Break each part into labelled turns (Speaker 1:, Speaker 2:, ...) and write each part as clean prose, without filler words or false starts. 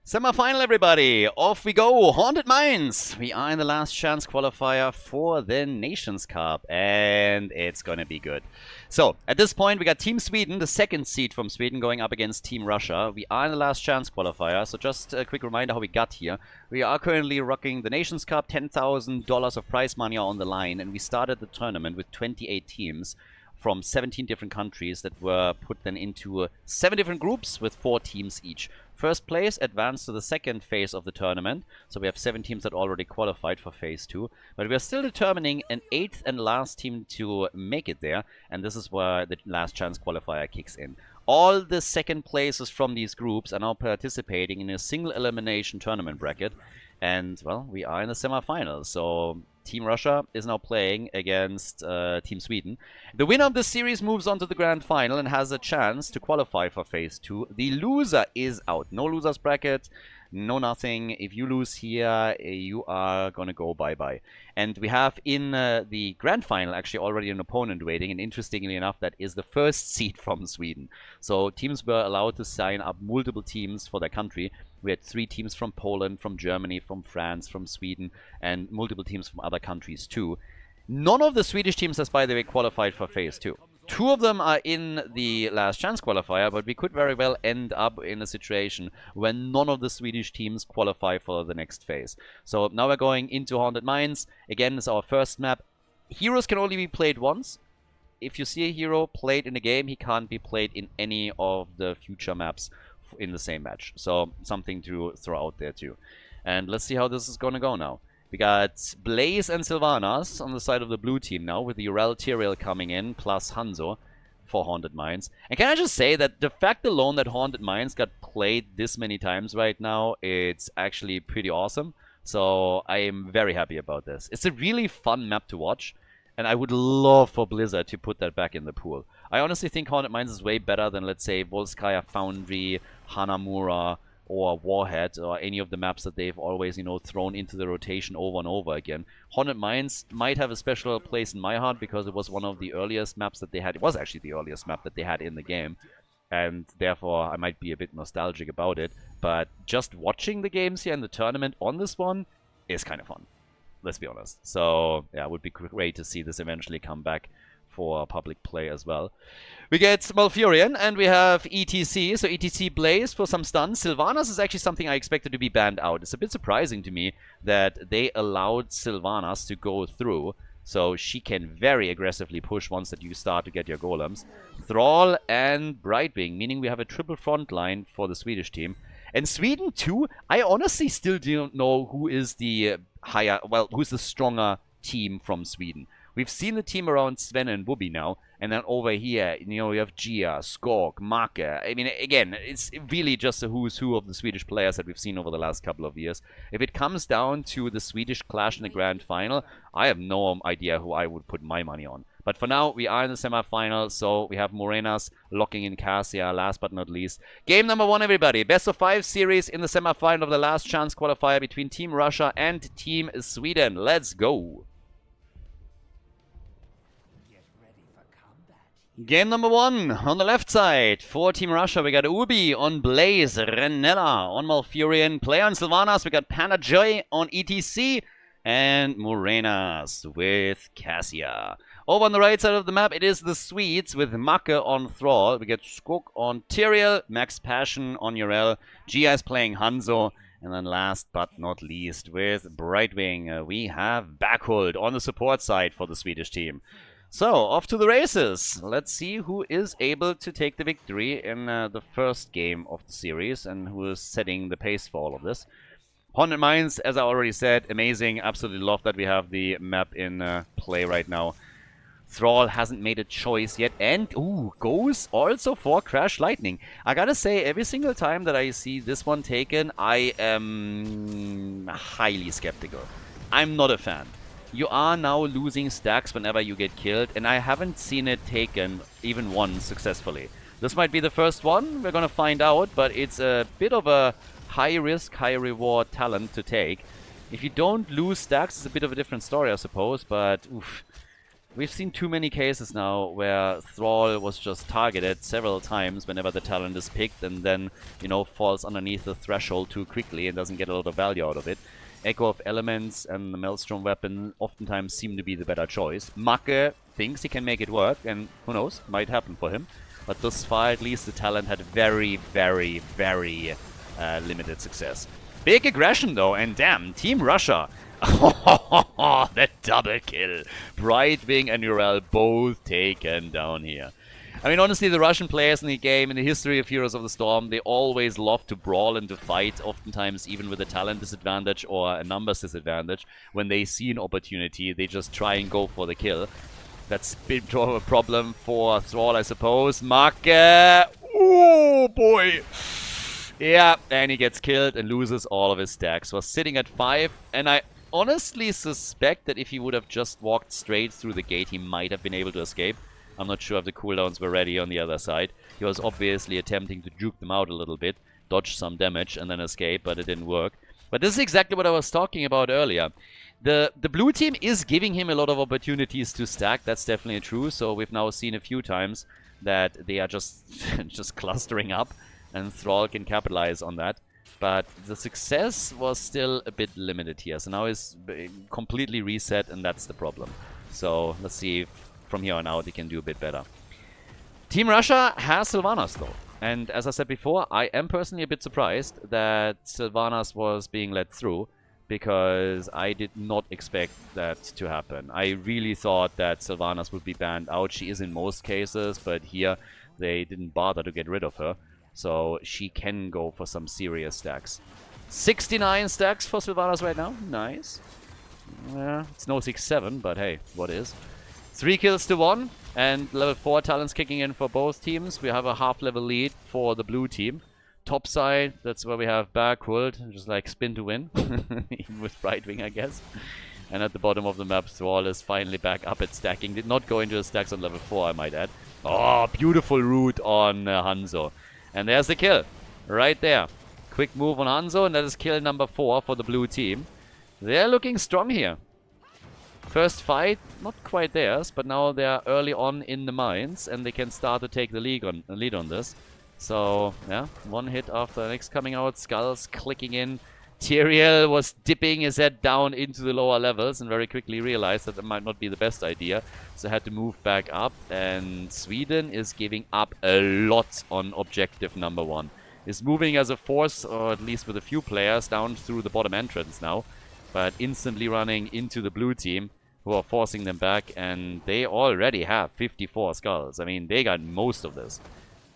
Speaker 1: Semi-final, everybody! Off we go! Haunted Mines! We are in the last chance qualifier for the Nations Cup, and it's gonna be good. So, at this point, we got Team Sweden, the second seed from Sweden, going up against Team Russia. We are in the last chance qualifier, so just a quick reminder how we got here. We are currently rocking the Nations Cup, $10,000 of prize money on the line, and we started the tournament with 28 teams from 17 different countries that were put then into 7 different groups with 4 teams each. First place advanced to the second phase of the tournament, so we have 7 teams that already qualified for phase 2, but we are still determining an 8th and last team to make it there, and this is where the last chance qualifier kicks in. All the second places from these groups are now participating in a single elimination tournament bracket, and, well, we are in the semifinals, so Team Russia is now playing against Team Sweden. The winner of this series moves on to the grand final and has a chance to qualify for phase 2. The loser is out. No losers bracket, no nothing. If you lose here, you are gonna go bye-bye. And we have in the grand final actually already an opponent waiting, and interestingly enough, that is the first seed from Sweden. So teams were allowed to sign up multiple teams for their country. We had 3 teams from Poland, from Germany, from France, from Sweden, and multiple teams from other countries too. None of the Swedish teams has, by the way, qualified for phase 2. 2 of them are in the last chance qualifier, but we could very well end up in a situation where none of the Swedish teams qualify for the next phase. So now we're going into Haunted Mines. Again, it's our first map. Heroes can only be played once. If you see a hero played in a game, he can't be played in any of the future maps in the same match. So something to throw out there too. And let's see how this is going to go now. We got Blaze and Sylvanas on the side of the blue team now, with the Urel Tyrael coming in, plus Hanzo for Haunted Mines. And can I just say that the fact alone that Haunted Mines got played this many times right now, it's actually pretty awesome. So I am very happy about this. It's a really fun map to watch, and I would love for Blizzard to put that back in the pool. I honestly think Haunted Mines is way better than, let's say, Volskaya Foundry, Hanamura, or Warhead, or any of the maps that they've always, thrown into the rotation over and over again. Haunted Mines might have a special place in my heart because it was one of the earliest maps that they had. It was actually the earliest map that they had in the game, and therefore I might be a bit nostalgic about it. But just watching the games here in the tournament on this one is kind of fun. Let's be honest. So, yeah, it would be great to see this eventually come back for public play as well. We get Malfurion, and we have ETC. So ETC Blaze for some stuns. Sylvanas is actually something I expected to be banned out. It's a bit surprising to me that they allowed Sylvanas to go through, so she can very aggressively push once that you start to get your golems. Thrall and Brightwing, meaning we have a triple front line for the Swedish team. And Sweden too, I honestly still don't know who is the who's the stronger team from Sweden. We've seen the team around Sven and Bubi now, and then over here, you have Gia, Skork, Marke. I mean, again, it's really just a who's who of the Swedish players that we've seen over the last couple of years. If it comes down to the Swedish clash in the grand final, I have no idea who I would put my money on. But for now, we are in the semi-final, so we have Morenas locking in Cassia, last but not least. Game number 1, everybody. Best of 5 series in the semi-final of the last chance qualifier between Team Russia and Team Sweden. Let's go! Game number 1 on the left side for Team Russia. We got Ubi on Blaze, Renella on Malfurion, Player on Sylvanas. We got Panda Joy on ETC, and Morenas with Cassia. Over on the right side of the map, it is the Swedes with Macke on Thrall. We get Skok on Tyrael, Max Passion on Urel, Gia is playing Hanzo, and then last but not least with Brightwing, we have Backhold on the support side for the Swedish team. So, off to the races. Let's see who is able to take the victory in the first game of the series and who is setting the pace for all of this. Haunted Mines, as I already said, amazing. Absolutely love that we have the map in play right now. Thrall hasn't made a choice yet, and goes also for Crash Lightning. I gotta say, every single time that I see this one taken, I am highly skeptical. I'm not a fan. You are now losing stacks whenever you get killed, and I haven't seen it taken even once successfully. This might be the first one, we're gonna find out, but it's a bit of a high risk, high reward talent to take. If you don't lose stacks, it's a bit of a different story, I suppose, but oof. We've seen too many cases now where Thrall was just targeted several times whenever the talent is picked and then, you know, falls underneath the threshold too quickly and doesn't get a lot of value out of it. Echo of Elements and the Maelstrom weapon oftentimes seem to be the better choice. Macke thinks he can make it work, and who knows, might happen for him. But thus far, at least, the talent had very, very, very limited success. Big aggression, though, and damn, Team Russia. That double kill. Brightwing and Urel both taken down here. I mean, honestly, the Russian players in the game, in the history of Heroes of the Storm, they always love to brawl and to fight, oftentimes even with a talent disadvantage or a numbers disadvantage. When they see an opportunity, they just try and go for the kill. That's a bit of a problem for Thrall, I suppose. Macke! Oh, boy! Yeah, and he gets killed and loses all of his stacks. Was sitting at 5, and I honestly suspect that if he would have just walked straight through the gate, he might have been able to escape. I'm not sure if the cooldowns were ready on the other side. He was obviously attempting to juke them out a little bit, dodge some damage, and then escape, but it didn't work. But this is exactly what I was talking about earlier. The blue team is giving him a lot of opportunities to stack. That's definitely true. So we've now seen a few times that they are just just clustering up, and Thrall can capitalize on that. But the success was still a bit limited here. So now it's completely reset, and that's the problem. So let's see if from here on out he can do a bit better. Team Russia has Sylvanas though. And as I said before, I am personally a bit surprised that Sylvanas was being let through, because I did not expect that to happen. I really thought that Sylvanas would be banned out. She is in most cases, but here they didn't bother to get rid of her. So she can go for some serious stacks. 69 stacks for Sylvanas right now. Nice. Yeah, it's no 6-7, but hey, what is? 3 kills to 1, and level 4 talents kicking in for both teams. We have a half-level lead for the blue team. Top side, that's where we have Backward, just like spin to win, even with Brightwing, I guess. And at the bottom of the map, Thrall is finally back up at stacking. Did not go into the stacks on level 4, I might add. Oh, beautiful root on Hanzo. And there's the kill, right there. Quick move on Hanzo, and that is kill number 4 for the blue team. They're looking strong here. First fight, not quite theirs, but now they're early on in the mines, and they can start to take the lead on this. So, yeah, one hit after the next coming out, skulls clicking in. Tyrael was dipping his head down into the lower levels and very quickly realized that it might not be the best idea. So had to move back up, and Sweden is giving up a lot on objective number 1. Is moving as a force, or at least with a few players, down through the bottom entrance now. But instantly running into the blue team, who are forcing them back, and they already have 54 skulls. I mean, they got most of this.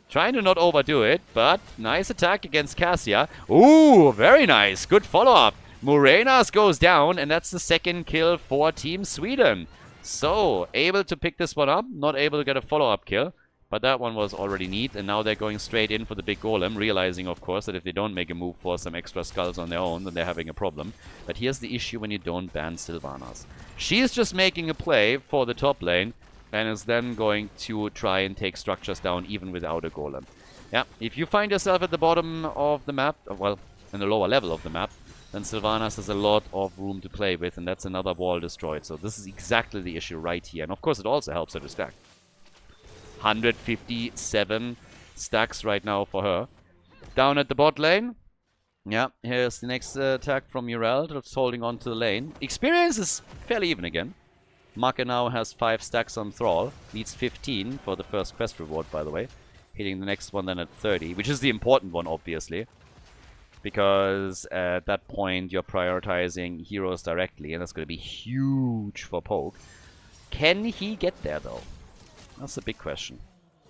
Speaker 1: Trying to not overdo it, but nice attack against Cassia. Ooh, very nice. Good follow-up. Morenas goes down, and that's the second kill for Team Sweden. So, able to pick this one up, not able to get a follow-up kill. But that one was already neat, and now they're going straight in for the big golem, realizing, of course, that if they don't make a move for some extra skulls on their own, then they're having a problem. But here's the issue when you don't ban Sylvanas. She is just making a play for the top lane, and is then going to try and take structures down even without a golem. Yeah, if you find yourself at the bottom of the map, well, in the lower level of the map, then Sylvanas has a lot of room to play with, and that's another wall destroyed. So this is exactly the issue right here. And of course it also helps her to stack. 157 stacks right now for her. Down at the bot lane. Yeah, here's the next attack from Urel, just holding on to the lane. Experience is fairly even again. Macke now has 5 stacks on Thrall. Needs 15 for the first quest reward, by the way. Hitting the next one then at 30, which is the important one, obviously. Because at that point, you're prioritizing heroes directly, and that's going to be huge for Poke. Can he get there, though? That's a big question.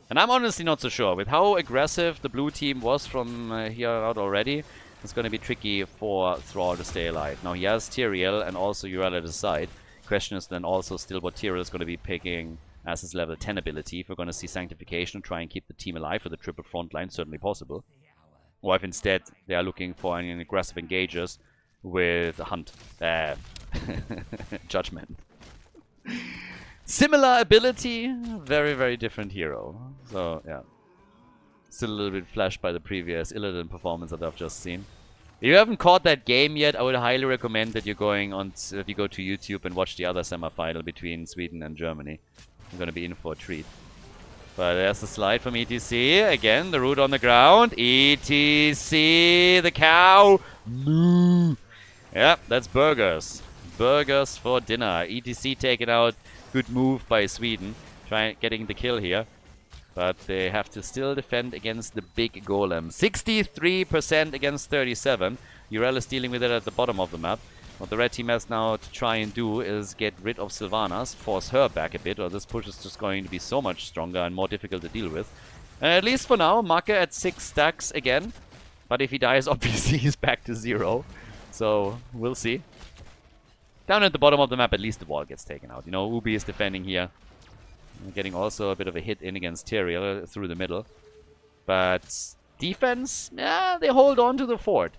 Speaker 1: And I'm honestly not so sure. With how aggressive the blue team was from here out already, it's going to be tricky for Thrall to stay alive. Now, he has Tyrael and also Urel at his side. Question is then also still what Tyrael is going to be picking as his level 10 ability. If we're going to see Sanctification, try and keep the team alive with a triple front line, certainly possible. Or if instead they are looking for an aggressive engagers with a Hunt. Judgment. Similar ability, very, very different hero. So, yeah. Still a little bit flashed by the previous Illidan performance that I've just seen. If you haven't caught that game yet, I would highly recommend that you're going on, if you go to YouTube and watch the other semi-final between Sweden and Germany. You're going to be in for a treat. But there's the slide from ETC. Again, the root on the ground. ETC, the cow. Moo. Yeah, that's burgers. Burgers for dinner. ETC taken out. Good move by Sweden. Getting the kill here. But they have to still defend against the big golem. 63% against 37. Urel is dealing with it at the bottom of the map. What the red team has now to try and do is get rid of Sylvanas, force her back a bit, or this push is just going to be so much stronger and more difficult to deal with. At least for now, Make at 6 stacks again. But if he dies, obviously he's back to 0. So, we'll see. Down at the bottom of the map, at least the wall gets taken out. You know, Ubi is defending here. Getting also a bit of a hit in against Tyrael through the middle. But defense, yeah, they hold on to the fort.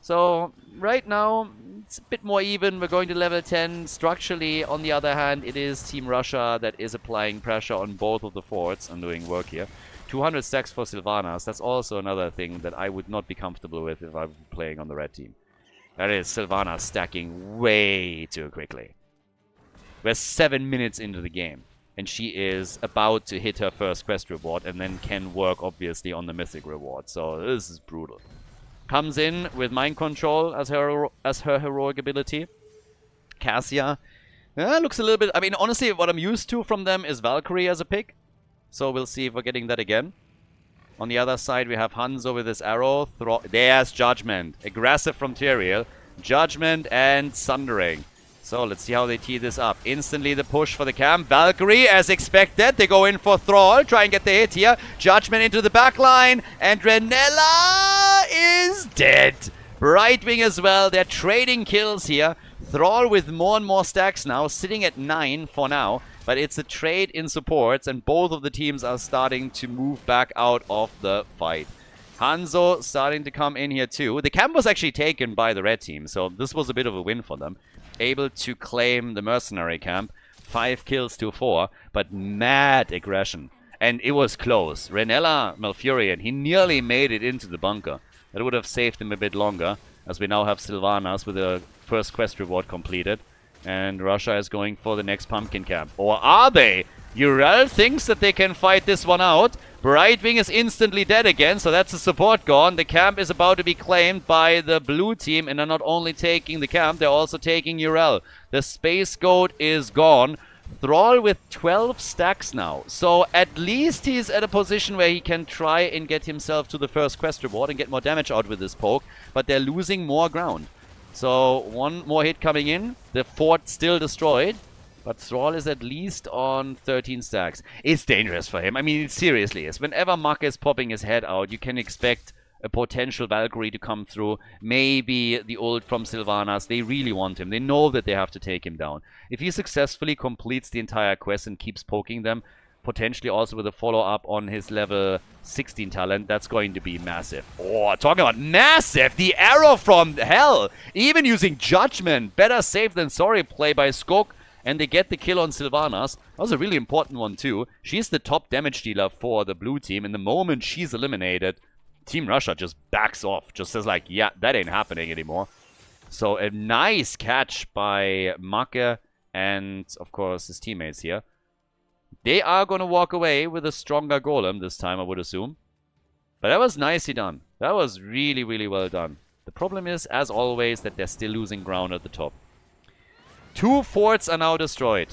Speaker 1: So right now, it's a bit more even. We're going to level 10. Structurally, on the other hand, it is Team Russia that is applying pressure on both of the forts and doing work here. 200 stacks for Sylvanas. That's also another thing that I would not be comfortable with if I were playing on the red team. That is Sylvanas stacking way too quickly. We're 7 minutes into the game. And she is about to hit her first quest reward and then can work, obviously, on the mythic reward. So this is brutal. Comes in with mind control as her heroic ability. Cassia looks a little bit... I mean, honestly, what I'm used to from them is Valkyrie as a pick. So we'll see if we're getting that again. On the other side, we have Hanzo with his arrow. There's Judgment. Aggressive from Tyrael. Judgment and Sundering. So let's see how they tee this up. Instantly the push for the camp. Valkyrie, as expected. They go in for Thrall. Try and get the hit here. Judgment into the back line. And Renella is dead. Brightwing as well. They're trading kills here. Thrall with more and more stacks now. Sitting at 9 for now. But it's a trade in supports. And both of the teams are starting to move back out of the fight. Hanzo starting to come in here too. The camp was actually taken by the red team. So this was a bit of a win for them. Able to claim the mercenary camp. 5 kills to 4, but mad aggression. And it was close. Renella Malfurion, he nearly made it into the bunker. That would have saved him a bit longer, as we now have Sylvanas with the first quest reward completed. And Russia is going for the next pumpkin camp. Or are they? Urel thinks that they can fight this one out. Brightwing is instantly dead again, so that's the support gone. The camp is about to be claimed by the blue team, and they're not only taking the camp, they're also taking Urel. The Space Goat is gone. Thrall with 12 stacks now. So at least he's at a position where he can try and get himself to the first quest reward and get more damage out with this poke, but they're losing more ground. So one more hit coming in. The fort still destroyed. But Thrall is at least on 13 stacks. It's dangerous for him. I mean, it seriously is. Whenever Maka is popping his head out, you can expect a potential Valkyrie to come through. Maybe the ult from Sylvanas. They really want him. They know that they have to take him down. If he successfully completes the entire quest and keeps poking them, potentially also with a follow-up on his level 16 talent, that's going to be massive. Oh, talking about massive! The arrow from hell! Even using Judgment. Better safe than sorry play by Skok. And they get the kill on Sylvanas. That was a really important one too. She's the top damage dealer for the blue team. And the moment she's eliminated, Team Russia just backs off. Just says like, yeah, that ain't happening anymore. So a nice catch by Make and, of course, his teammates here. They are going to walk away with a stronger golem this time, I would assume. But that was nicely done. That was really, really well done. The problem is, as always, that they're still losing ground at the top. 2 forts are now destroyed.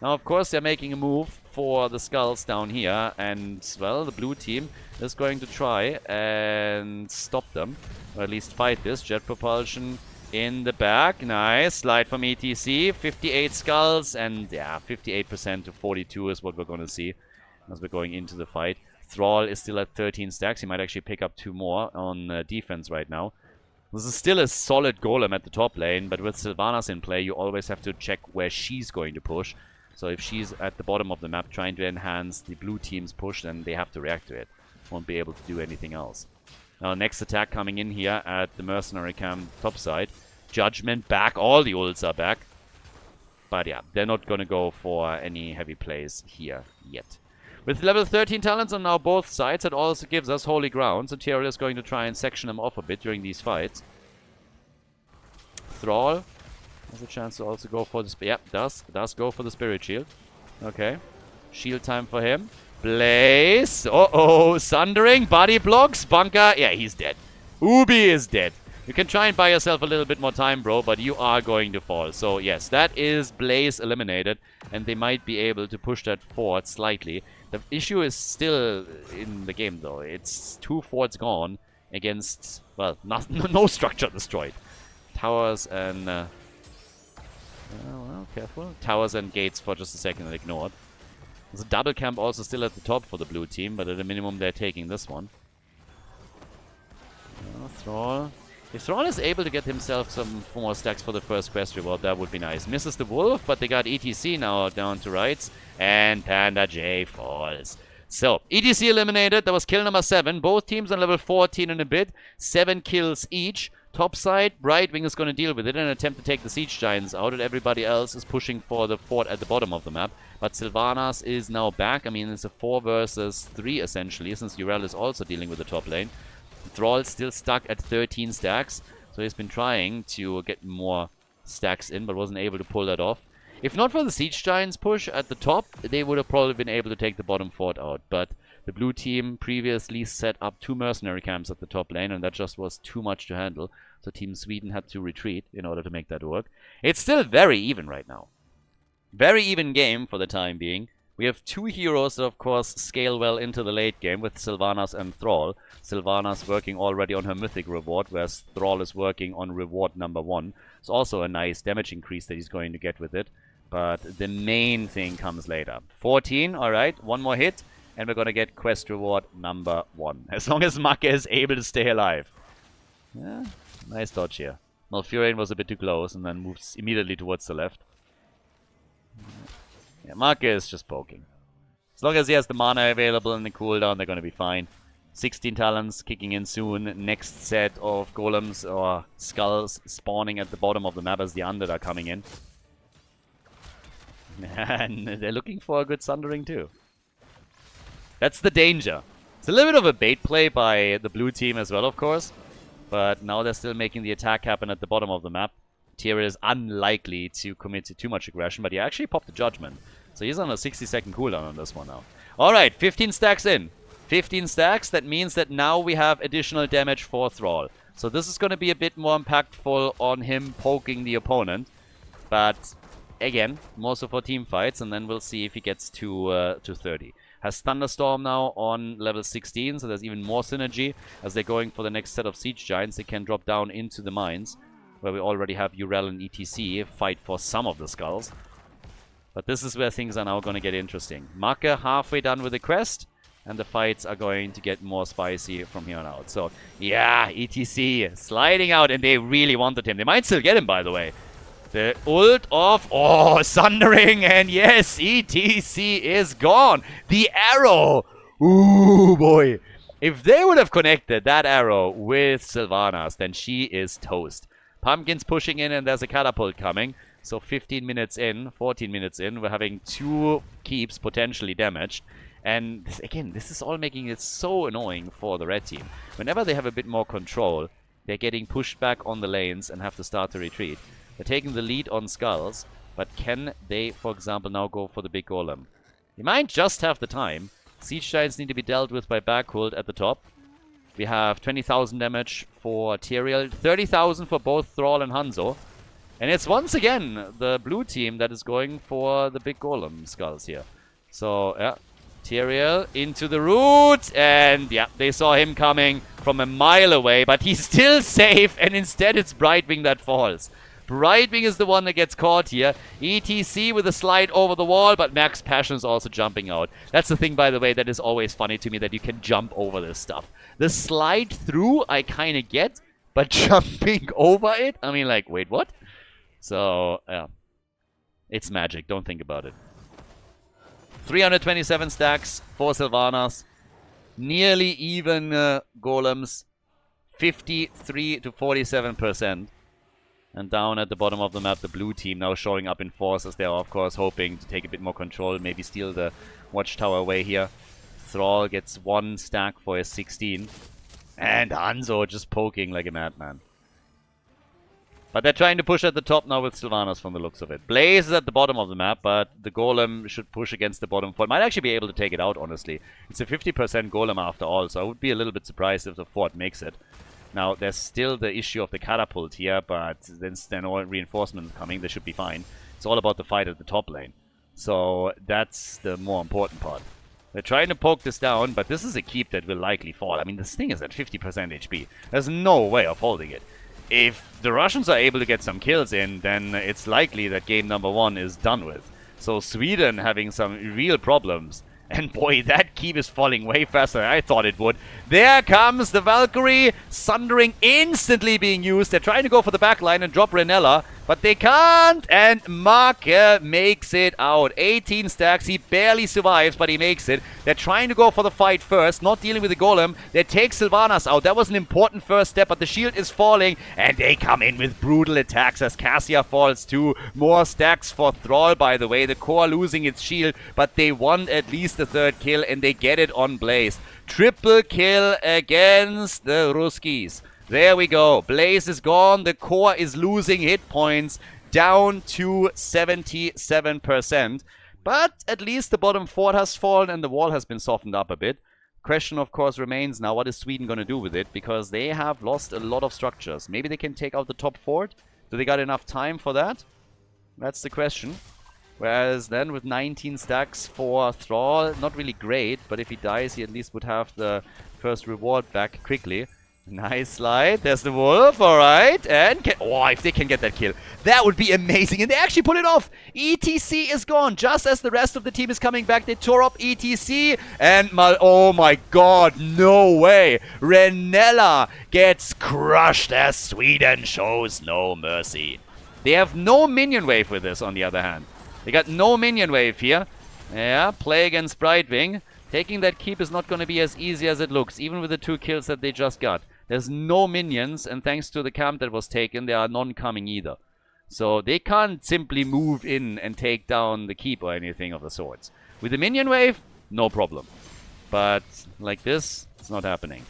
Speaker 1: Now, of course, they're making a move for the skulls down here. And, well, the blue team is going to try and stop them. Or at least fight this. Jet propulsion in the back. Nice. Slide from ETC. 58 skulls. And, yeah, 58% to 42 is what we're going to see as we're going into the fight. Thrall is still at 13 stacks. He might actually pick up 2 more on defense right now. This is still a solid golem at the top lane, but with Sylvanas in play, you always have to check where she's going to push. So if she's at the bottom of the map trying to enhance the blue team's push, then they have to react to it. Won't be able to do anything else. Now, next attack coming in here at the mercenary camp top side. Judgment back. All the ults are back. But yeah, they're not going to go for any heavy plays here yet. With level 13 talents on now both sides, it also gives us holy ground. So Tyrael is going to try and section them off a bit during these fights. Thrall has a chance to also go for the... Yep, does go for the Spirit Shield. Okay. Shield time for him. Blaze. Uh-oh. Sundering. Body blocks. Bunker. Yeah, he's dead. Ubi is dead. You can try and buy yourself a little bit more time, bro, but you are going to fall. So, yes, that is Blaze eliminated, and they might be able to push that forward slightly. The issue is still in the game, though. It's 2 forts gone against, well, no structure destroyed. Towers and... well, careful. Towers and gates for just a second and ignored. There's a double camp also still at the top for the blue team, but at a minimum they're taking this one. Thrall. If Thrall is able to get himself some more stacks for the first quest reward, that would be nice. Misses the wolf, but they got ETC now down to rights. And Panda J falls. So, ETC eliminated. That was kill number 7. Both teams on level 14 and a bit. 7 kills each. Top side, Brightwing is going to deal with it and attempt to take the Siege Giants out, and everybody else is pushing for the fort at the bottom of the map. But Sylvanas is now back. I mean, it's a 4 versus 3 essentially, since Urel is also dealing with the top lane. Thrall still stuck at 13 stacks, so he's been trying to get more stacks in, but wasn't able to pull that off. If not for the Siege Giants push at the top, they would have probably been able to take the bottom fort out. But the blue team previously set up 2 mercenary camps at the top lane, and that just was too much to handle. So Team Sweden had to retreat in order to make that work. It's still very even right now. Very even game for the time being. We have 2 heroes that, of course, scale well into the late game with Sylvanas and Thrall. Sylvanas working already on her mythic reward, whereas Thrall is working on reward number 1. It's also a nice damage increase that he's going to get with it. But the main thing comes later. 14, alright, 1 more hit, and we're going to get quest reward number 1. As long as Macke is able to stay alive. Yeah, nice dodge here. Malfurion was a bit too close and then moves immediately towards the left. Yeah, Macke is just poking. As long as he has the mana available and the cooldown, they're going to be fine. 16 talents kicking in soon. Next set of golems or skulls spawning at the bottom of the map as the undead are coming in. And they're looking for a good sundering too. That's the danger. It's a little bit of a bait play by the blue team as well, of course. But now they're still making the attack happen at the bottom of the map. Tyrael is unlikely to commit to too much aggression, but he actually popped the Judgment. So he's on a 60-second cooldown on this one now. Alright, 15 stacks in. 15 stacks, that means that now we have additional damage for Thrall. So this is going to be a bit more impactful on him poking the opponent. But again, most of our team fights, and then we'll see if he gets to 30. Has Thunderstorm now on level 16, so there's even more synergy. As they're going for the next set of Siege Giants, they can drop down into the mines, where we already have Urel and ETC fight for some of the skulls. But this is where things are now going to get interesting. Macke halfway done with the quest, and the fights are going to get more spicy from here on out. So, yeah, ETC sliding out, and they really wanted him. They might still get him, by the way. The ult of... Oh, Sundering, and yes, ETC is gone. The arrow! Ooh, boy. If they would have connected that arrow with Sylvanas, then she is toast. Pumpkin's pushing in, and there's a catapult coming. So 15 minutes in, 14 minutes in, we're having 2 keeps potentially damaged. And this, again, this is all making it so annoying for the red team. Whenever they have a bit more control, they're getting pushed back on the lanes and have to start to retreat. They're taking the lead on skulls, but can they, for example, now go for the big golem? They might just have the time. Siege Giants need to be dealt with by Backhold at the top. We have 20,000 damage for Tyrael, 30,000 for both Thrall and Hanzo. And it's once again the blue team that is going for the big golem skulls here. So, yeah, Tyrael into the root, and yeah, they saw him coming from a mile away, but he's still safe, and instead it's Brightwing that falls. Brightwing is the one that gets caught here. ETC with a slide over the wall, but Max Passion is also jumping out. That's the thing, by the way, that is always funny to me, that you can jump over this stuff. The slide through, I kind of get, but jumping over it? I mean, like, wait, what? So, yeah. It's magic, don't think about it. 327 stacks for Sylvanas. Nearly even golems. 53 to 47%. And down at the bottom of the map, the blue team now showing up in force, as they are, of course, hoping to take a bit more control, maybe steal the watchtower away here. Thrall gets 1 stack for his 16. And Hanzo just poking like a madman. But they're trying to push at the top now with Sylvanas from the looks of it. Blaze is at the bottom of the map, but the Golem should push against the bottom fort. Might actually be able to take it out, honestly. It's a 50% Golem after all, so I would be a little bit surprised if the fort makes it. Now, there's still the issue of the catapult here, but since there are no reinforcements coming, they should be fine. It's all about the fight at the top lane. So that's the more important part. They're trying to poke this down, but this is a keep that will likely fall. I mean, this thing is at 50% HP. There's no way of holding it. If the Russians are able to get some kills in, then it's likely that game number 1 is done with. So Sweden having some real problems. And boy, that keep is falling way faster than I thought it would. There comes the Valkyrie. Sundering instantly being used. They're trying to go for the backline and drop Renella, but they can't. And Marke makes it out. 18 stacks. He barely survives, but he makes it. They're trying to go for the fight first, not dealing with the Golem. They take Sylvanas out. That was an important first step, but the shield is falling, and they come in with brutal attacks as Cassia falls too. More stacks for Thrall, by the way. The core losing its shield, but they won at least the third kill, and they get it on Blaze. Triple kill against the Ruskies. There we go. Blaze is gone. The core is losing hit points down to 77%. But at least the bottom fort has fallen and the wall has been softened up a bit. Question, of course, remains now, what is Sweden going to do with it? Because they have lost a lot of structures. Maybe they can take out the top fort? Do they got enough time for that? That's the question. Whereas then with 19 stacks for Thrall, not really great, but if he dies, he at least would have the first reward back quickly. Nice slide. There's the wolf. All right. And if they can get that kill, that would be amazing. And they actually pull it off. ETC is gone. Just as the rest of the team is coming back, they tore up ETC. And oh my god, no way. Renella gets crushed as Sweden shows no mercy. They have no minion wave with this, on the other hand. They got no minion wave here. Yeah, play against Brightwing. Taking that keep is not going to be as easy as it looks, even with the 2 kills that they just got. There's no minions, and thanks to the camp that was taken, there are none coming either. So they can't simply move in and take down the keep or anything of the sorts. With the minion wave, no problem. But like this, it's not happening.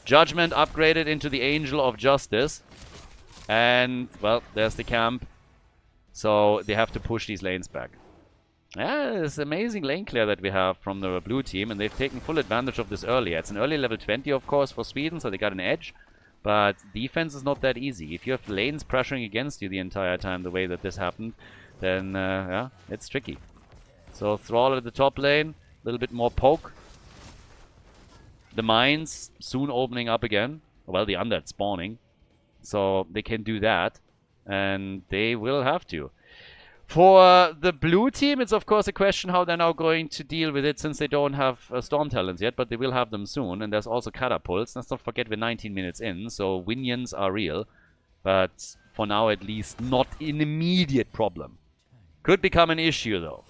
Speaker 1: Judgment upgraded into the Angel of Justice. And, well, there's the camp. So they have to push these lanes back. Yeah, it's amazing lane clear that we have from the blue team, and they've taken full advantage of this earlier. It's an early level 20, of course, for Sweden, so they got an edge. But defense is not that easy. If you have lanes pressuring against you the entire time the way that this happened, then, yeah, it's tricky. So Thrall at the top lane, a little bit more poke. The mines soon opening up again. Well, the undead spawning. So they can do that, and they will have to. For the blue team, it's of course a question how they're now going to deal with it, since they don't have storm talents yet, but they will have them soon. And there's also catapults. Let's not forget we're 19 minutes in, so Winions are real. But for now, at least, not an immediate problem. Could become an issue, though.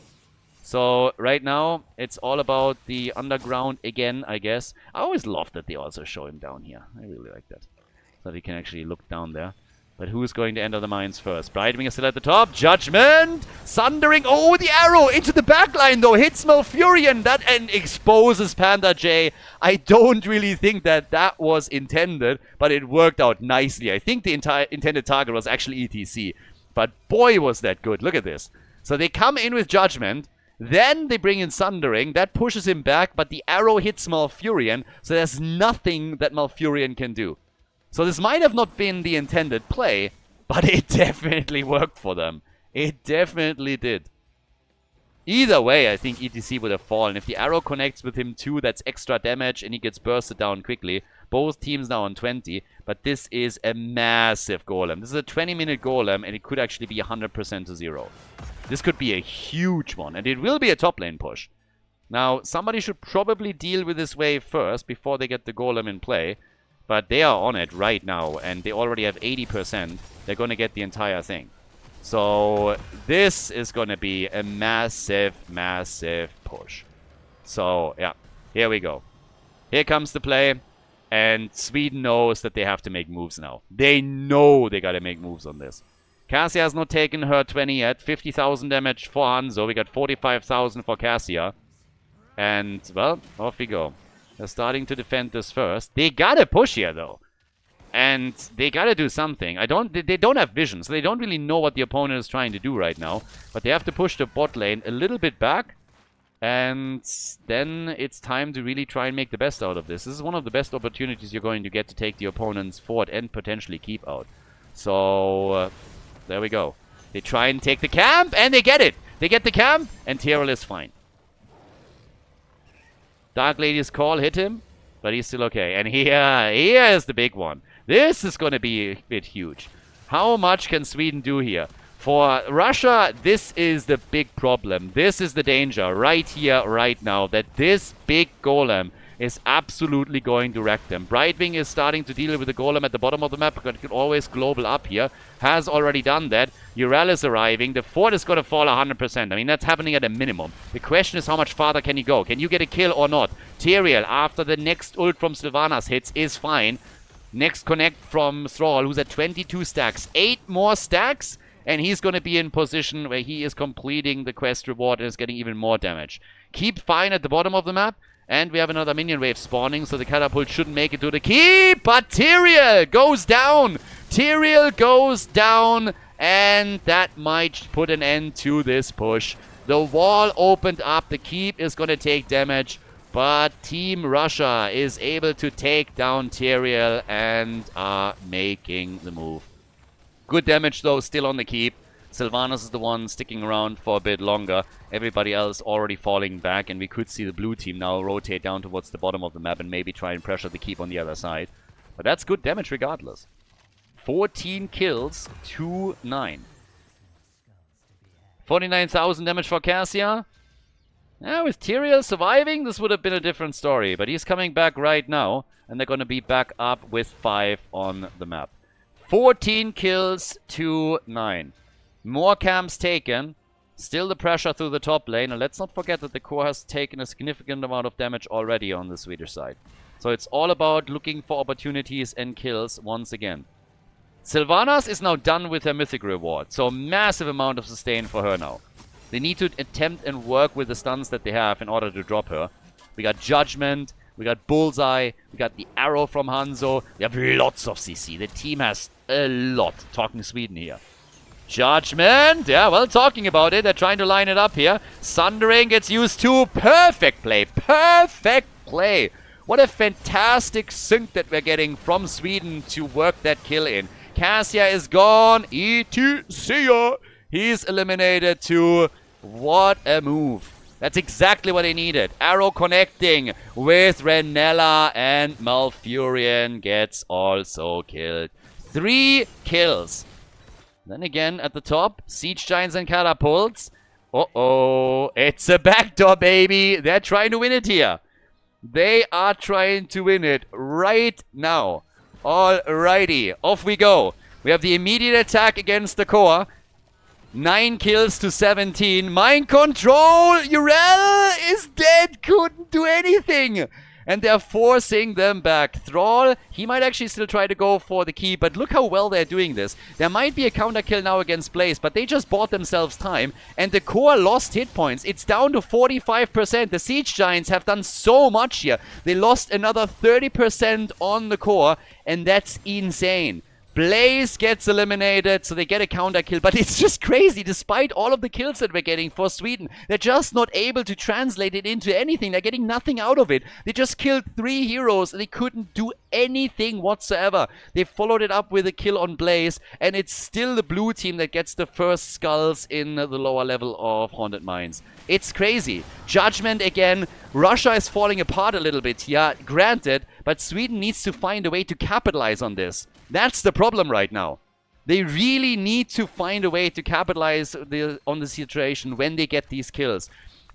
Speaker 1: So right now, it's all about the underground again, I guess. I always love that they also show him down here. I really like that. So that he can actually look down there. But who's going to enter the mines first? Brightwing is still at the top. Judgment! Sundering. Oh, the arrow into the backline, though. Hits Malfurion. That and exposes Panda J. I don't really think that that was intended, but it worked out nicely. I think the entire intended target was actually ETC. But boy, was that good. Look at this. So they come in with Judgment. Then they bring in Sundering. That pushes him back, but the arrow hits Malfurion. So there's nothing that Malfurion can do. So this might have not been the intended play, but it definitely worked for them. It definitely did. Either way, I think ETC would have fallen. If the arrow connects with him too, that's extra damage and he gets bursted down quickly. Both teams now on 20, but this is a massive golem. This is a 20-minute golem, and it could actually be 100% to 0. This could be a huge one, and it will be a top lane push. Now, somebody should probably deal with this wave first before they get the golem in play. But they are on it right now, and they already have 80%. They're going to get the entire thing. So this is going to be a massive, massive push. So, yeah, here we go. Here comes the play, and Sweden knows that they have to make moves now. They know they got to make moves on this. Cassia has not taken her 20 yet. 50,000 damage for Hanzo. We got 45,000 for Cassia. And, well, off we go. They're starting to defend this first. They gotta push here, though. And they gotta do something. They don't have vision, so they don't really know what the opponent is trying to do right now. But they have to push the bot lane a little bit back. And then it's time to really try and make the best out of this. This is one of the best opportunities you're going to get to take the opponent's fort and potentially keep out. So, there we go. They try and take the camp, and they get it. They get the camp, and Tyrell is fine. Dark Lady's call hit him, but he's still okay. And here is the big one. This is going to be a bit huge. How much can Sweden do here? For Russia, this is the big problem. This is the danger right here, right now, that this big golem is absolutely going to wreck them. Brightwing is starting to deal with the golem at the bottom of the map, but can always global up here. Has already done that. Urel is arriving. The fort is going to fall 100%. I mean, that's happening at a minimum. The question is how much farther can you go? Can you get a kill or not? Tyrael, after the next ult from Sylvanas hits, is fine. Next connect from Thrall, who's at 22 stacks. 8 more stacks, and he's going to be in position where he is completing the quest reward and is getting even more damage. Keep fine at the bottom of the map. And we have another minion wave spawning, so the catapult shouldn't make it to the keep. But Tyrael goes down. Tyrael goes down. And that might put an end to this push. The wall opened up. The keep is going to take damage. But Team Russia is able to take down Tyrael and are making the move. Good damage, though, still on the keep. Sylvanas is the one sticking around for a bit longer. Everybody else already falling back, and we could see the blue team now rotate down towards the bottom of the map and maybe try and pressure the keep on the other side. But that's good damage regardless. 14 kills to 9. 49,000 damage for Cassia. Yeah, with Tyrael surviving, this would have been a different story. But he's coming back right now, and they're going to be back up with 5 on the map. 14 kills to 9. More camps taken. Still the pressure through the top lane. And let's not forget that the core has taken a significant amount of damage already on the Swedish side. So it's all about looking for opportunities and kills once again. Sylvanas is now done with her mythic reward. So a massive amount of sustain for her now. They need to attempt and work with the stuns that they have in order to drop her. We got Judgment. We got Bullseye. We got the arrow from Hanzo. We have lots of CC. The team has a lot. Talking Sweden here. Judgment! Yeah, well, talking about it. They're trying to line it up here. Sundering gets used to. Perfect play. Perfect play. What a fantastic sync that we're getting from Sweden to work that kill in. Cassia is gone. E.T. See ya. He's eliminated too. What a move. That's exactly what they needed. Arrow connecting with Renella, and Malfurion gets also killed. 3 kills. Then again, at the top, Siege Giants and Catapults. Uh-oh, it's a backdoor, baby. They're trying to win it here. They are trying to win it right now. Alrighty, off we go. We have the immediate attack against the core. 9 kills to 17. Mind control! Urel is dead. Couldn't do anything. And they're forcing them back. Thrall, he might actually still try to go for the key, but look how well they're doing this. There might be a counter kill now against Blaze, but they just bought themselves time, and the core lost hit points. It's down to 45%. The Siege Giants have done so much here. They lost another 30% on the core, and that's insane. Blaze gets eliminated, so they get a counter kill, but it's just crazy. Despite all of the kills that we're getting for Sweden, they're just not able to translate it into anything. They're getting nothing out of it. They just killed 3 heroes, and they couldn't do anything whatsoever. They followed it up with a kill on Blaze, and it's still the blue team that gets the first skulls in the lower level of Haunted Mines. It's crazy. Judgment again. Russia is falling apart a little bit here, granted, but Sweden needs to find a way to capitalize on this. That's the problem right now. They really need to find a way to capitalize on the situation when they get these kills.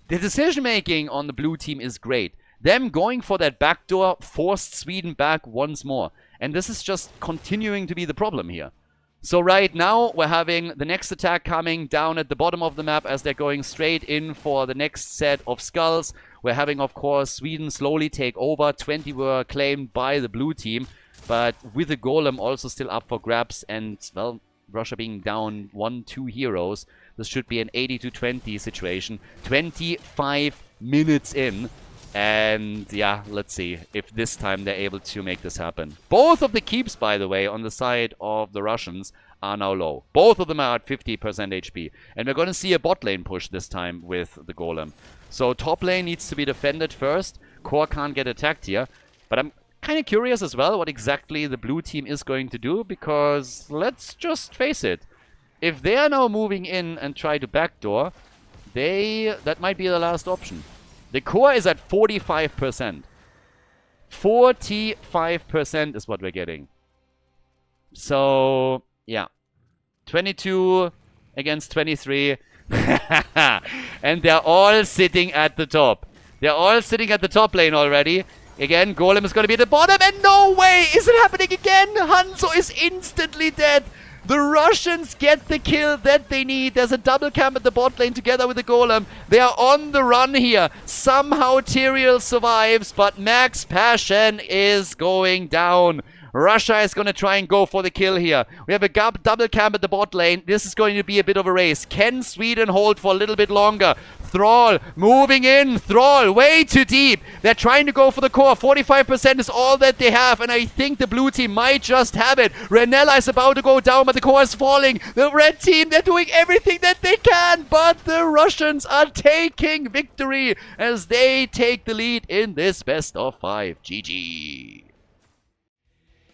Speaker 1: The decision making on the blue team is great. Them going for that backdoor forced Sweden back once more. And this is just continuing to be the problem here. So right now we're having the next attack coming down at the bottom of the map as they're going straight in for the next set of skulls. We're having, of course, Sweden slowly take over. 20 were claimed by the blue team. But with the golem also still up for grabs, and, well, Russia being down 1-2 heroes, this should be an 80-20 situation. 25 minutes in, And yeah, let's see if this time they're able to make this happen. Both of the keeps, by the way, on the side of the Russians are now low. Both of them are at 50% HP. And we're going to see a bot lane push this time with the Golem. So top lane needs to be defended first. Core can't get attacked here. But I'm kind of curious as well what exactly the blue team is going to do. Because let's just face it. If they are now moving in and try to backdoor, that might be the last option. The core is at 45%. 45% is what we're getting. So, yeah. 22 against 23. And they're all sitting at the top. They're all sitting at the top lane already. Again, Golem is going to be at the bottom. And no way! Is it happening again? Hanzo is instantly dead. The Russians get the kill that they need. There's a double camp at the bot lane together with the Golem. They are on the run here. Somehow Tyrael survives, but Max Passion is going down. Russia is going to try and go for the kill here. We have a double camp at the bot lane. This is going to be a bit of a race. Can Sweden hold for a little bit longer? Thrall moving in. Thrall way too deep. They're trying to go for the core. 45% is all that they have, and I think the blue team might just have it. Renella is about to go down, but the core is falling. The red team, they're doing everything that they can, but the Russians are taking victory as they take the lead in this best of 5. GG.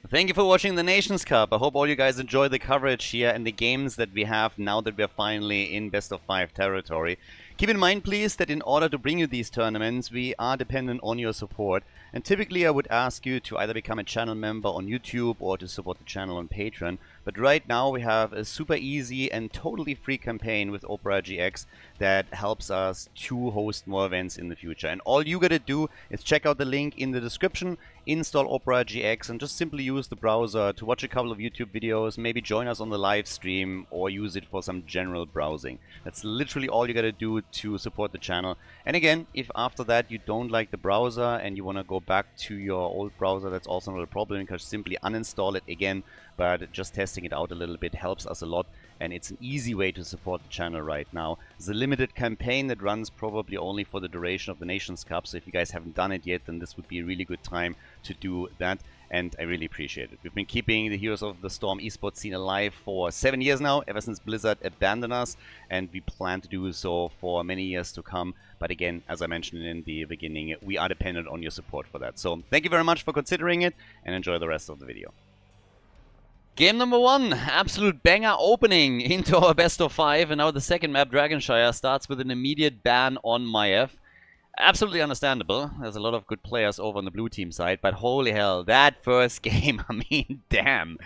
Speaker 1: Thank you for watching the Nations Cup. I hope all you guys enjoy the coverage here and the games that we have now that we're finally in best of 5 territory. Keep in mind, please, that in order to bring you these tournaments, we are dependent on your support. And typically I would ask you to either become a channel member on YouTube or to support the channel on Patreon. But right now we have a super easy and totally free campaign with Opera GX that helps us to host more events in the future. And all you gotta do is check out the link in the description, install Opera GX, and just simply use the browser to watch a couple of YouTube videos, maybe join us on the live stream or use it for some general browsing. That's literally all you gotta do to support the channel. And again, if after that you don't like the browser and you want to go back to your old browser, that's also not a problem. You can simply uninstall it again, but just testing it out a little bit helps us a lot, and it's an easy way to support the channel right now. It's a limited campaign that runs probably only for the duration of the Nations Cup, so if you guys haven't done it yet, then this would be a really good time to do that, and I really appreciate it. We've been keeping the Heroes of the Storm esports scene alive for 7 years now, ever since Blizzard abandoned us, and we plan to do so for many years to come. But again, as I mentioned in the beginning, we are dependent on your support for that. So thank you very much for considering it, and enjoy the rest of the video. Game number 1, absolute banger opening into our best of 5, and now the second map, Dragonshire, starts with an immediate ban on Maiev. Absolutely understandable. There's a lot of good players over on the blue team side, but holy hell, that first game, I mean, damn.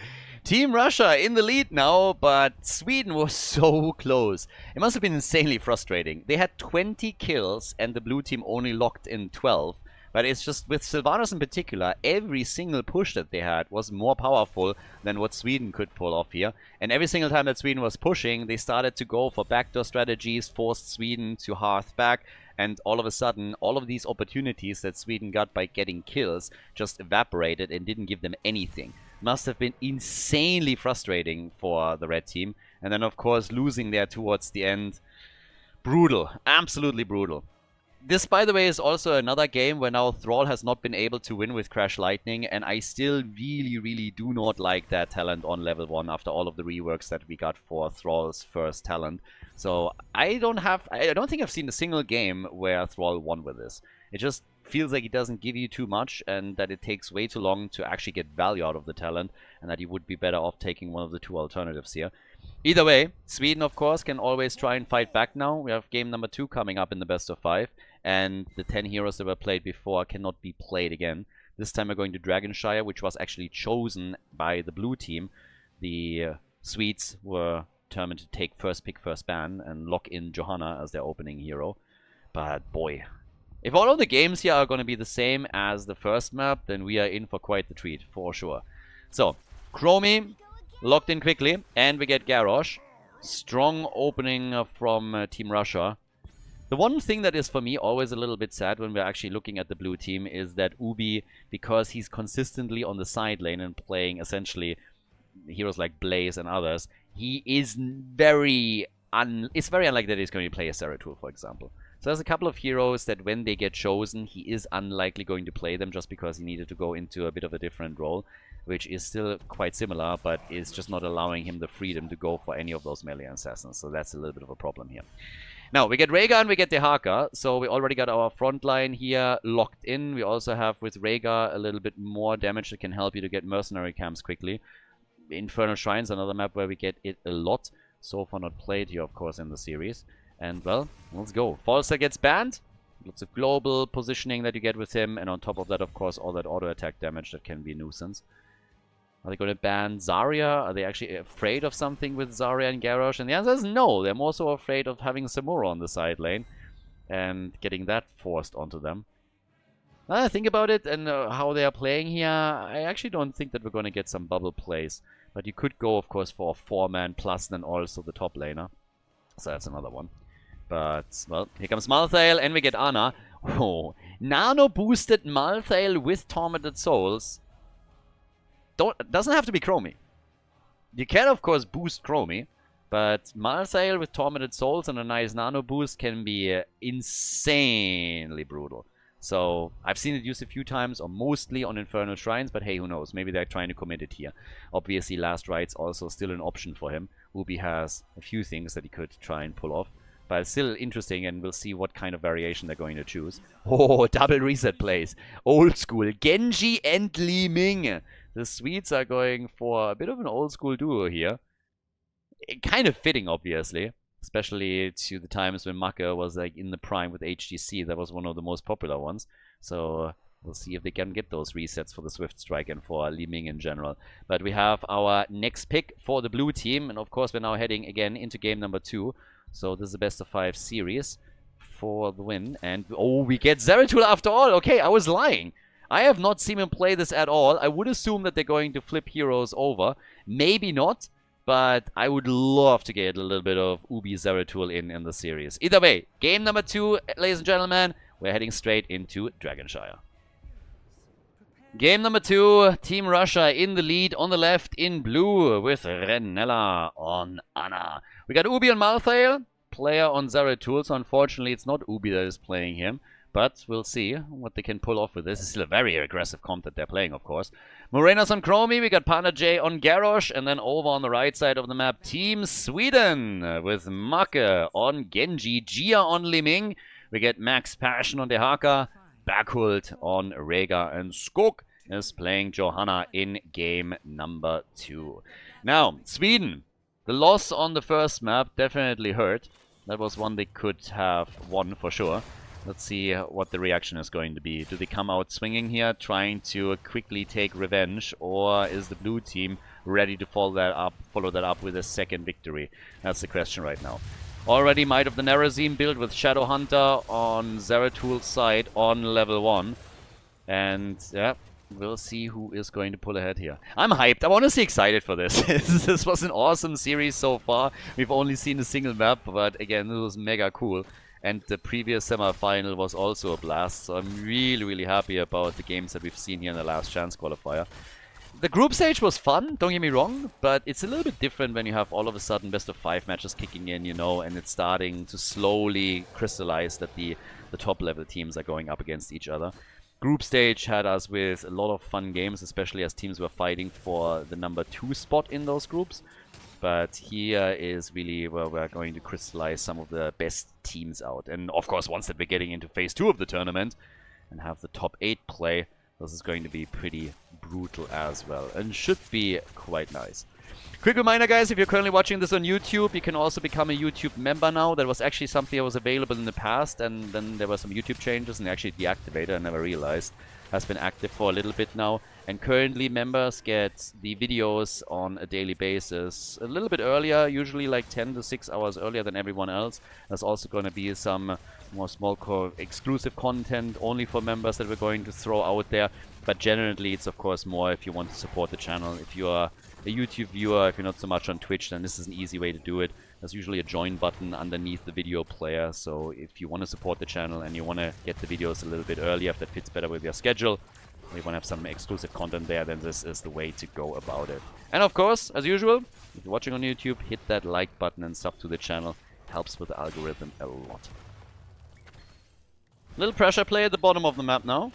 Speaker 1: Team Russia in the lead now, but Sweden was so close. It must have been insanely frustrating. They had 20 kills and the blue team only locked in 12. But it's just, with Sylvanas in particular, every single push that they had was more powerful than what Sweden could pull off here. And every single time that Sweden was pushing, they started to go for backdoor strategies, forced Sweden to hearth back, and all of a sudden, all of these opportunities that Sweden got by getting kills just evaporated and didn't give them anything. Must have been insanely frustrating for the red team. And then, of course, losing there towards the end. Brutal. Absolutely brutal. This, by the way, is also another game where now Thrall has not been able to win with Crash Lightning, and I still really do not like that talent on level 1 after all of the reworks that we got for Thrall's first talent. So I don't think I've seen a single game where Thrall won with this. It just feels like it doesn't give you too much, and that it takes way too long to actually get value out of the talent, and that you would be better off taking one of the two alternatives here. Either way, Sweden, of course, can always try and fight back now. We have game number 2 coming up in the best of 5. And the 10 heroes that were played before cannot be played again. This time we're going to Dragonshire, which was actually chosen by the blue team. The Swedes were determined to take first pick, first ban and lock in Johanna as their opening hero. But boy, if all of the games here are going to be the same as the first map, then we are in for quite the treat, for sure. So, Chromie locked in quickly, and we get Garrosh. Strong opening from Team Russia. The one thing that is for me always a little bit sad when we're actually looking at the blue team is that Ubi, because he's consistently on the side lane and playing essentially heroes like Blaze and others, he is it's very unlikely that he's going to play a Zeratul, for example. So there's a couple of heroes that when they get chosen, he is unlikely going to play them just because he needed to go into a bit of a different role, which is still quite similar, but is just not allowing him the freedom to go for any of those melee assassins. So that's a little bit of a problem here. Now, we get Rhaegar and we get Dehaka, so we already got our front line here locked in. We also have, with Rhaegar, a little bit more damage that can help you to get mercenary camps quickly. Infernal Shrines, another map where we get it a lot. So far not played here, of course, in the series. And, well, let's go. Falster gets banned. Lots of global positioning that you get with him. And on top of that, of course, all that auto-attack damage that can be a nuisance. Are they going to ban Zarya? Are they actually afraid of something with Zarya and Garrosh? And the answer is no. They're more so afraid of having Samura on the side lane and getting that forced onto them. Now I think about it and how they are playing here, I actually don't think that we're going to get some bubble plays. But you could go, of course, for a 4-man plus then also the top laner. So that's another one. But, well, here comes Malthael and we get Ana. Oh, nano-boosted Malthael with Tormented Souls. Doesn't have to be Chromie. You can, of course, boost Chromie, but Malthael with Tormented Souls and a nice nano boost can be insanely brutal. So, I've seen it used a few times, or mostly on Infernal Shrines, but hey, who knows? Maybe they're trying to commit it here. Obviously, Last Right's also still an option for him. Ubi has a few things that he could try and pull off. But it's still interesting, and we'll see what kind of variation they're going to choose. Oh, double reset plays. Old school. Genji and Li Ming. The Swedes are going for a bit of an old school duo here. Kind of fitting, obviously. Especially to the times when Maka was like in the prime with HGC. That was one of the most popular ones. So we'll see if they can get those resets for the Swift Strike and for Li Ming in general. But we have our next pick for the blue team. And of course we're now heading again into game number 2. So this is a best of 5 series for the win. And oh, we get Zeratul after all. Okay, I was lying. I have not seen him play this at all. I would assume that they're going to flip heroes over. Maybe not, but I would love to get a little bit of Ubi Zeratul in the series. Either way, game number 2, ladies and gentlemen, we're heading straight into Dragonshire. Game number 2, Team Russia in the lead on the left in blue with Renella on Ana. We got Ubi on Malthael, player on Zeratul, so unfortunately it's not Ubi that is playing him. But we'll see what they can pull off with this. It's still a very aggressive comp that they're playing, of course. Morenas on Chromie, we got Panda J on Garrosh, and then over on the right side of the map, Team Sweden with Make on Genji, Gia on Li Ming. We get Max Passion on Dehaka, Backhult on Rhaegar, and Skog is playing Johanna in game number 2. Now, Sweden, the loss on the first map definitely hurt. That was one they could have won for sure. Let's see what the reaction is going to be. Do they come out swinging here, trying to quickly take revenge, or is the blue team ready to follow that up with a second victory? That's the question right now. Already Might of the Nerazim build with Shadowhunter on Zeratul's side on level 1. And yeah, we'll see who is going to pull ahead here. I'm hyped. I'm honestly excited for this. This was an awesome series so far. We've only seen a single map, but again, it was mega cool. And the previous semi-final was also a blast, so I'm really, really happy about the games that we've seen here in the last chance qualifier. The group stage was fun, don't get me wrong, but it's a little bit different when you have all of a sudden best of 5 matches kicking in, you know, and it's starting to slowly crystallize that the top level teams are going up against each other. Group stage had us with a lot of fun games, especially as teams were fighting for the number 2 spot in those groups. But here is really where we're going to crystallize some of the best teams out. And of course, once that we're getting into phase 2 of the tournament and have the top 8 play, this is going to be pretty brutal as well. And should be quite nice. Quick reminder, guys, if you're currently watching this on YouTube, you can also become a YouTube member now. That was actually something that was available in the past, and then there were some YouTube changes, and they actually deactivated. I never realized. Has been active for a little bit now. And currently members get the videos on a daily basis a little bit earlier, usually like 10 to 6 hours earlier than everyone else. There's also going to be some more small exclusive content only for members that we're going to throw out there. But generally it's of course more if you want to support the channel. If you are a YouTube viewer, if you're not so much on Twitch, then this is an easy way to do it. There's usually a join button underneath the video player, so if you want to support the channel and you want to get the videos a little bit earlier, if that fits better with your schedule, or you want to have some exclusive content there, then this is the way to go about it. And of course, as usual, if you're watching on YouTube, hit that like button and sub to the channel. Helps with the algorithm a lot. Little pressure play at the bottom of the map now.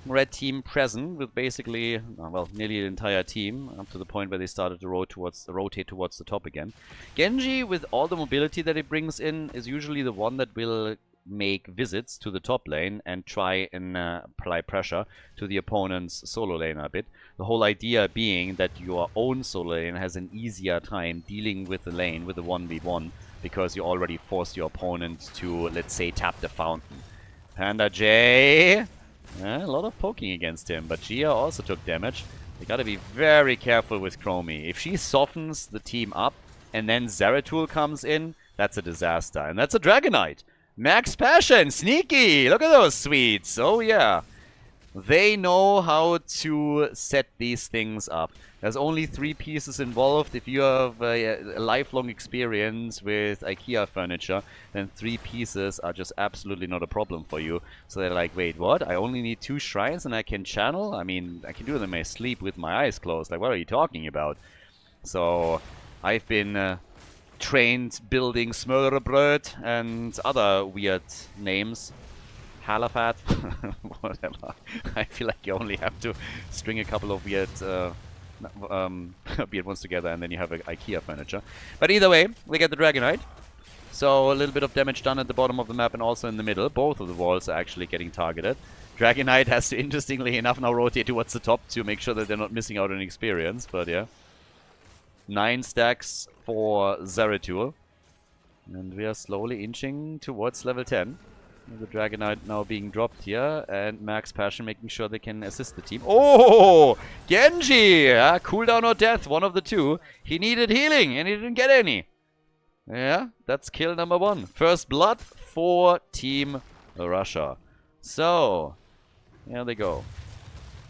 Speaker 1: Red team present with basically, well, nearly the entire team, up to the point where they started to rotate towards the top again. Genji, with all the mobility that it brings in, is usually the one that will make visits to the top lane and try and apply pressure to the opponent's solo lane a bit. The whole idea being that your own solo lane has an easier time dealing with the lane with the 1v1 because you already forced your opponent to, let's say, tap the fountain. Panda J... a lot of poking against him, but Gia also took damage. They gotta be very careful with Chromie. If she softens the team up and then Zeratul comes in, that's a disaster. And that's a Dragonite. Max Passion, sneaky! Look at those sweets! Oh yeah. They know how to set these things up. There's only 3 pieces involved. If you have a lifelong experience with IKEA furniture, then 3 pieces are just absolutely not a problem for you. So they're like, wait, what? I only need 2 shrines and I can channel? I mean, I can do it in my sleep with my eyes closed. Like, what are you talking about? So, I've been trained building Smørrebrød and other weird names. Halafat, whatever. I feel like you only have to string a couple of weird ones together and then you have IKEA furniture. But either way, we get the Dragonite. So a little bit of damage done at the bottom of the map and also in the middle. Both of the walls are actually getting targeted. Dragonite has to, interestingly enough, now rotate towards the top to make sure that they're not missing out on experience. But yeah. 9 stacks for Zeratul. And we are slowly inching towards level 10. The Dragonite now being dropped here, and Max Passion making sure they can assist the team. Oh! Genji! Cooldown or death, one of the two. He needed healing, and he didn't get any. Yeah, that's kill number 1. First blood for Team Russia. So, here they go.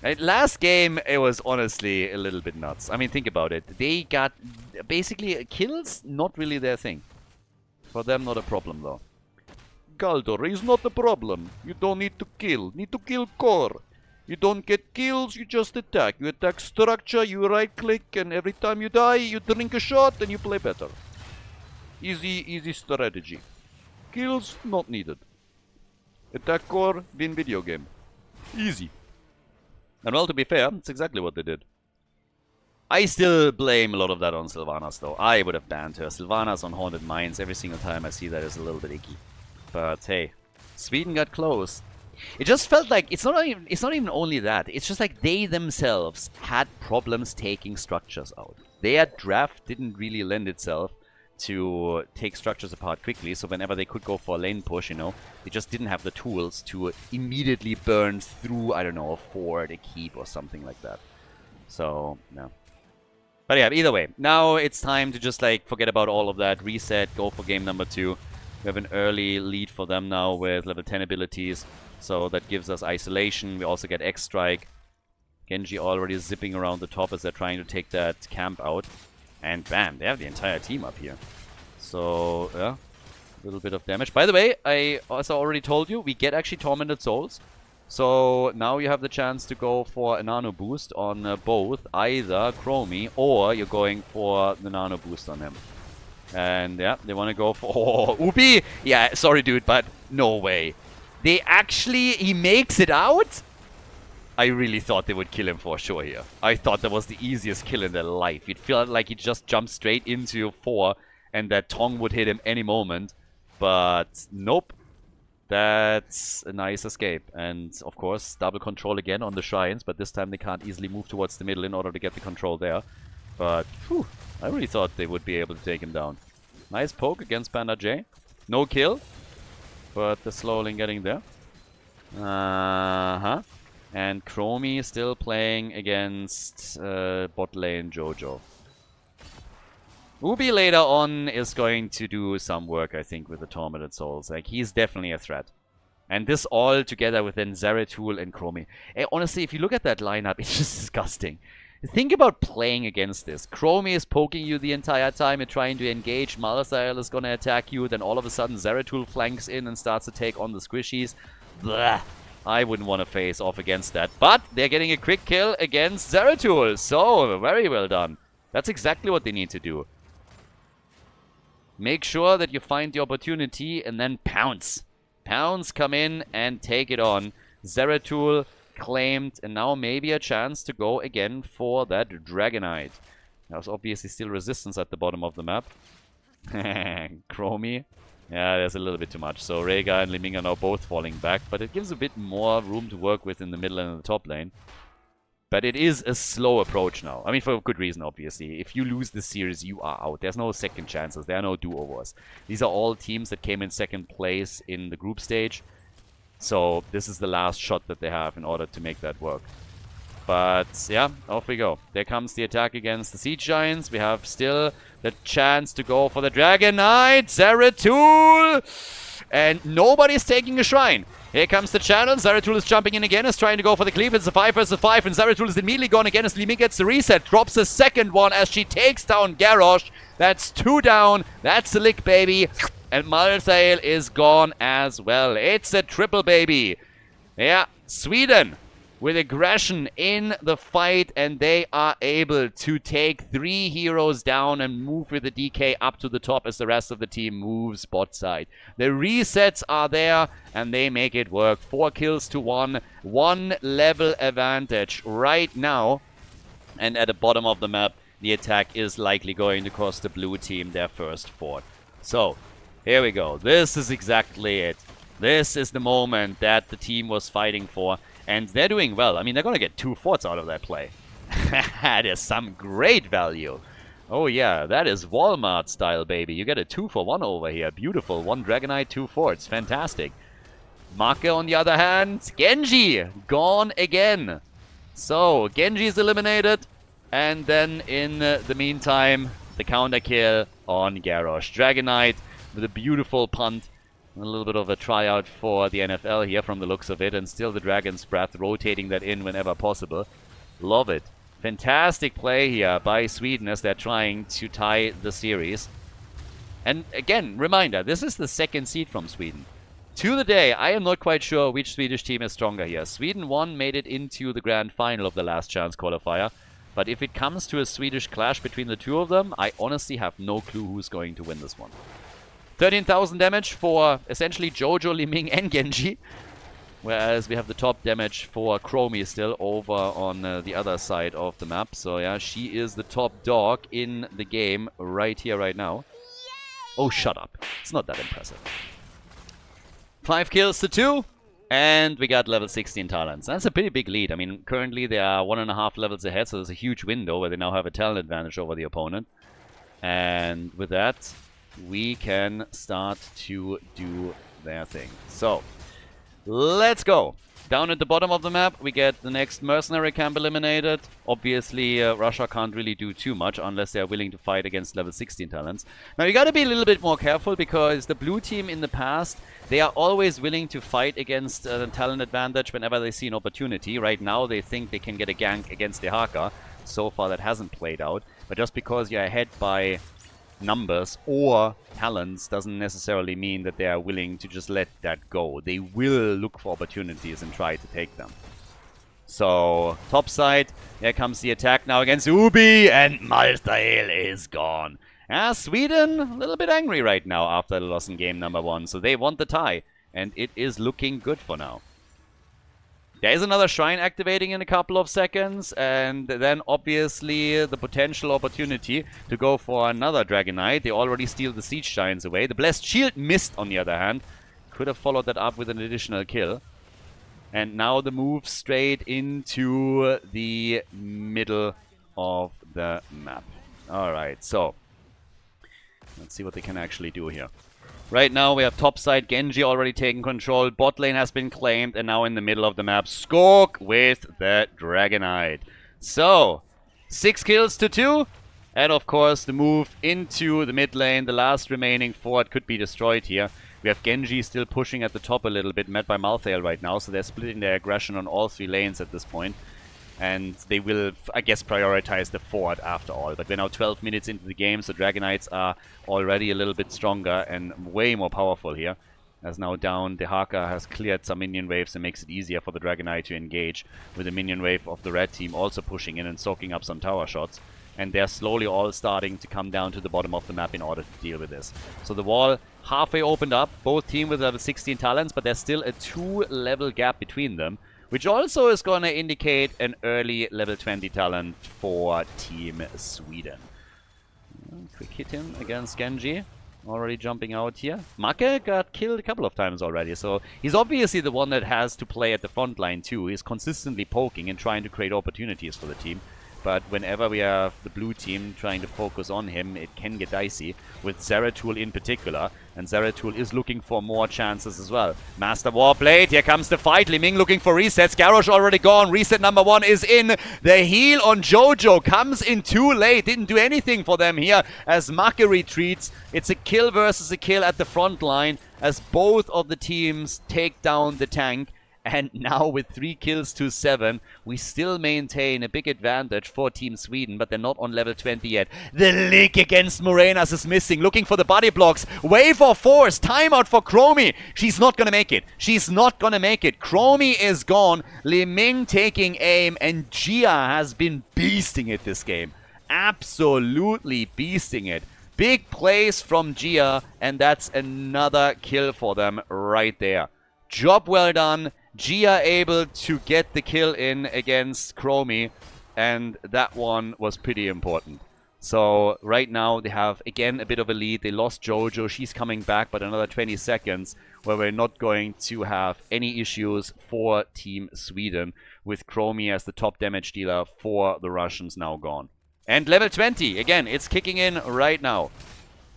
Speaker 1: And last game, it was honestly a little bit nuts. I mean, think about it. They got, basically, kills, not really their thing. For them, not a problem, though. Khaldor is not a problem. You don't need to kill. Need to kill core. You don't get kills, you just attack. You attack structure, you right click, and every time you die, you drink a shot and you play better. Easy strategy. Kills, not needed. Attack core, win video game. Easy. And well, to be fair, it's exactly what they did. I still blame a lot of that on Sylvanas, though. I would have banned her. Sylvanas on Haunted Mines, every single time I see that is a little bit icky. But hey, Sweden got close. It just felt like it's not even only that. It's just like they themselves had problems taking structures out. Their draft didn't really lend itself to take structures apart quickly. So whenever they could go for a lane push, you know, they just didn't have the tools to immediately burn through, I don't know, a fort, a keep, or something like that. So no. But yeah, either way, now it's time to just like forget about all of that, reset, go for game number 2. We have an early lead for them now with level 10 abilities. So that gives us isolation. We also get X-Strike. Genji already zipping around the top as they're trying to take that camp out. And bam, they have the entire team up here. So, yeah. A little bit of damage. By the way, I also already told you, we get actually Tormented Souls. So now you have the chance to go for a nano boost on both either Chromie or you're going for the nano boost on him. And yeah, they want to go for... Oh, Ubi! Yeah, sorry dude, but no way. They actually... He makes it out? I really thought they would kill him for sure here. I thought that was the easiest kill in their life. It felt like he just jumped straight into 4 and that Tong would hit him any moment. But nope. That's a nice escape. And of course, double control again on the shrines, but this time they can't easily move towards the middle in order to get the control there. But, whew, I really thought they would be able to take him down. Nice poke against Panda J. No kill, but the slowly getting there. And Chromie still playing against bot lane Jojo. Ubi later on is going to do some work, I think, with the Tormented Souls. Like, he's definitely a threat. And this all together within Zeratul and Chromie. Honestly, if you look at that lineup, it's just disgusting. Think about playing against this. Chromie is poking you the entire time and trying to engage. Malazile is gonna attack you. Then all of a sudden Zeratul flanks in and starts to take on the squishies. Blah. I wouldn't want to face off against that. But they're getting a quick kill against Zeratul. So, very well done. That's exactly what they need to do. Make sure that you find the opportunity and then pounce. Pounds come in and take it on. Zeratul claimed, and now maybe a chance to go again for that Dragonite. There's obviously still resistance at the bottom of the map. Chromie. Yeah, there's a little bit too much. So Rega and Liming are now both falling back, but it gives a bit more room to work with in the middle and in the top lane. But it is a slow approach now. I mean, for good reason, obviously. If you lose this series, you are out. There's no second chances. There are no do-overs. These are all teams that came in second place in the group stage. So this is the last shot that they have in order to make that work. But yeah, off we go. There comes the attack against the Siege Giants. We have still the chance to go for the Dragon Knight. Zeratul! And nobody's taking a Shrine. Here comes the channel. Zeratul is jumping in again. Is trying to go for the cleave. It's a 5 versus 5. And Zeratul is immediately gone again as Liming gets the reset. Drops a second one as she takes down Garrosh. That's 2 down. That's the lick, baby. And Malthael is gone as well. It's a triple, baby. Yeah, Sweden with aggression in the fight, and they are able to take 3 heroes down and move with the DK up to the top as the rest of the team moves bot side. The resets are there, and they make it work. 4 kills to 1. 1 level advantage right now. And at the bottom of the map, the attack is likely going to cost the blue team their first fort. So, here we go. This is exactly it. This is the moment that the team was fighting for. And they're doing well. I mean, they're going to get 2 forts out of that play. That is some great value. Oh yeah, that is Walmart style, baby. You get a 2-for-1 over here. Beautiful. 1 Dragonite, 2 forts. Fantastic. Make, on the other hand, Genji gone again. So, Genji is eliminated. And then in the meantime, the counter kill on Garrosh. Dragonite with a beautiful punt. A little bit of a tryout for the NFL here from the looks of it. And still the Dragon's Breath, rotating that in whenever possible. Love it. Fantastic play here by Sweden as they're trying to tie the series. And again, reminder, this is the second seed from Sweden. To the day, I am not quite sure which Swedish team is stronger here. Sweden 1 made it into the grand final of the last chance qualifier. But if it comes to a Swedish clash between the two of them, I honestly have no clue who's going to win this one. 13,000 damage for essentially Jojo, Liming and Genji. Whereas we have the top damage for Chromie still over on the other side of the map. So yeah, she is the top dog in the game right here, right now. Oh, shut up. It's not that impressive. 5 kills to 2. And we got level 16 talents. That's a pretty big lead. I mean, currently they are 1.5 levels ahead. So there's a huge window where they now have a talent advantage over the opponent. And with that, we can start to do their thing. So, let's go. Down at the bottom of the map, we get the next mercenary camp eliminated. Obviously, Russia can't really do too much unless they're willing to fight against level 16 talents. Now, you gotta be a little bit more careful because the blue team in the past, they are always willing to fight against talent advantage whenever they see an opportunity. Right now, they think they can get a gank against the Haka. So far, that hasn't played out. But just because you're ahead by numbers or talents doesn't necessarily mean that they are willing to just let that go. They will look for opportunities and try to take them. So, top side, here comes the attack now against Ubi, and Malthael is gone. Sweden, a little bit angry right now after the loss in game number 1, so they want the tie, and it is looking good for now. There is another shrine activating in a couple of seconds, and then obviously the potential opportunity to go for another Dragonite. They already steal the Siege Giants away. The Blessed Shield missed, on the other hand. Could have followed that up with an additional kill. And now the move straight into the middle of the map. Alright, so let's see what they can actually do here. Right now we have top side Genji already taking control. Bot lane has been claimed, and now in the middle of the map, Skork with the Dragonite. So, 6 kills to 2. And of course the move into the mid lane. The last remaining fort could be destroyed here. We have Genji still pushing at the top a little bit, met by Malthael right now. So they're splitting their aggression on all 3 lanes at this point. And they will, I guess, prioritize the fort after all. But we're now 12 minutes into the game, so Dragonites are already a little bit stronger and way more powerful here. As now down, the Haka has cleared some minion waves and makes it easier for the Dragonite to engage, with the minion wave of the red team also pushing in and soaking up some tower shots. And they're slowly all starting to come down to the bottom of the map in order to deal with this. So the wall halfway opened up, both teams with level 16 talents, but there's still a 2-level gap between them, which also is going to indicate an early level 20 talent for Team Sweden. Quick hit him against Genji. Already jumping out here. Make got killed a couple of times already, so he's obviously the one that has to play at the front line too. He's consistently poking and trying to create opportunities for the team. But whenever we have the blue team trying to focus on him, it can get dicey, with Zeratul in particular. And Zeratul is looking for more chances as well. Master Warblade, here comes the fight. Li Ming looking for resets. Garrosh already gone. Reset number 1 is in. The heal on Jojo comes in too late. Didn't do anything for them here as Maka retreats. It's a kill versus a kill at the front line as both of the teams take down the tank. And now with 3 kills to 7, we still maintain a big advantage for Team Sweden, but they're not on level 20 yet. The lick against Morenas is missing, looking for the body blocks. Wave of force, timeout for Chromie. She's not gonna make it. She's not gonna make it. Chromie is gone. Li Ming taking aim, and Gia has been beasting it this game. Absolutely beasting it. Big plays from Gia, and that's another kill for them right there. Job well done. Gia able to get the kill in against Chromie, and that one was pretty important. So right now they have again a bit of a lead. They lost Jojo, she's coming back, but another 20 seconds where we're not going to have any issues for Team Sweden, with Chromie as the top damage dealer for the Russians now gone. And level 20, again, it's kicking in right now.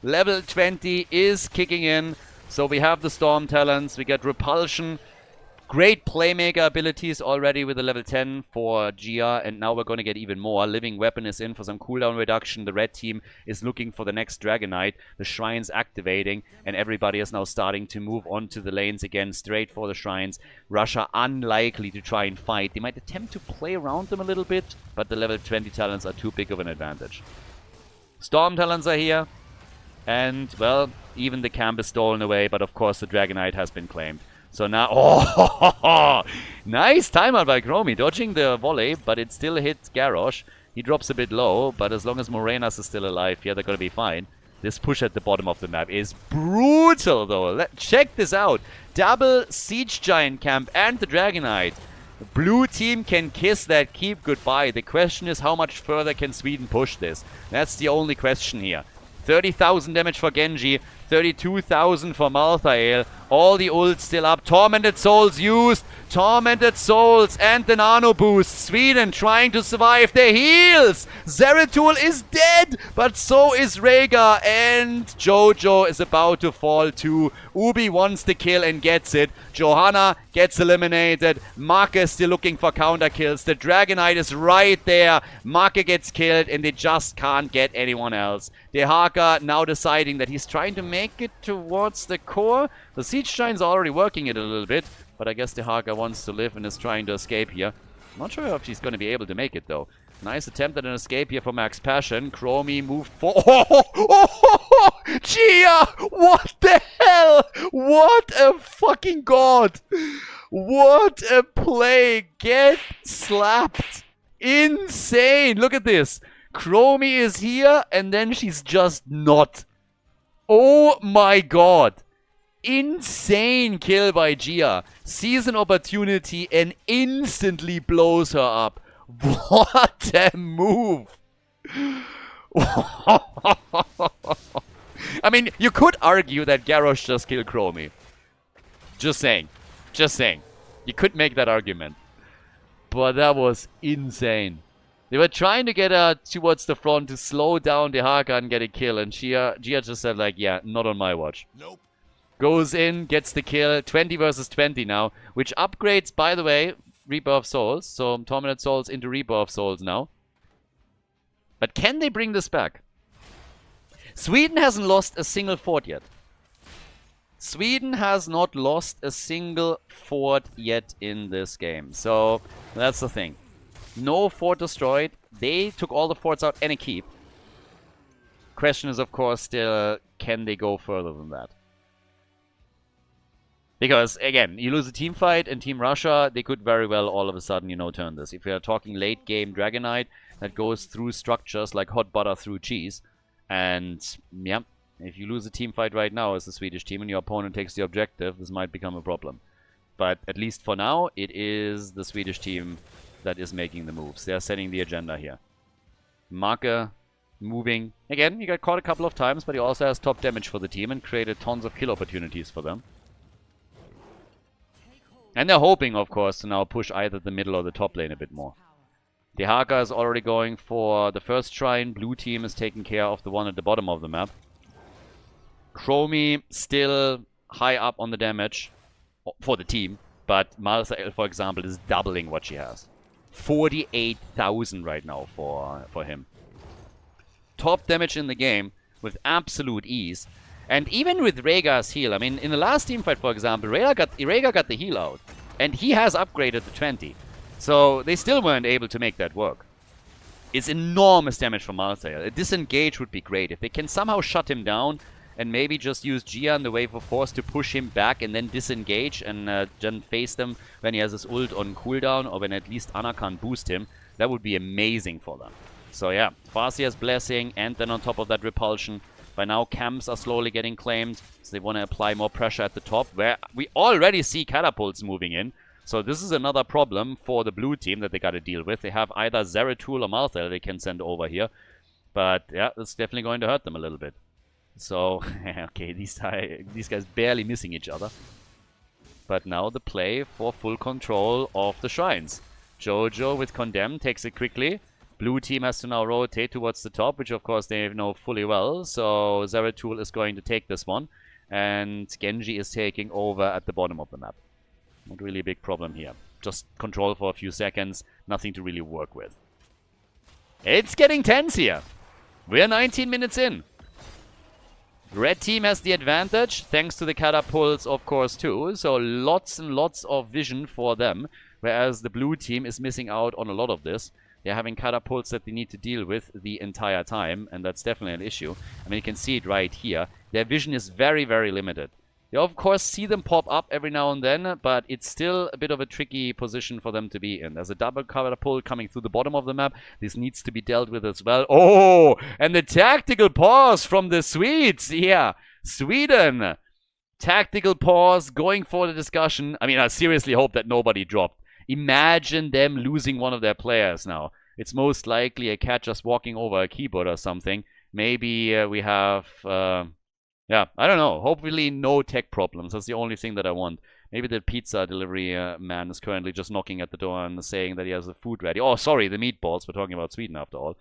Speaker 1: Level 20 is kicking in, so we have the Storm talents, we get Repulsion. Great playmaker abilities already with a level 10 for Gia, and now we're going to get even more. Living Weapon is in for some cooldown reduction. The red team is looking for the next Dragonite. The Shrine's activating, and everybody is now starting to move on to the lanes again, straight for the Shrines. Russia unlikely to try and fight. They might attempt to play around them a little bit, but the level 20 talents are too big of an advantage. Storm talents are here, and, well, even the camp is stolen away, but of course the Dragonite has been claimed. So now, oh, nice timeout by Chromie, dodging the volley, but it still hits Garrosh. He drops a bit low, but as long as Morenas is still alive, yeah, they're going to be fine. This push at the bottom of the map is brutal, though. Check this out. Double Siege Giant camp and the Dragonite. The blue team can kiss that keep goodbye. The question is, how much further can Sweden push this? That's the only question here. 30,000 damage for Genji, 32,000 for Malthael. All the ults still up. Tormented Souls used. Tormented Souls and the Nano Boost. Sweden trying to survive their heals. Zeratul is dead, but so is Rhaegar. And Jojo is about to fall too. Ubi wants the kill and gets it. Johanna gets eliminated. Make is still looking for counter kills. The Dragonite is right there. Make gets killed, and they just can't get anyone else. Dehaka now deciding that he's trying to make it towards the core. The Siege Giant's already working it a little bit, but I guess Dehaka wants to live and is trying to escape here. Not sure if she's going to be able to make it, though. Nice attempt at an escape here for Max Passion. Chromie moved forward. Oh, Gia! What the hell? What a fucking god! What a play! Get slapped! Insane! Look at this. Chromie is here, and then she's just not. Oh my god. Insane kill by Gia. Sees an opportunity and instantly blows her up. What a move. I mean, you could argue that Garrosh just killed Chromie. Just saying. Just saying. You could make that argument. But that was insane. They were trying to get her towards the front to slow down Dehaka and get a kill. And Gia just said, like, yeah, not on my watch. Nope. Goes in, gets the kill. 20 versus 20 now. Which upgrades, by the way, Reaper of Souls. So Tormented Souls into Reaper of Souls now. But can they bring this back? Sweden hasn't lost a single fort yet. Sweden has not lost a single fort yet in this game. So that's the thing. No fort destroyed. They took all the forts out and a keep. Question is, of course, still, can they go further than that? Because, again, you lose a team fight and Team Russia, they could very well all of a sudden, you know, turn this. If we are talking late game Dragonite, that goes through structures like hot butter through cheese. And, yeah, if you lose a team fight right now as the Swedish team and your opponent takes the objective, this might become a problem. But at least for now, it is the Swedish team that is making the moves. They are setting the agenda here. Marke moving. Again, he got caught a couple of times, but he also has top damage for the team and created tons of kill opportunities for them. And they're hoping, of course, to now push either the middle or the top lane a bit more. Dehaka is already going for the first shrine. Blue team is taking care of the one at the bottom of the map. Chromie still high up on the damage for the team, but Marcel, for example, is doubling what she has. 48,000 right now for him. Top damage in the game with absolute ease. And even with Rhaegar's heal, I mean, in the last team fight, for example, Rhaegar got the heal out. And he has upgraded to 20. So they still weren't able to make that work. It's enormous damage from Marcel. A disengage would be great. If they can somehow shut him down and maybe just use Gia and the Wave of Force to push him back and then disengage and then face them when he has his ult on cooldown or when at least Anna can boost him, that would be amazing for them. So yeah, Farsia's Blessing and then on top of that Repulsion. By now, camps are slowly getting claimed, so they want to apply more pressure at the top, where we already see catapults moving in. So this is another problem for the blue team that they got to deal with. They have either Zeratul or Malthel they can send over here. But yeah, it's definitely going to hurt them a little bit. So, okay, these guys barely missing each other. But now the play for full control of the shrines. Jojo with Condemn takes it quickly. Blue team has to now rotate towards the top, which of course they know fully well. So Zeratul is going to take this one. And Genji is taking over at the bottom of the map. Not really a big problem here. Just control for a few seconds. Nothing to really work with. It's getting tense here. We're 19 minutes in. Red team has the advantage, thanks to the catapults, of course, too. So lots and lots of vision for them. Whereas the blue team is missing out on a lot of this. They're having catapults that they need to deal with the entire time, and that's definitely an issue. I mean, you can see it right here. Their vision is very, very limited. You, of course, see them pop up every now and then, but it's still a bit of a tricky position for them to be in. There's a double catapult coming through the bottom of the map. This needs to be dealt with as well. Oh, and the tactical pause from the Swedes. Yeah, Sweden. Tactical pause, going for the discussion. I mean, I seriously hope that nobody dropped. Imagine them losing one of their players now. It's most likely a cat just walking over a keyboard or something. Maybe we have, yeah, I don't know. Hopefully no tech problems. That's the only thing that I want. Maybe the pizza delivery man is currently just knocking at the door and saying that he has the food ready. Oh, sorry, the meatballs. We're talking about Sweden after all.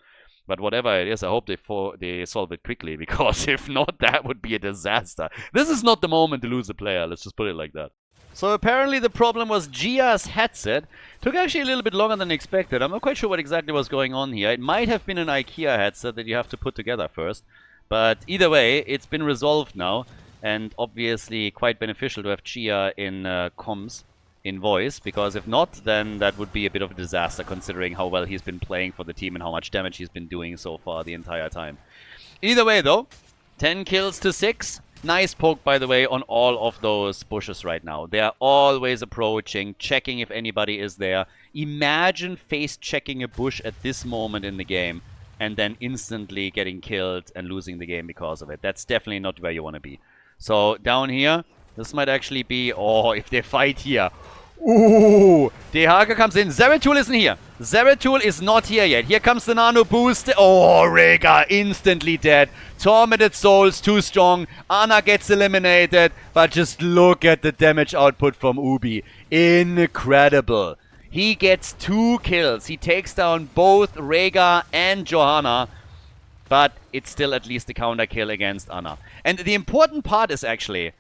Speaker 1: But whatever it is, I hope they solve it quickly, because if not, that would be a disaster. This is not the moment to lose a player. Let's just put it like that. So apparently the problem was Gia's headset. Took actually a little bit longer than expected. I'm not quite sure what exactly was going on here. It might have been an IKEA headset that you have to put together first. But either way, it's been resolved now. And obviously quite beneficial to have Gia in comms, in voice. Because if not, then that would be a bit of a disaster, considering how well he's been playing for the team and how much damage he's been doing so far the entire time. Either way though, 10 kills to 6. Nice poke, by the way, on all of those bushes right now. They are always approaching, checking if anybody is there. Imagine face-checking a bush at this moment in the game and then instantly getting killed and losing the game because of it. That's definitely not where you want to be. So down here, this might actually be... Oh, if they fight here... Ooh! Dehaka comes in. Zeratul isn't here. Zeratul is not here yet. Here comes the nano boost. Oh, Rhaegar instantly dead. Tormented Souls too strong. Anna gets eliminated. But just look at the damage output from Ubi. Incredible. He gets 2 kills. He takes down both Rhaegar and Johanna. But it's still at least a counter kill against Anna. And the important part is actually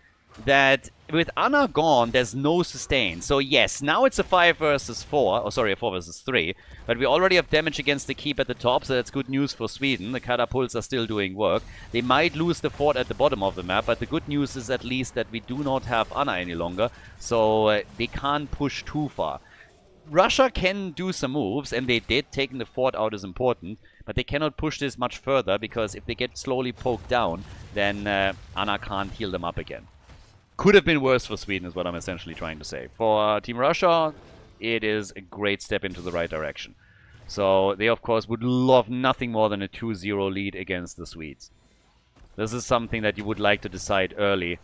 Speaker 1: that with Anna gone, there's no sustain. So yes, now it's a 5 versus 4. Oh, sorry, a 4 versus 3. But we already have damage against the keep at the top, so that's good news for Sweden. The catapults are still doing work. They might lose the fort at the bottom of the map, but the good news is at least that we do not have Anna any longer. So they can't push too far. Russia can do some moves, and they did. Taking the fort out is important. But they cannot push this much further, because if they get slowly poked down, then Anna can't heal them up again. Could have been worse for Sweden is what I'm essentially trying to say. For Team Russia, it is a great step into the right direction. So they, of course, would love nothing more than a 2-0 lead against the Swedes. This is something that you would like to decide early.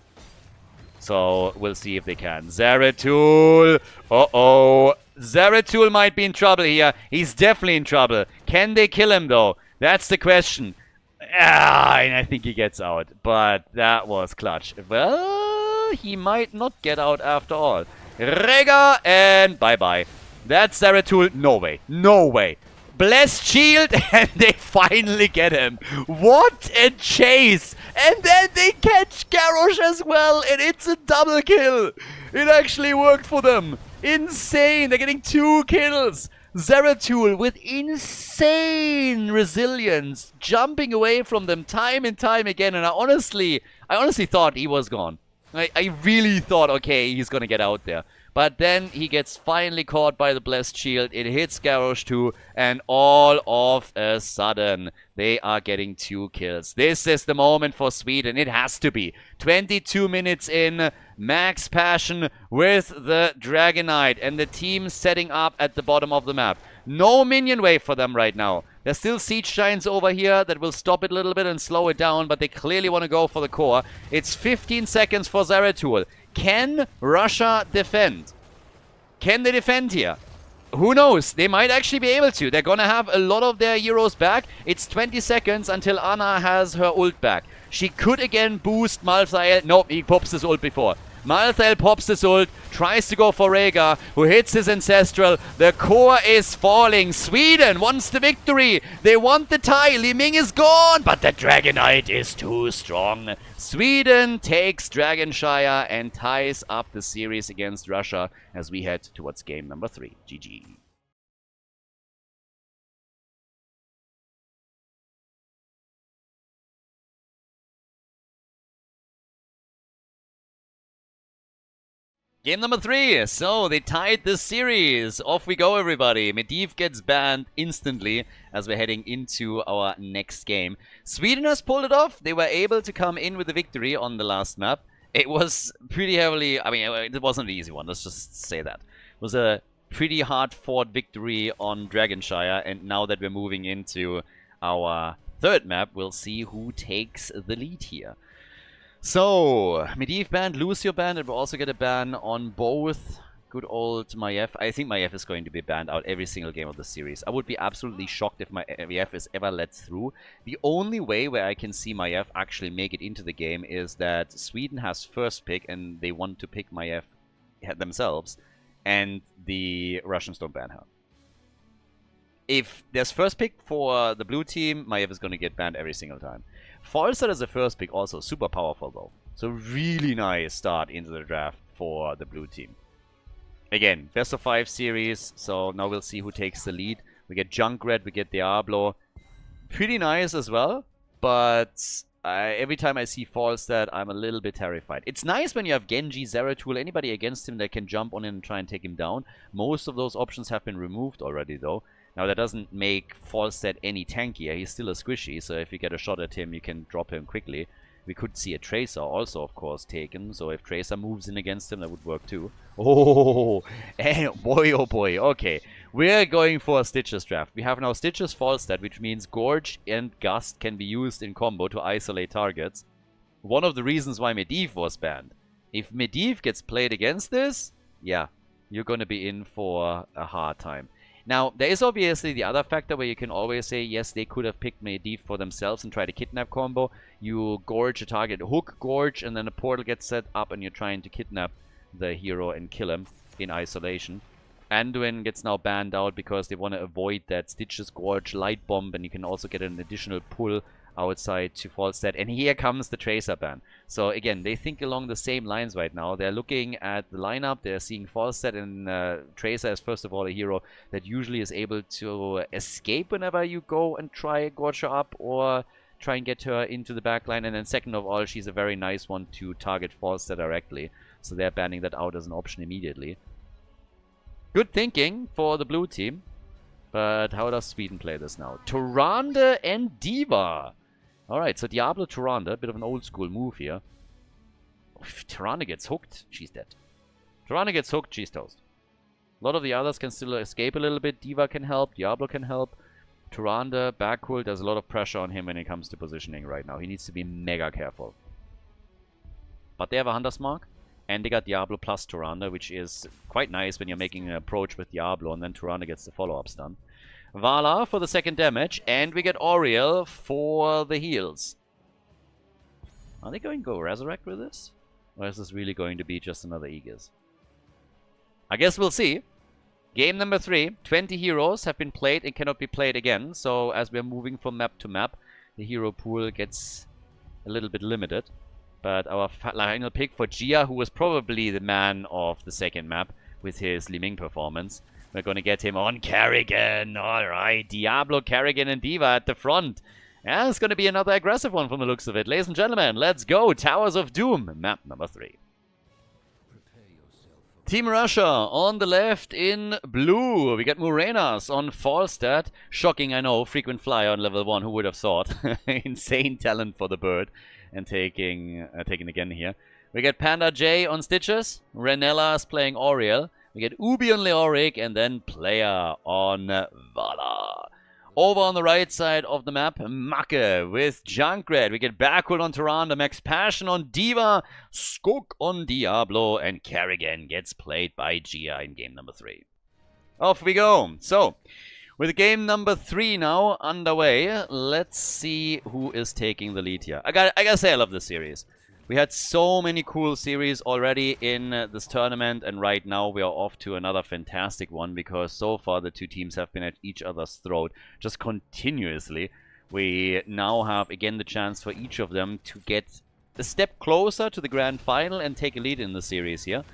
Speaker 1: So we'll see if they can. Zeratul! Uh-oh! Zeratul might be in trouble here. He's definitely in trouble. Can they kill him, though? That's the question. And I think he gets out. But that was clutch. Well, he might not get out after all. Rega, and bye-bye. That's Zeratul. No way. No way. Blessed shield, and they finally get him. What a chase! And then they catch Garrosh as well, and it's a double kill. It actually worked for them. Insane. They're getting 2 kills. Zeratul with insane resilience, jumping away from them time and time again. And I honestly thought he was gone. I really thought, okay, he's gonna get out there. But then he gets finally caught by the Blessed Shield. It hits Garrosh too. And all of a sudden, they are getting 2 kills. This is the moment for Sweden. It has to be. 22 minutes in. Max Passion with the Dragonite. And the team setting up at the bottom of the map. No minion wave for them right now. There's still Siege Giants over here that will stop it a little bit and slow it down. But they clearly want to go for the core. It's 15 seconds for Zeratul. Can Russia defend? Can they defend here? Who knows? They might actually be able to. They're gonna have a lot of their heroes back. It's 20 seconds until Anna has her ult back. She could again boost Malthael. Nope, he pops his ult before. Malthael pops his ult, tries to go for Rhaegar, who hits his Ancestral. The core is falling. Sweden wants the victory. They want the tie. Li Ming is gone, but the Dragonite is too strong. Sweden takes Dragonshire and ties up the series against Russia as we head towards game number 3. GG. Game number 3. So they tied this series. Off we go, everybody. Medivh gets banned instantly as we're heading into our next game. Sweden has pulled it off. They were able to come in with the victory on the last map. It was pretty heavily... I mean, it wasn't an easy one. Let's just say that. It was a pretty hard-fought victory on Dragonshire. And now that we're moving into our third map, we'll see who takes the lead here. So, Medivh banned, Lucio banned, and we'll also get a ban on both. Good old Maiev. I think Maiev is going to be banned out every single game of the series. I would be absolutely shocked if Maiev is ever let through. The only way where I can see Maiev actually make it into the game is that Sweden has first pick and they want to pick Maiev themselves, and the Russians don't ban her. If there's first pick for the blue team, Maiev is going to get banned every single time. Falstad as a first pick, also super powerful though. So really nice start into the draft for the blue team. Again, best of 5 series, so now we'll see who takes the lead. We get Junkrat, we get Diablo. Pretty nice as well, but every time I see Falstad, I'm a little bit terrified. It's nice when you have Genji, Zeratul, anybody against him that can jump on him and try and take him down. Most of those options have been removed already though. Now, that doesn't make Falstad any tankier. He's still a squishy, so if you get a shot at him, you can drop him quickly. We could see a Tracer also, of course, taken. So if Tracer moves in against him, that would work too. Oh, and boy, oh boy. Okay, we're going for a Stitches draft. We have now Stitches Falstad, which means Gorge and Gust can be used in combo to isolate targets. One of the reasons why Medivh was banned. If Medivh gets played against this, yeah, you're going to be in for a hard time. Now, there is obviously the other factor where you can always say, yes, they could have picked Medivh for themselves and try to kidnap combo. You gorge a target, hook, gorge, and then a portal gets set up and you're trying to kidnap the hero and kill him in isolation. Anduin gets now banned out because they want to avoid that Stitches Gorge light bomb, and you can also get an additional pull outside to Falstad. And here comes the Tracer ban. So again, they think along the same lines right now. They're looking at the lineup, they're seeing Falstad and Tracer as first of all a hero that usually is able to escape whenever you go and try gorge her up or try and get her into the backline. And then second of all, she's a very nice one to target Falstad directly. So they're banning that out as an option immediately. Good thinking for the blue team. But how does Sweden play this now? Tyrande and D.Va. Alright, so Diablo Tyrande, a bit of an old school move here. If Tyrande gets hooked, she's dead. Tyrande gets hooked, she's toast. A lot of the others can still escape a little bit. D.Va can help. Diablo can help. Tyrande, backcool, there's a lot of pressure on him when it comes to positioning right now. He needs to be mega careful. But they have a Hunter's Mark. And they got Diablo plus Tyrande, which is quite nice when you're making an approach with Diablo and then Tyrande gets the follow-up stun. Vala for the second damage, and we get Auriel for the heals. Are they going to go Resurrect with this? Or is this really going to be just another Aegis? I guess we'll see. Game number 3, 20 heroes have been played and cannot be played again. So as we're moving from map to map, the hero pool gets a little bit limited. But our final pick for Jia, who was probably the man of the second map with his Li Ming performance. We're going to get him on Kerrigan. Alright, Diablo, Kerrigan, and D.Va at the front. And it's going to be another aggressive one from the looks of it. Ladies and gentlemen, let's go. Towers of Doom, map number 3. Team Russia on the left in blue. We got Morenas on Falstad. Shocking, I know. Frequent flyer on level 1. Who would have thought? Insane talent for the bird. And taking again here. We get Panda J on Stitches. Renella's playing Auriel. We get Ubi on Leoric. And then Player on Vala. Over on the right side of the map, Macke with Junkrat. We get Backwood on Tyrande, Max Passion on D.Va, Skok on Diablo, and Kerrigan gets played by Jia in game number 3. Off we go. So, with game number 3 now underway, let's see who is taking the lead here. I gotta say I love this series. We had so many cool series already in this tournament, and right now we are off to another fantastic one because so far the two teams have been at each other's throat just continuously. We now have again the chance for each of them to get a step closer to the grand final and take a lead in the series here.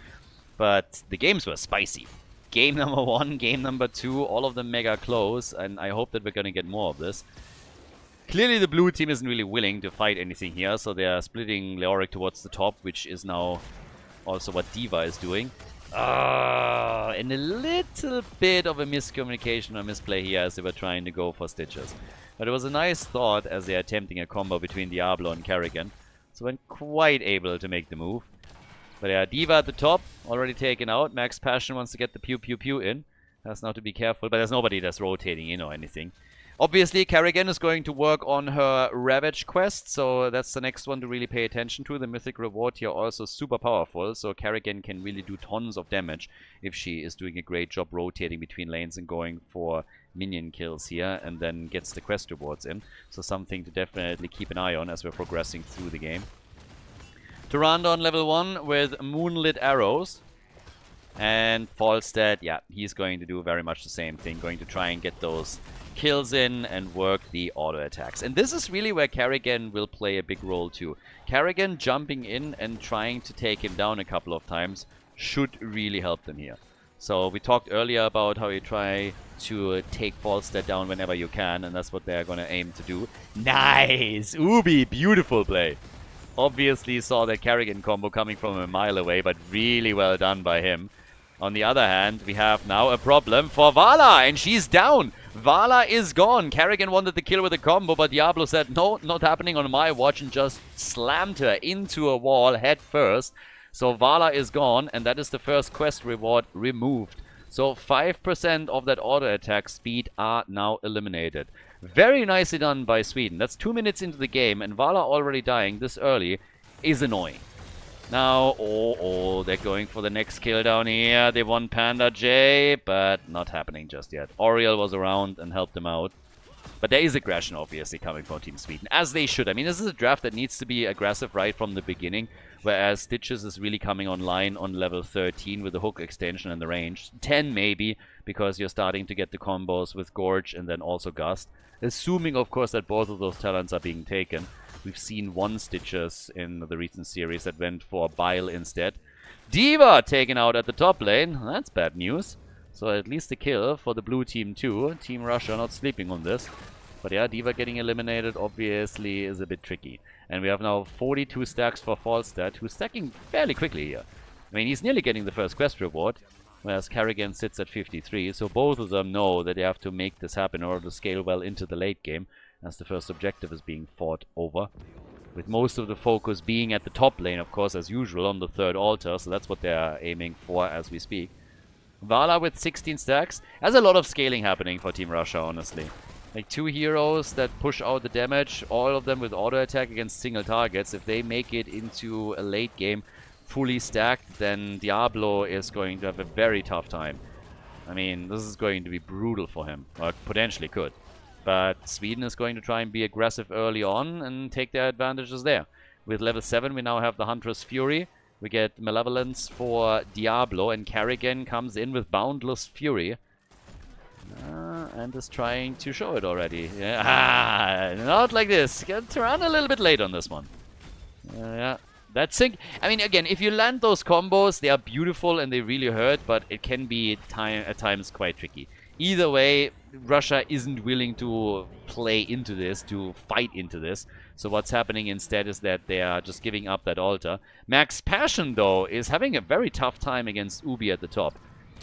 Speaker 1: But the games were spicy. Game number 1, game number 2, all of them mega close, and I hope that we're going to get more of this. Clearly the blue team isn't really willing to fight anything here, so they are splitting Leoric towards the top, which is now also what D.Va is doing. And a little bit of a miscommunication or misplay here as they were trying to go for Stitches. But it was a nice thought as they are attempting a combo between Diablo and Kerrigan. So weren't quite able to make the move. But yeah, D.Va at the top, already taken out. Max Passion wants to get the pew pew pew in. Has now to be careful, but there's nobody that's rotating in or anything. Obviously, Kerrigan is going to work on her Ravage quest, so that's the next one to really pay attention to. The Mythic Reward here also super powerful, so Kerrigan can really do tons of damage if she is doing a great job rotating between lanes and going for minion kills here, and then gets the quest rewards in. So something to definitely keep an eye on as we're progressing through the game. Tyrande on level 1 with Moonlit Arrows. And Falstad, yeah, he's going to do very much the same thing, going to try and get those kills in and work the auto attacks. And this is really where Kerrigan will play a big role too. Kerrigan jumping in and trying to take him down a couple of times should really help them here. So we talked earlier about how you try to take Falstad down whenever you can, and that's what they're going to aim to do. Nice! Ubi, beautiful play. Obviously saw that Kerrigan combo coming from a mile away, but really well done by him. On the other hand, we have now a problem for Vala, and she's down. Vala is gone. Kerrigan wanted the kill with a combo, but Diablo said, no, not happening on my watch, and just slammed her into a wall head first. So Vala is gone, and that is the first quest reward removed. So 5% of that auto attack speed are now eliminated. Very nicely done by Sweden. That's 2 minutes into the game, and Vala already dying this early is annoying. Now, they're going for the next kill down here. They want Panda J, but not happening just yet. Auriel was around and helped them out. But there is aggression, obviously, coming from Team Sweden, as they should. I mean, this is a draft that needs to be aggressive right from the beginning, whereas Stitches is really coming online on level 13 with the hook extension and the range. 10 maybe, because you're starting to get the combos with Gorge and then also Gust. Assuming, of course, that both of those talents are being taken. We've seen one Stitches in the recent series that went for Bile instead. D.Va taken out at the top lane. That's bad news. So at least a kill for the blue team too. Team Russia not sleeping on this. But yeah, D.Va getting eliminated obviously is a bit tricky. And we have now 42 stacks for Falstad, who's stacking fairly quickly here. I mean, he's nearly getting the first quest reward, whereas Kerrigan sits at 53. So both of them know that they have to make this happen in order to scale well into the late game, as the first objective is being fought over. With most of the focus being at the top lane, of course, as usual, on the third altar. So that's what they're aiming for as we speak. Vala with 16 stacks. There's a lot of scaling happening for Team Russia, honestly. Like 2 heroes that push out the damage, all of them with auto attack against single targets. If they make it into a late game fully stacked, then Diablo is going to have a very tough time. I mean, this is going to be brutal for him, or potentially could. But Sweden is going to try and be aggressive early on and take their advantages there. With level 7, we now have the Huntress Fury. We get Malevolence for Diablo, and Kerrigan comes in with Boundless Fury. And is trying to show it already. Yeah. Not like this. Got to run a little bit late on this one. Yeah. That sync. I mean, again, if you land those combos, they are beautiful and they really hurt, but it can be at times quite tricky. Either way, Russia isn't willing to play into this, to fight into this. So what's happening instead is that they are just giving up that altar. Max Passion, though, is having a very tough time against Ubi at the top.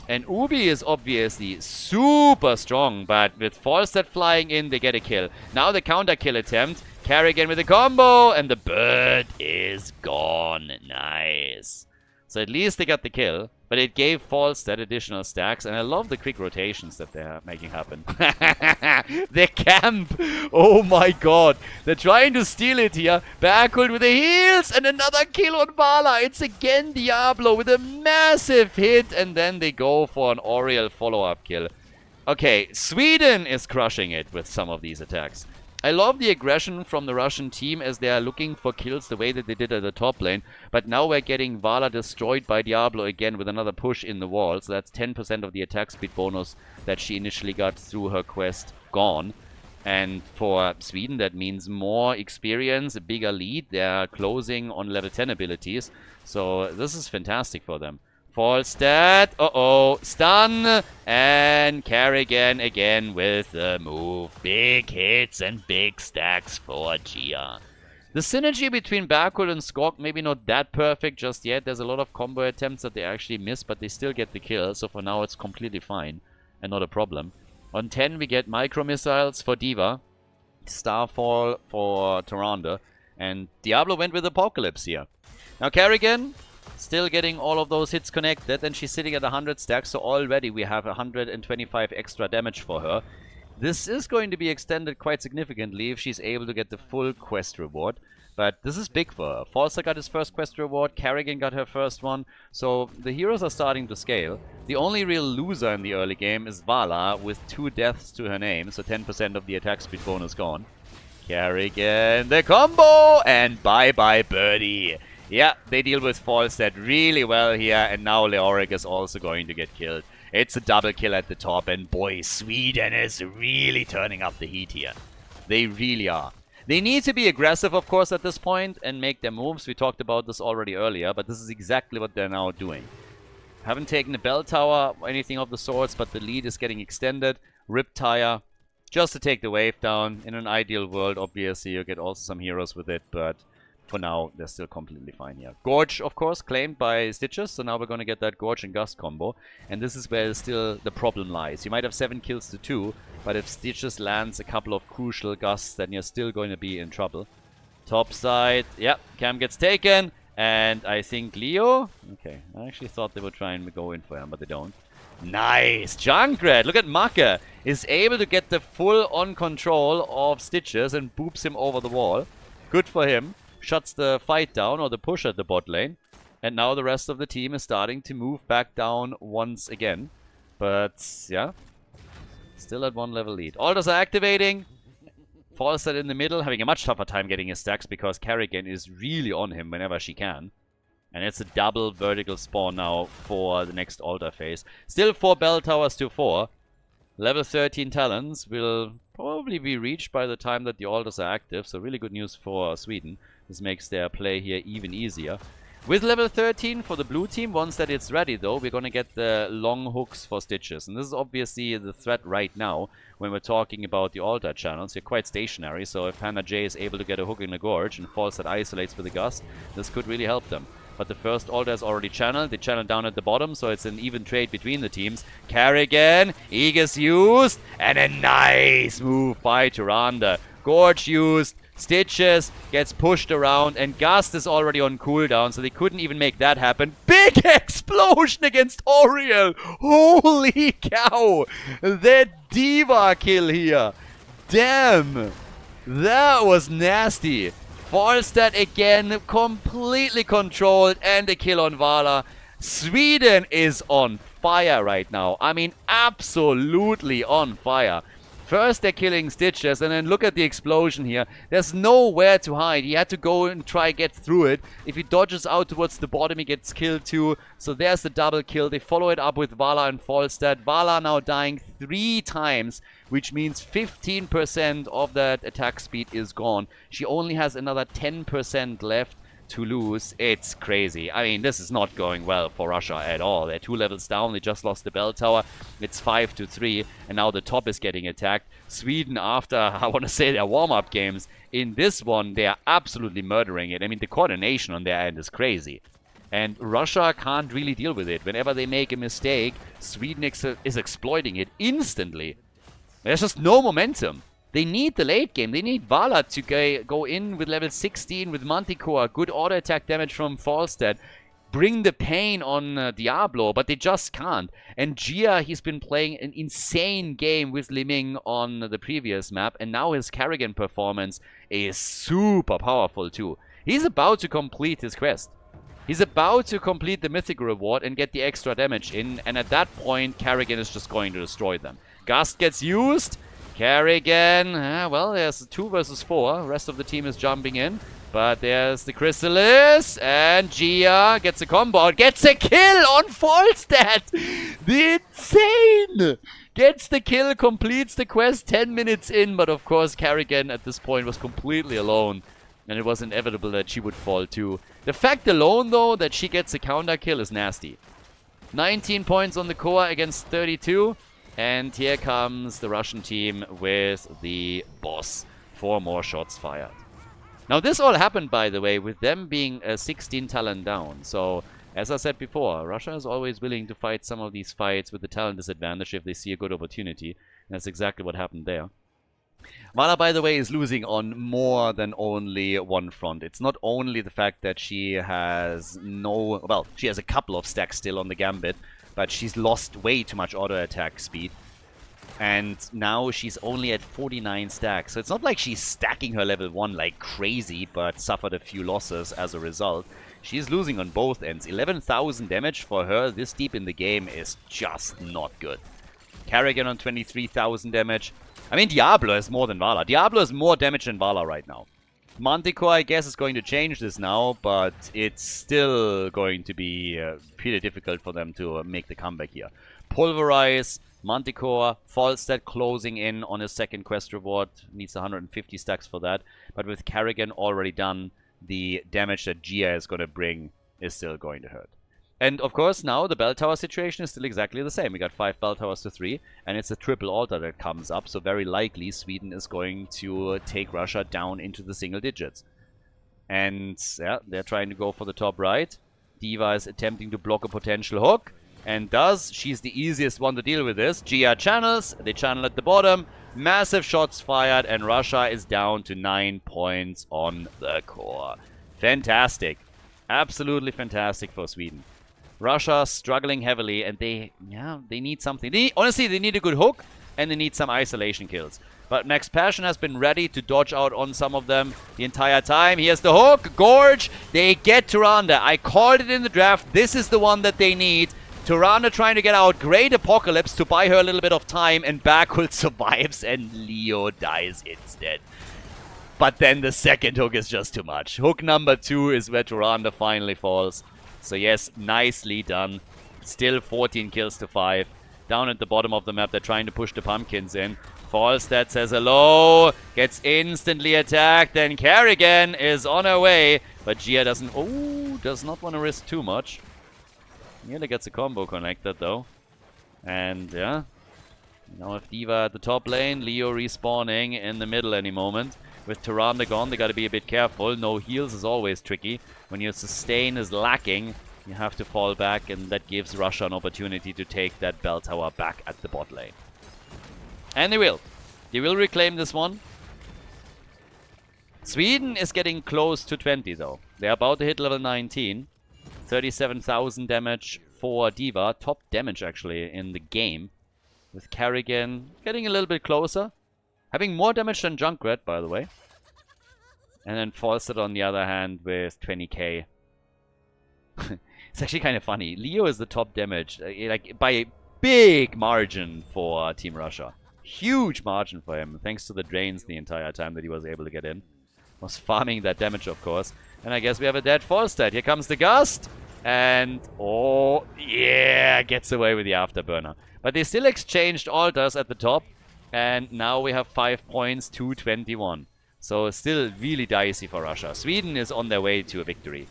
Speaker 1: And Ubi is obviously super strong, but with Falstad flying in, they get a kill. Now the counter kill attempt. Kerrigan with a combo, and the bird is gone. Nice. So at least they got the kill, but it gave Falstad additional stacks, and I love the quick rotations that they're making happen. The camp! Oh my god! They're trying to steal it here. Backward with the heals, and another kill on Vala. It's again Diablo with a massive hit, and then they go for an Oriel follow-up kill. Okay, Sweden is crushing it with some of these attacks. I love the aggression from the Russian team as they are looking for kills the way that they did at the top lane. But now we're getting Vala destroyed by Diablo again with another push in the wall. So that's 10% of the attack speed bonus that she initially got through her quest gone. And for Sweden, that means more experience, a bigger lead. They're closing on level 10 abilities. So this is fantastic for them. Falstad, stun, and Kerrigan again with the move. Big hits and big stacks for Gia. The synergy between Bakul and Skork maybe not that perfect just yet. There's a lot of combo attempts that they actually miss, but they still get the kill. So for now it's completely fine and not a problem. On 10 we get micro missiles for D.Va, Starfall for Tyrande, and Diablo went with Apocalypse here. Now Kerrigan still getting all of those hits connected, and she's sitting at 100 stacks, so already we have 125 extra damage for her. This is going to be extended quite significantly if she's able to get the full quest reward, but this is big for her. Falstad got his first quest reward, Kerrigan got her first one, so the heroes are starting to scale. The only real loser in the early game is Vala with 2 deaths to her name, so 10% of the attack speed bonus gone. Kerrigan, the combo, and bye-bye birdie. Yeah, they deal with Falstad really well here, and now Leoric is also going to get killed. It's a double kill at the top, and boy, Sweden is really turning up the heat here. They really are. They need to be aggressive, of course, at this point, and make their moves. We talked about this already earlier, but this is exactly what they're now doing. Haven't taken a bell tower or anything of the sorts, but the lead is getting extended. Riptire, just to take the wave down. In an ideal world, obviously, you get also some heroes with it, but for now, they're still completely fine here. Gorge, of course, claimed by Stitches, so now we're going to get that Gorge and Gust combo. And this is where still the problem lies. You might have 7 kills to 2, but if Stitches lands a couple of crucial Gusts, then you're still going to be in trouble. Top side, yep, Cam gets taken, and I think Leo? Okay, I actually thought they would try and go in for him, but they don't. Nice! Junkrat, look at Maka, is able to get the full-on control of Stitches and boops him over the wall. Good for him. Shuts the fight down, or the push at the bot lane. And now the rest of the team is starting to move back down once again. But, yeah. Still at 1 level lead. Altars are activating. Falstad in the middle, having a much tougher time getting his stacks because Kerrigan is really on him whenever she can. And it's a double vertical spawn now for the next altar phase. Still 4 bell towers to 4. Level 13 talents will probably be reached by the time that the altars are active. So really good news for Sweden. This makes their play here even easier. With level 13 for the blue team, once that it's ready though, we're going to get the long hooks for Stitches. And this is obviously the threat right now when we're talking about the altar channels. They're quite stationary, so if Hannah J is able to get a hook in the gorge and Falstad isolates with a gust, this could really help them. But the first altar is already channeled. They channel down at the bottom, so it's an even trade between the teams. Kerrigan, Aegis used, and a nice move by Tyrande. Gorge used, Stitches gets pushed around, and Gast is already on cooldown, so they couldn't even make that happen. Big explosion against Oriel! Holy cow! That diva kill here! Damn! That was nasty. Falstad again, completely controlled, and a kill on Vala. Sweden is on fire right now. I mean, absolutely on fire. First they're killing Stitches, and then look at the explosion here. There's nowhere to hide. He had to go and try get through it. If he dodges out towards the bottom, he gets killed too. So there's the double kill. They follow it up with Vala and Falstad. Vala now dying 3 times, which means 15% of that attack speed is gone. She only has another 10% left to lose. It's crazy. I mean, this is not going well for Russia at all. They're 2 levels down. They just lost the bell tower. It's 5-3, and now the top is getting attacked. Sweden, after, I want to say, their warm-up games, in this one, they are absolutely murdering it. I mean, the coordination on their end is crazy. And Russia can't really deal with it. Whenever they make a mistake, Sweden is exploiting it instantly. There's just no momentum. They need the late game. They need Vala to go in with level 16 with Manticore. Good auto attack damage from Falstad. Bring the pain on Diablo, but they just can't. And Gia, he's been playing an insane game with Liming on the previous map. And now his Kerrigan performance is super powerful too. He's about to complete his quest. He's about to complete the mythic reward and get the extra damage in. And at that point, Kerrigan is just going to destroy them. Gust gets used. Kerrigan, well, there's 2 versus 4. The rest of the team is jumping in. But there's the Chrysalis. And Gia gets a combo. Gets a kill on Falstad. The insane. Gets the kill, completes the quest 10 minutes in. But of course, Kerrigan at this point was completely alone. And it was inevitable that she would fall too. The fact alone, though, that she gets a counter kill is nasty. 19 points on the core against 32. And here comes the Russian team with the boss. 4 more shots fired. Now this all happened, by the way, with them being 16 talent down. So, as I said before, Russia is always willing to fight some of these fights with the talent disadvantage if they see a good opportunity. And that's exactly what happened there. Vala, by the way, is losing on more than only one front. It's not only the fact that she has she has a couple of stacks still on the Gambit, but she's lost way too much auto attack speed. And now she's only at 49 stacks. So it's not like she's stacking her level 1 like crazy, but suffered a few losses as a result. She's losing on both ends. 11,000 damage for her this deep in the game is just not good. Kerrigan on 23,000 damage. I mean, Diablo is more than Vala. Diablo is more damage than Vala right now. Manticore, I guess, is going to change this now, but it's still going to be pretty difficult for them to make the comeback here. Pulverize, Manticore, Falstad closing in on his second quest reward. Needs 150 stacks for that. But with Kerrigan already done, the damage that Gia is going to bring is still going to hurt. And of course, now the bell tower situation is still exactly the same. We got 5 bell towers to 3, and it's a triple altar that comes up. So very likely Sweden is going to take Russia down into the single digits. And yeah, they're trying to go for the top right. Diva is attempting to block a potential hook, and does. She's the easiest one to deal with this. Gia channels, they channel at the bottom. Massive shots fired, and Russia is down to 9 points on the core. Fantastic. Absolutely fantastic for Sweden. Russia struggling heavily, and they need something. Honestly, they need a good hook, and they need some isolation kills. But Max Passion has been ready to dodge out on some of them the entire time. Here's the hook. Gorge. They get Tyrande. I called it in the draft. This is the one that they need. Tyrande trying to get out. Great Apocalypse to buy her a little bit of time, and Bakul survives, and Leo dies instead. But then the second hook is just too much. Hook number 2 is where Tyrande finally falls. So yes, nicely done. Still 14 kills to 5. Down at the bottom of the map, they're trying to push the pumpkins in. Falstad says hello, gets instantly attacked, and Kerrigan is on her way. But Gia does not want to risk too much. Nearly gets a combo connected though. And yeah, now if Diva at the top lane, Leo respawning in the middle any moment. With Tyrande gone, they gotta be a bit careful. No heals is always tricky. When your sustain is lacking, you have to fall back, and that gives Russia an opportunity to take that bell tower back at the bot lane. And they will. They will reclaim this one. Sweden is getting close to 20 though. They're about to hit level 19. 37,000 damage for Diva. Top damage actually in the game. With Carrigan getting a little bit closer. Having more damage than Junkrat, by the way. And then Falstad on the other hand with 20k. It's actually kind of funny. Leo is the top damage. Like by a big margin for Team Russia. Huge margin for him. Thanks to the drains the entire time that he was able to get in. Was farming that damage, of course. And I guess we have a dead Falstad. Here comes the Gust. And, oh, yeah, gets away with the Afterburner. But they still exchanged altars at the top. And now we have 5 points to 21. So still really dicey for Russia. Sweden is on their way to a victory.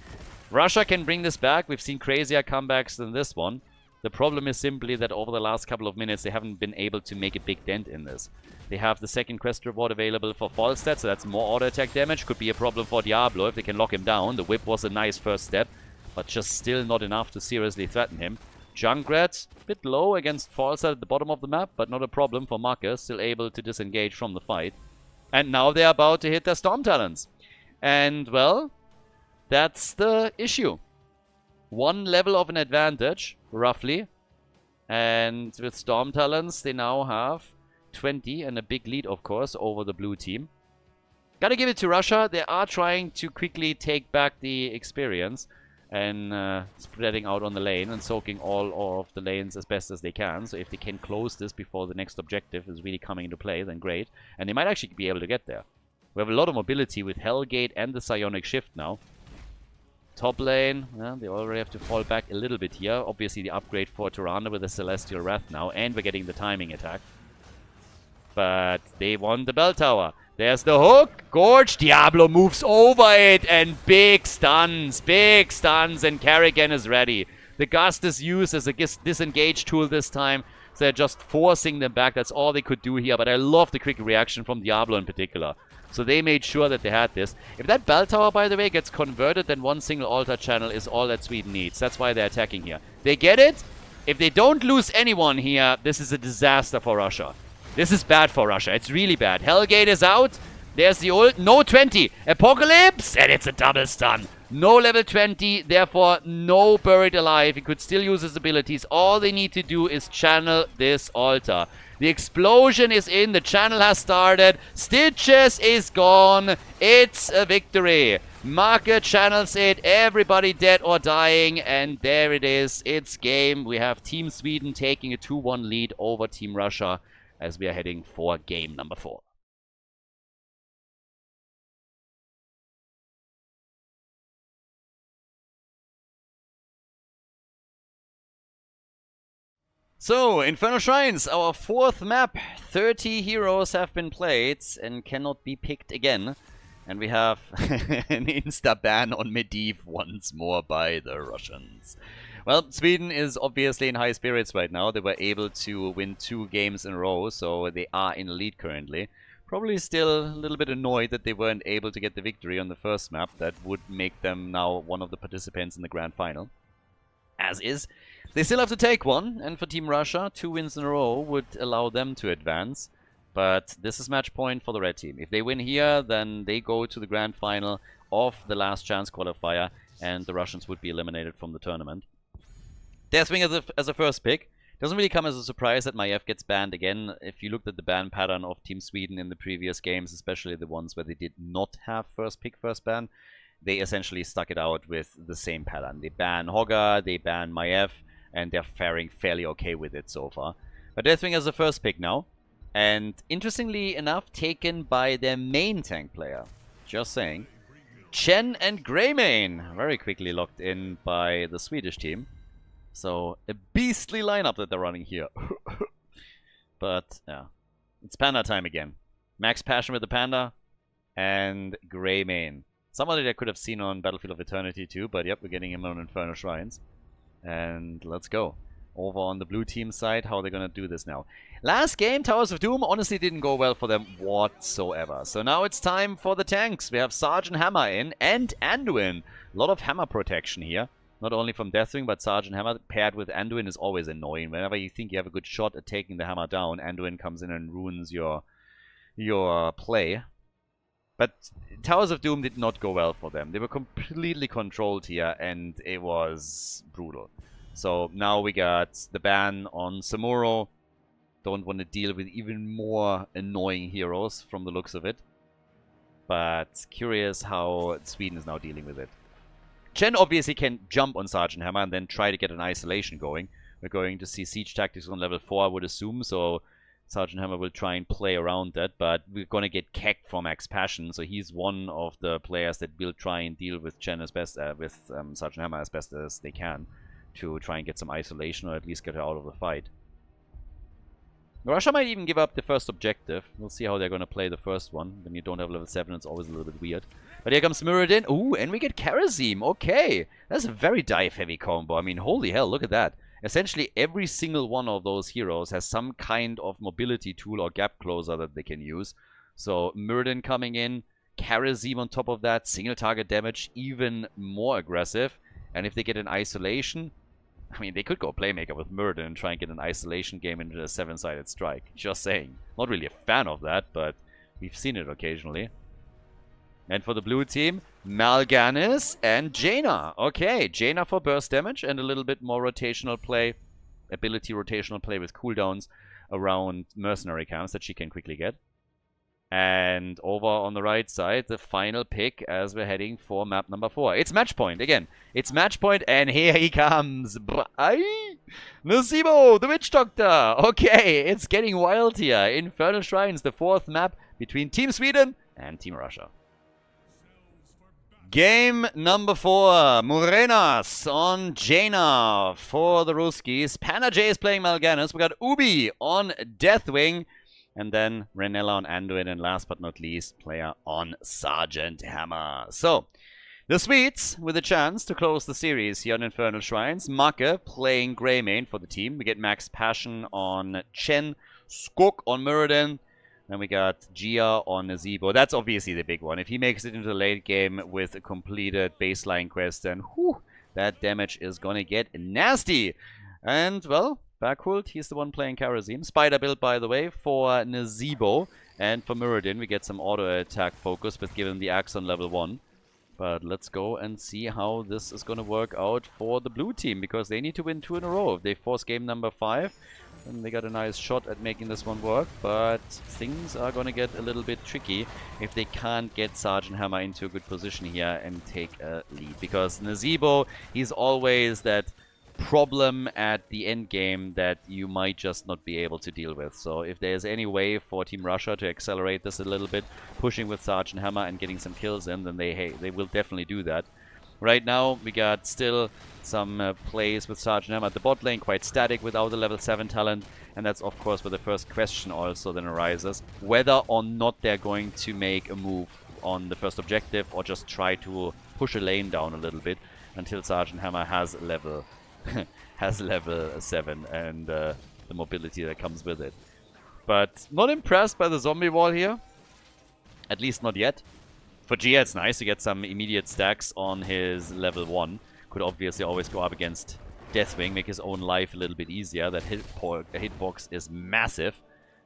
Speaker 1: Russia can bring this back. We've seen crazier comebacks than this one. The problem is simply that over the last couple of minutes, they haven't been able to make a big dent in this. They have the second quest reward available for Falstad, so that's more auto attack damage. Could be a problem for Diablo if they can lock him down. The whip was a nice first step, but just still not enough to seriously threaten him. Junkrat, a bit low against Falstad at the bottom of the map, but not a problem for Marcus, still able to disengage from the fight. And now they're about to hit their Storm Talons. And, well, that's the issue. 1 level of an advantage, roughly. And with Storm Talons, they now have 20 and a big lead, of course, over the blue team. Gotta give it to Russia. They are trying to quickly take back the experience and spreading out on the lane and soaking all of the lanes as best as they can. So if they can close this before the next objective is really coming into play, then great. And they might actually be able to get there. We have a lot of mobility with Hellgate and the Psionic Shift now. Top lane, well, they already have to fall back a little bit here. Obviously the upgrade for Tyrande with the Celestial Wrath now, and we're getting the timing attack. But they want the bell tower. There's the hook. Gorge. Diablo moves over it, and big stuns, and Carrigan is ready. The Gust is used as a disengage tool this time, so they're just forcing them back. That's all they could do here, but I love the quick reaction from Diablo in particular. So they made sure that they had this. If that bell tower, by the way, gets converted, then one single altar channel is all that Sweden needs. That's why they're attacking here. They get it. If they don't lose anyone here, this is a disaster for Russia. This is bad for Russia. It's really bad. Hellgate is out. There's the ult. No 20. Apocalypse. And it's a double stun. No level 20. Therefore, no Buried Alive. He could still use his abilities. All they need to do is channel this altar. The explosion is in. The channel has started. Stitches is gone. It's a victory. Marker channels it. Everybody dead or dying. And there it is. It's game. We have Team Sweden taking a 2-1 lead over Team Russia as we are heading for game number 4. So, Infernal Shrines, our 4th map. 30 heroes have been played and cannot be picked again. And we have an insta-ban on Medivh once more by the Russians. Well, Sweden is obviously in high spirits right now. They were able to win 2 games in a row, so they are in the lead currently. Probably still a little bit annoyed that they weren't able to get the victory on the first map. That would make them now one of the participants in the grand final. As is. They still have to take one, and for Team Russia, 2 wins in a row would allow them to advance. But this is match point for the red team. If they win here, then they go to the grand final of the last chance qualifier, and the Russians would be eliminated from the tournament. Deathwing as a first pick. Doesn't really come as a surprise that Maiev gets banned again. If you looked at the ban pattern of Team Sweden in the previous games, especially the ones where they did not have first pick, first ban, they essentially stuck it out with the same pattern. They ban Hogger, they ban Maiev, and they're faring fairly okay with it so far. But Deathwing as a first pick now. And interestingly enough, taken by their main tank player. Just saying. Chen and Greymane, very quickly locked in by the Swedish team. So, a beastly lineup that they're running here. But, yeah. It's Panda time again. Max Passion with the Panda. And Greymane. Somebody that could have seen on Battlefield of Eternity too, but yep, we're getting him on Infernal Shrines. And let's go. Over on the blue team side, how are they going to do this now? Last game, Towers of Doom, honestly didn't go well for them whatsoever. So now it's time for the tanks. We have Sergeant Hammer in and Anduin. A lot of hammer protection here. Not only from Deathwing, but Sergeant Hammer paired with Anduin is always annoying. Whenever you think you have a good shot at taking the hammer down, Anduin comes in and ruins your play. But Towers of Doom did not go well for them. They were completely controlled here, and it was brutal. So now we got the ban on Samuro. Don't want to deal with even more annoying heroes from the looks of it. But curious how Sweden is now dealing with it. Chen obviously can jump on Sergeant Hammer and then try to get an isolation going. We're going to see Siege Tactics on level 4, I would assume, so Sergeant Hammer will try and play around that, but we're going to get kecked for Max Passion, so he's one of the players that will try and deal with Chen as best, with Sergeant Hammer as best as they can to try and get some isolation or at least get her out of the fight. Russia might even give up the first objective. We'll see how they're going to play the first one. When you don't have level 7, it's always a little bit weird. But here comes Muradin. Ooh, and we get Karazim. Okay. That's a very dive-heavy combo. I mean, holy hell, look at that. Essentially, every single one of those heroes has some kind of mobility tool or gap closer that they can use. So, Muradin coming in, Karazim on top of that, single target damage, even more aggressive. And if they get an isolation... I mean, they could go Playmaker with Murder and try and get an isolation game into a 7-sided strike. Just saying. Not really a fan of that, but we've seen it occasionally. And for the blue team, Mal'Ganis and Jaina. Okay, Jaina for burst damage and a little bit more rotational play. Ability rotational play with cooldowns around mercenary camps that she can quickly get. And over on the right side, the final pick as we're heading for map number 4. It's match point again. It's match point, and here he comes. Nasibo, the Witch Doctor. Okay, it's getting wild here. Infernal Shrines, the 4th map between Team Sweden and Team Russia. Game number 4. Murenas on Jaina for the Ruskis. Pana J is playing Mal'Ganis. We got Ubi on Deathwing. And then Renella on Anduin, and last but not least, player on Sergeant Hammer. So, the Swedes with a chance to close the series here on Infernal Shrines. Make playing Greymane for the team. We get Max Passion on Chen, Skok on Muradin, and we got Gia on Nazeebo. That's obviously the big one. If he makes it into the late game with a completed baseline quest, then whew, that damage is gonna get nasty. And, well... Backhult, he's the one playing Karazim. Spider build, by the way, for Nazeebo. And for Muradin, we get some auto-attack focus with giving the axe on level 1. But let's go and see how this is going to work out for the blue team, because they need to win 2 in a row. If they force game number 5, then they got a nice shot at making this one work. But things are going to get a little bit tricky if they can't get Sergeant Hammer into a good position here and take a lead. Because Nazeebo, he's always that... problem at the end game that you might just not be able to deal with. So if there's any way for Team Russia to accelerate this a little bit, pushing with Sergeant Hammer and getting some kills in, then they will definitely do that. Right now we got still some plays with Sergeant Hammer at the bot lane, quite static without the level 7 talent, and that's of course where the first question also then arises, whether or not they're going to make a move on the first objective or just try to push a lane down a little bit until Sergeant Hammer has level 7 and the mobility that comes with it. But not impressed by the zombie wall here. At least not yet. For Gia it's nice to get some immediate stacks on his level 1. Could obviously always go up against Deathwing, make his own life a little bit easier. That hitbox is massive.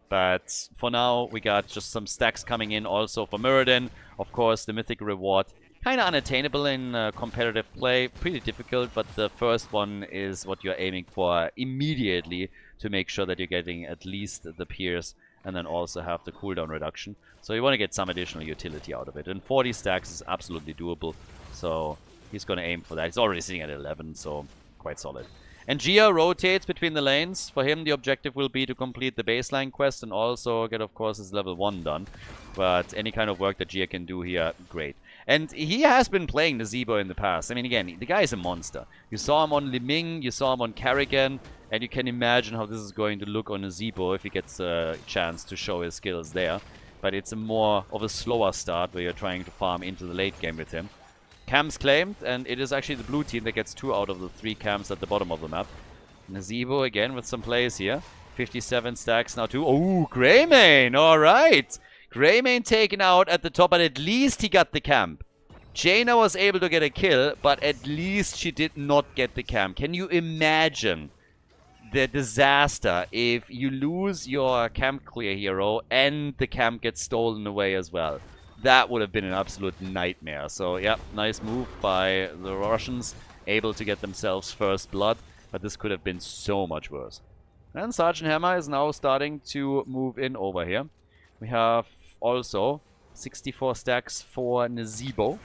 Speaker 1: But for now we got just some stacks coming in also for Muradin. Of course the mythic reward. Kind of unattainable in competitive play, pretty difficult, but the first one is what you're aiming for immediately to make sure that you're getting at least the pierce and then also have the cooldown reduction. So you want to get some additional utility out of it. And 40 stacks is absolutely doable, so he's going to aim for that. He's already sitting at 11, so quite solid. And Gia rotates between the lanes. For him, the objective will be to complete the baseline quest and also get, of course, his level 1 done. But any kind of work that Gia can do here, great. And he has been playing Nazeebo in the past. I mean, again, the guy is a monster. You saw him on Liming, you saw him on Karrigan, and you can imagine how this is going to look on Nazeebo if he gets a chance to show his skills there. But it's a more of a slower start where you're trying to farm into the late game with him. Camps claimed, and it is actually the blue team that gets 2 out of the 3 camps at the bottom of the map. Nazeebo again with some plays here. 57 stacks now too. Oh, Greymane! Alright! Greymane taken out at the top, but at least he got the camp. Jaina was able to get a kill, but at least she did not get the camp. Can you imagine the disaster if you lose your camp clear hero and the camp gets stolen away as well? that would have been an absolute nightmare. So, yeah, nice move by the Russians, able to get themselves first blood, but this could have been so much worse. And Sergeant Hammer is now starting to move in over here. We have also 64 stacks for Nazeebo.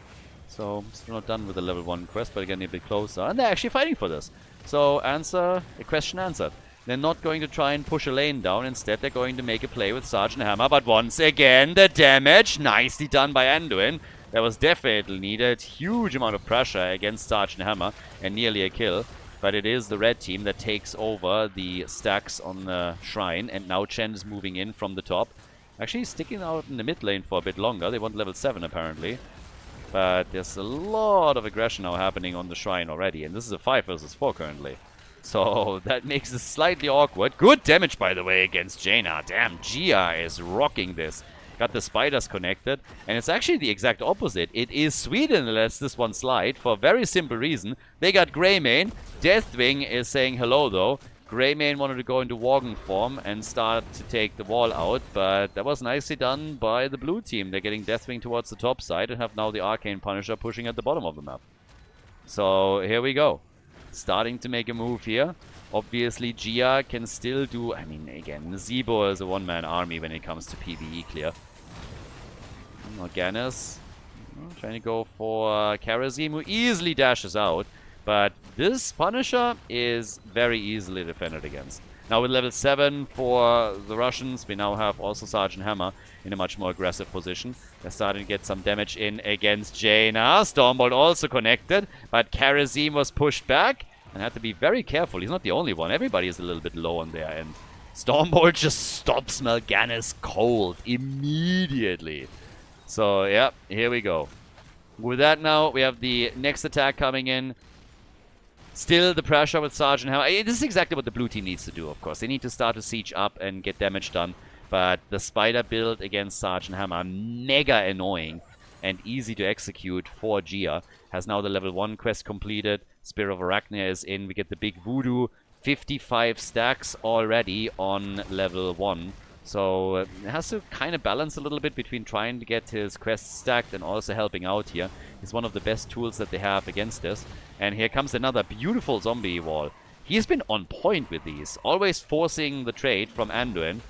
Speaker 1: So, still not done with the level 1 quest, but again a bit closer. And they're actually fighting for this. So, the question answered. They're not going to try and push a lane down. Instead, they're going to make a play with Sergeant Hammer. But once again, the damage, nicely done by Anduin. That was definitely needed. Huge amount of pressure against Sergeant Hammer and nearly a kill. But it is the red team that takes over the stacks on the shrine. And now Chen is moving in from the top. Actually sticking out in the mid lane for a bit longer. They want level 7 apparently. But there's a lot of aggression now happening on the shrine already. And this is a 5 versus 4 currently. So that makes it slightly awkward. Good damage, by the way, against Jaina. Damn, Gia is rocking this. Got the spiders connected. And it's actually the exact opposite. It is Sweden that lets this one slide for a very simple reason. They got Greymane. Deathwing is saying hello, though. Greymane wanted to go into Worgen form and start to take the wall out, but that was nicely done by the blue team. They're getting Deathwing towards the top side and have now the Arcane Punisher pushing at the bottom of the map. So here we go. Starting to make a move here. Obviously, Gia can still do... I mean, again, Nazeebo is a one-man army when it comes to PvE clear. Morganis trying to go for Karazim, who easily dashes out. But this Punisher is very easily defended against. Now with level 7 for the Russians, we now have also Sergeant Hammer in a much more aggressive position. They're starting to get some damage in against Jaina. Stormbolt also connected, but Karazim was pushed back and had to be very careful. He's not the only one. Everybody is a little bit low on their end. Stormbolt just stops Morganis cold immediately. So, yeah, here we go. With that now, we have the next attack coming in. Still the pressure with Sergeant Hammer. This is exactly what the blue team needs to do, of course. They need to start to siege up and get damage done. But the spider build against Sergeant Hammer, mega annoying and easy to execute for Gia. Has now the level 1 quest completed. Spear of Arachnia is in. We get the big voodoo. 55 stacks already on level 1. So it has to kind of balance a little bit between trying to get his quests stacked and also helping out here. He's one of the best tools that they have against this. And here comes another beautiful zombie wall. He's been on point with these, always forcing the trade from Anduin.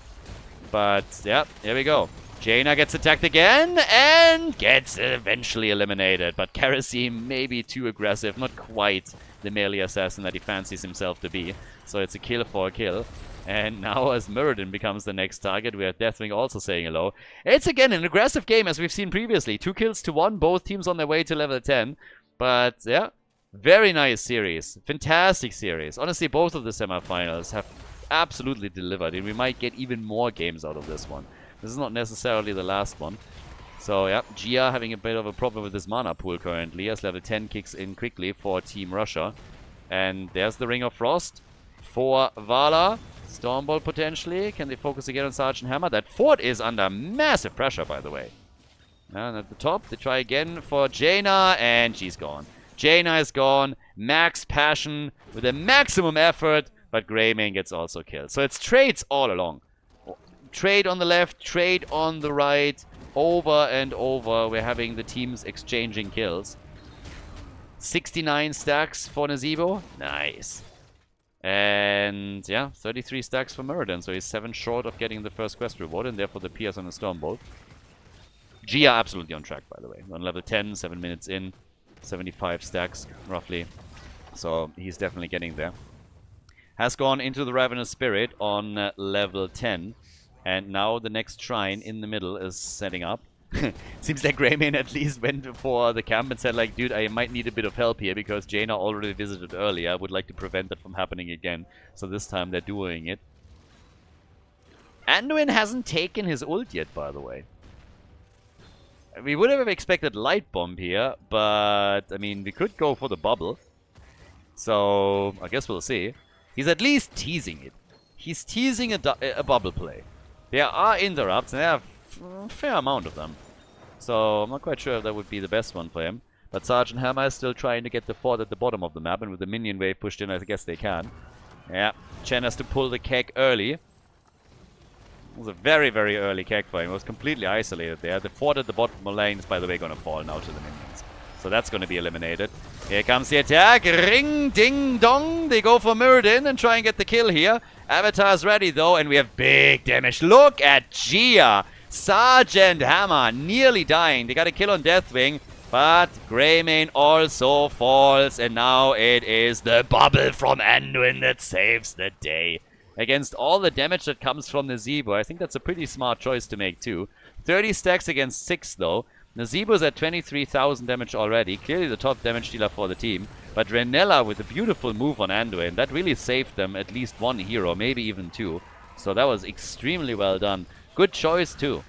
Speaker 1: But yeah, here we go. Jaina gets attacked again and gets eventually eliminated. But Karazim may be too aggressive, not quite the melee assassin that he fancies himself to be. So it's a kill for a kill. And now as Muradin becomes the next target, we have Deathwing also saying hello. It's again an aggressive game as we've seen previously. 2 kills to 1, both teams on their way to level 10. But yeah, very nice series. Fantastic series. Honestly, both of the semifinals have absolutely delivered. And we might get even more games out of this one. This is not necessarily the last one. So yeah, Gia having a bit of a problem with his mana pool currently as level 10 kicks in quickly for Team Russia. And there's the Ring of Frost for Vala. Stormbolt potentially. Can they focus again on Sergeant Hammer? That fort is under massive pressure, by the way. And at the top, they try again for Jaina, and she's gone. Jaina is gone. Max passion with a maximum effort, but Greymane gets also killed. So it's trades all along. Trade on the left, trade on the right. Over and over, we're having the teams exchanging kills. 69 stacks for Nazeebo. Nice. And yeah, 33 stacks for Muradin, so he's 7 short of getting the first quest reward, and therefore the Pierce on the Stormbolt. Gia absolutely on track, by the way. On level 10, 7 minutes in, 75 stacks, roughly. So he's definitely getting there. Has gone into the Ravenous Spirit on level 10, and now the next shrine in the middle is setting up. Seems like Greymane at least went for the camp and said like, dude, I might need a bit of help here because Jaina already visited earlier. I would like to prevent that from happening again. So this time they're doing it. Anduin hasn't taken his ult yet, by the way. We would have expected Light Bomb here, but I mean, we could go for the bubble. So I guess we'll see. He's at least teasing it. He's teasing a bubble play. There are interrupts, and there are a fair amount of them. So I'm not quite sure if that would be the best one for him. But Sergeant Hammer is still trying to get the fort at the bottom of the map, and with the minion wave pushed in, I guess they can. Yeah, Chen has to pull the keg early. It was a very, very early keg for him. He was completely isolated there. The fort at the bottom lane is, by the way, going to fall now to the minions. So that's going to be eliminated. Here comes the attack. Ring, ding, dong. They go for Muradin and try and get the kill here. Avatar's ready, though, and we have big damage. Look at Gia. Sergeant Hammer nearly dying. They got a kill on Deathwing, but Greymane also falls, and now it is the bubble from Anduin that saves the day. Against all the damage that comes from Nazeebo, I think that's a pretty smart choice to make too. 30 stacks against 6 though. Nazeebo's at 23,000 damage already, clearly the top damage dealer for the team. But Renella with a beautiful move on Anduin, that really saved them at least one hero, maybe even 2. So that was extremely well done. Good choice too.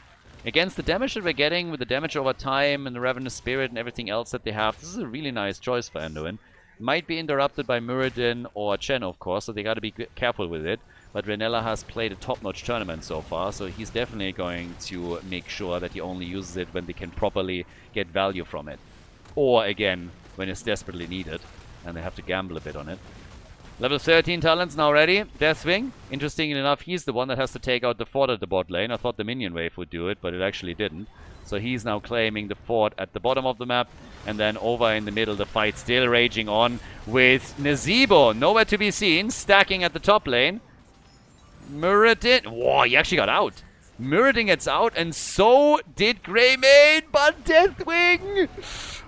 Speaker 1: Against the damage that we're getting with the damage over time and the Ravenous Spirit and everything else that they have, this is a really nice choice for Anduin. Might be interrupted by Muradin or Chen, of course, so they gotta be careful with it. But Renella has played a top-notch tournament so far, so he's definitely going to make sure that he only uses it when they can properly get value from it. Or, again, when it's desperately needed, and they have to gamble a bit on it. Level 13 talents now ready. Deathwing. Interestingly enough, he's the one that has to take out the fort at the bot lane. I thought the minion wave would do it, but it actually didn't. So he's now claiming the fort at the bottom of the map. And then over in the middle, the fight still raging on with Nazeebo nowhere to be seen, stacking at the top lane. Muradin. Whoa, he actually got out. Muradin gets out, and so did Greymane, but Deathwing.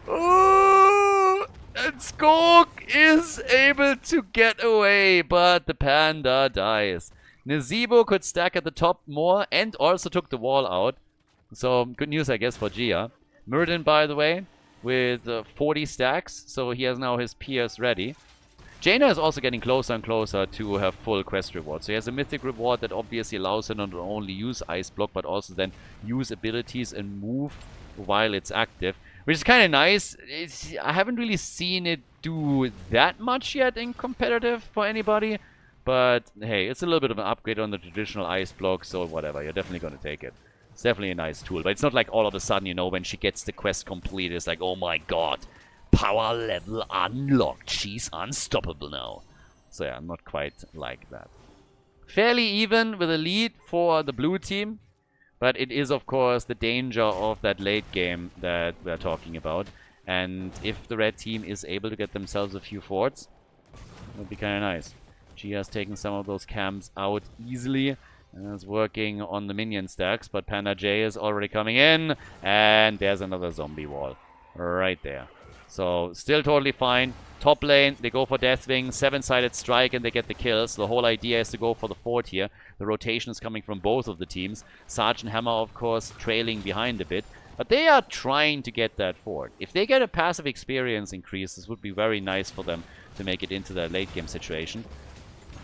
Speaker 1: Oh, and Skog is able to get away, but the panda dies. Nazeebo could stack at the top more and also took the wall out. So, good news, I guess, for Gia. Muradin, by the way, with 40 stacks, so he has now his Pierce ready. Jaina is also getting closer and closer to her full quest reward. So he has a mythic reward that obviously allows him not to only use Ice Block, but also then use abilities and move while it's active. Which is kind of nice. I haven't really seen it do that much yet in competitive for anybody. But hey, it's a little bit of an upgrade on the traditional Ice Block, so whatever. You're definitely going to take it. It's definitely a nice tool. But it's not like all of a sudden, you know, when she gets the quest complete, it's like, oh my god. Power level unlocked. She's unstoppable now. So yeah, not quite like that. Fairly even with a lead for the blue team. But it is, of course, the danger of that late game that we're talking about. And if the red team is able to get themselves a few forts, that would be kind of nice. Gia's taking some of those camps out easily. And is working on the minion stacks. But Panda J is already coming in. And there's another zombie wall. Right there. So, still totally fine. Top lane, they go for Deathwing, 7-sided strike, and they get the kills. The whole idea is to go for the fort here. The rotation is coming from both of the teams. Sergeant Hammer, of course, trailing behind a bit. But they are trying to get that fort. If they get a passive experience increase, this would be very nice for them to make it into that late game situation.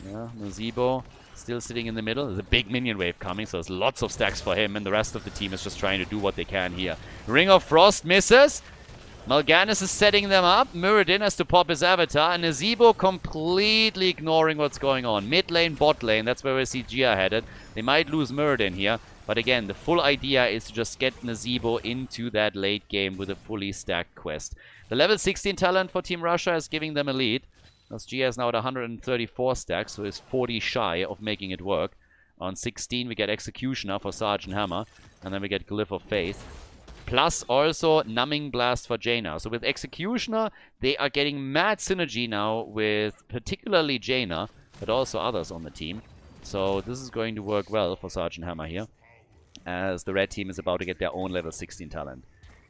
Speaker 1: Yeah, Nazeebo still sitting in the middle. There's a big minion wave coming, so there's lots of stacks for him. And the rest of the team is just trying to do what they can here. Ring of Frost misses. Mal'Ganis is setting them up. Muradin has to pop his avatar. And Nazeebo completely ignoring what's going on. Mid lane, bot lane. That's where we see Gia headed. They might lose Muradin here. But again, the full idea is to just get Nazeebo into that late game with a fully stacked quest. The level 16 talent for Team Russia is giving them a lead. As Gia is now at 134 stacks, so is 40 shy of making it work. On 16, we get Executioner for Sergeant Hammer. And then we get Glyph of Faith. Plus also Numbing Blast for Jaina. So with Executioner, they are getting mad synergy now with particularly Jaina, but also others on the team. So this is going to work well for Sergeant Hammer here, as the red team is about to get their own level 16 talent.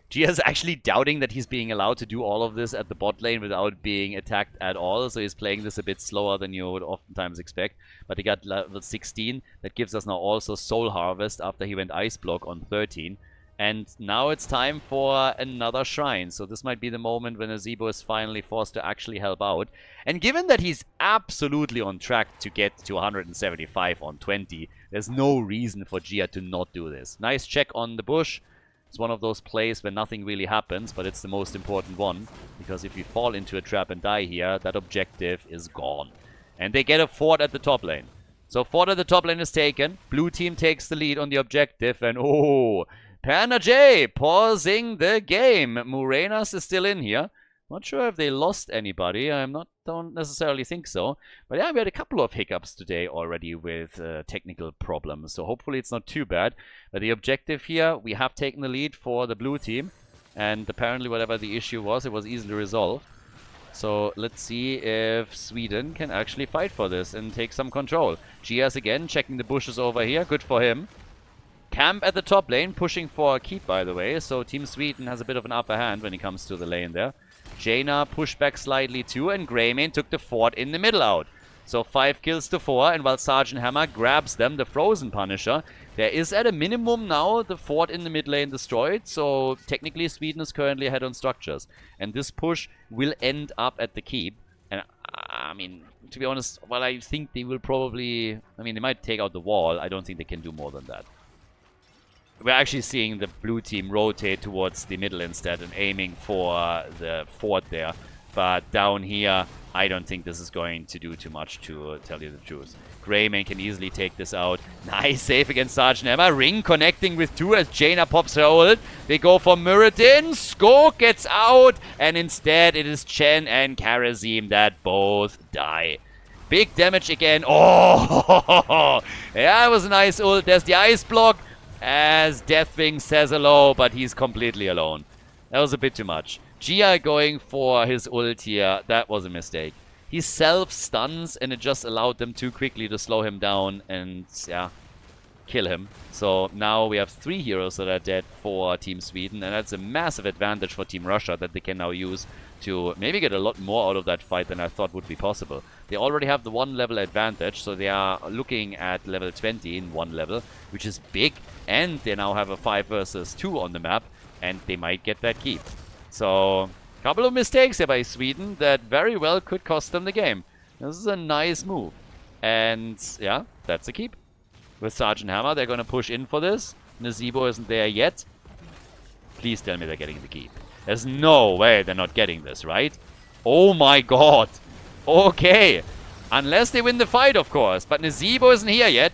Speaker 1: Gia's actually doubting that he's being allowed to do all of this at the bot lane without being attacked at all, so he's playing this a bit slower than you would oftentimes expect. But he got level 16, that gives us now also Soul Harvest after he went Ice Block on 13. And now it's time for another shrine. So this might be the moment when Nazeebo is finally forced to actually help out. And given that he's absolutely on track to get to 175 on 20, there's no reason for Gia to not do this. Nice check on the bush. It's one of those plays where nothing really happens, but it's the most important one. Because if you fall into a trap and die here, that objective is gone. And they get a fort at the top lane. So fort at the top lane is taken. Blue team takes the lead on the objective. And oh, Panda J pausing the game. Murenas is still in here. Not sure if they lost anybody. Don't necessarily think so. But yeah, we had a couple of hiccups today already with technical problems. So hopefully it's not too bad. But the objective here, we have taken the lead for the blue team. And apparently whatever the issue was, it was easily resolved. So let's see if Sweden can actually fight for this and take some control. Gias again checking the bushes over here. Good for him. Camp at the top lane, pushing for a keep, by the way. So Team Sweden has a bit of an upper hand when it comes to the lane there. Jaina pushed back slightly too, and Greymane took the fort in the middle out. So 5 kills to 4, and while Sergeant Hammer grabs them, the Frozen Punisher, there is at a minimum now the fort in the mid lane destroyed. So technically Sweden is currently ahead on structures. And this push will end up at the keep. And I mean, to be honest, while I think they will probably... I mean, they might take out the wall. I don't think they can do more than that. We're actually seeing the blue team rotate towards the middle instead and aiming for the fort there. But down here, I don't think this is going to do too much, to tell you the truth. Greymane can easily take this out. Nice save against Sergeant Emma. Ring connecting with 2 as Jaina pops her ult. They go for Muradin. Skog gets out. And instead, it is Chen and Karazim that both die. Big damage again. Oh! Yeah, it was a nice ult. There's the ice block. As Deathwing says hello, but he's completely alone. That was a bit too much. Gia going for his ult here. That was a mistake. He self-stuns, and it just allowed them too quickly to slow him down and, yeah, kill him. So now we have 3 heroes that are dead for Team Sweden, and that's a massive advantage for Team Russia that they can now use to maybe get a lot more out of that fight than I thought would be possible. They already have the 1 level advantage, so they are looking at level 20 in 1 level, which is big, and they now have a 5 versus 2 on the map, and they might get that keep. So, a couple of mistakes here by Sweden that very well could cost them the game. This is a nice move. And, yeah, that's a keep. With Sergeant Hammer, they're going to push in for this. Nazebo isn't there yet. Please tell me they're getting the keep. There's no way they're not getting this, right? Oh my god. Okay. Unless they win the fight, of course. But Nazebo isn't here yet.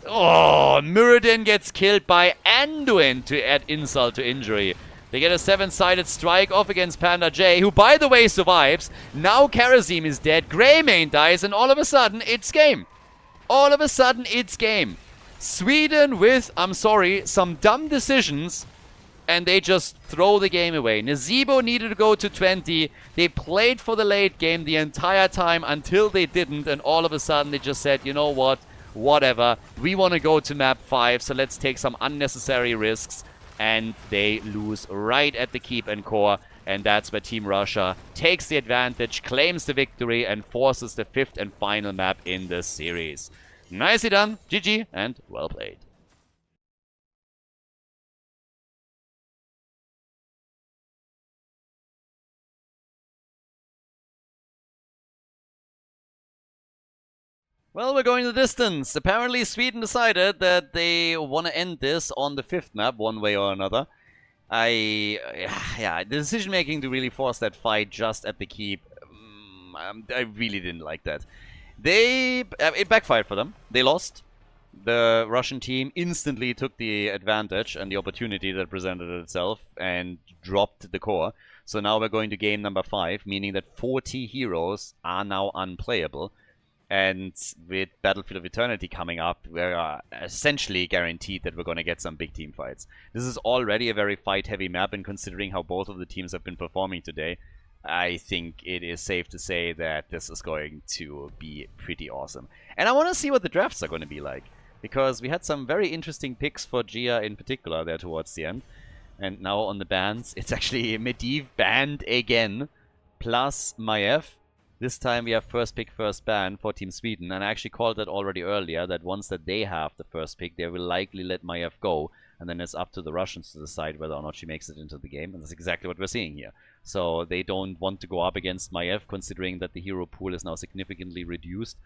Speaker 1: Oh, Muradin gets killed by Anduin to add insult to injury. They get a 7-sided strike off against Panda J, who, by the way, survives. Now Karazim is dead. Greymane dies, and all of a sudden, it's game. All of a sudden, it's game. Sweden with, I'm sorry, some dumb decisions, and they just throw the game away. Nazebo needed to go to 20. They played for the late game the entire time until they didn't, and all of a sudden they just said, you know what, whatever. We want to go to map 5, so let's take some unnecessary risks. And they lose right at the keep and core. And that's where Team Russia takes the advantage, claims the victory, and forces the 5th and final map in the series. Nicely done, GG, and well played. Well, we're going the distance. Apparently, Sweden decided that they want to end this on the 5th map, one way or another. Yeah, the decision-making to really force that fight just at the keep, I really didn't like that. It backfired for them. They lost. The Russian team instantly took the advantage and the opportunity that presented itself and dropped the core. So now we're going to game number 5, meaning that 40 heroes are now unplayable. And with Battlefield of Eternity coming up, we're essentially guaranteed that we're going to get some big team fights. This is already a very fight-heavy map, and considering how both of the teams have been performing today, I think it is safe to say that this is going to be pretty awesome. And I want to see what the drafts are going to be like, because we had some very interesting picks for Gia in particular there towards the end. And now on the bans, it's actually Medivh banned again, plus Maiev. This time we have first pick, first ban for Team Sweden, and I actually called that already earlier, that once that they have the first pick, they will likely let Maiev go, and then it's up to the Russians to decide whether or not she makes it into the game, and that's exactly what we're seeing here. So they don't want to go up against Maiev, considering that the hero pool is now significantly reduced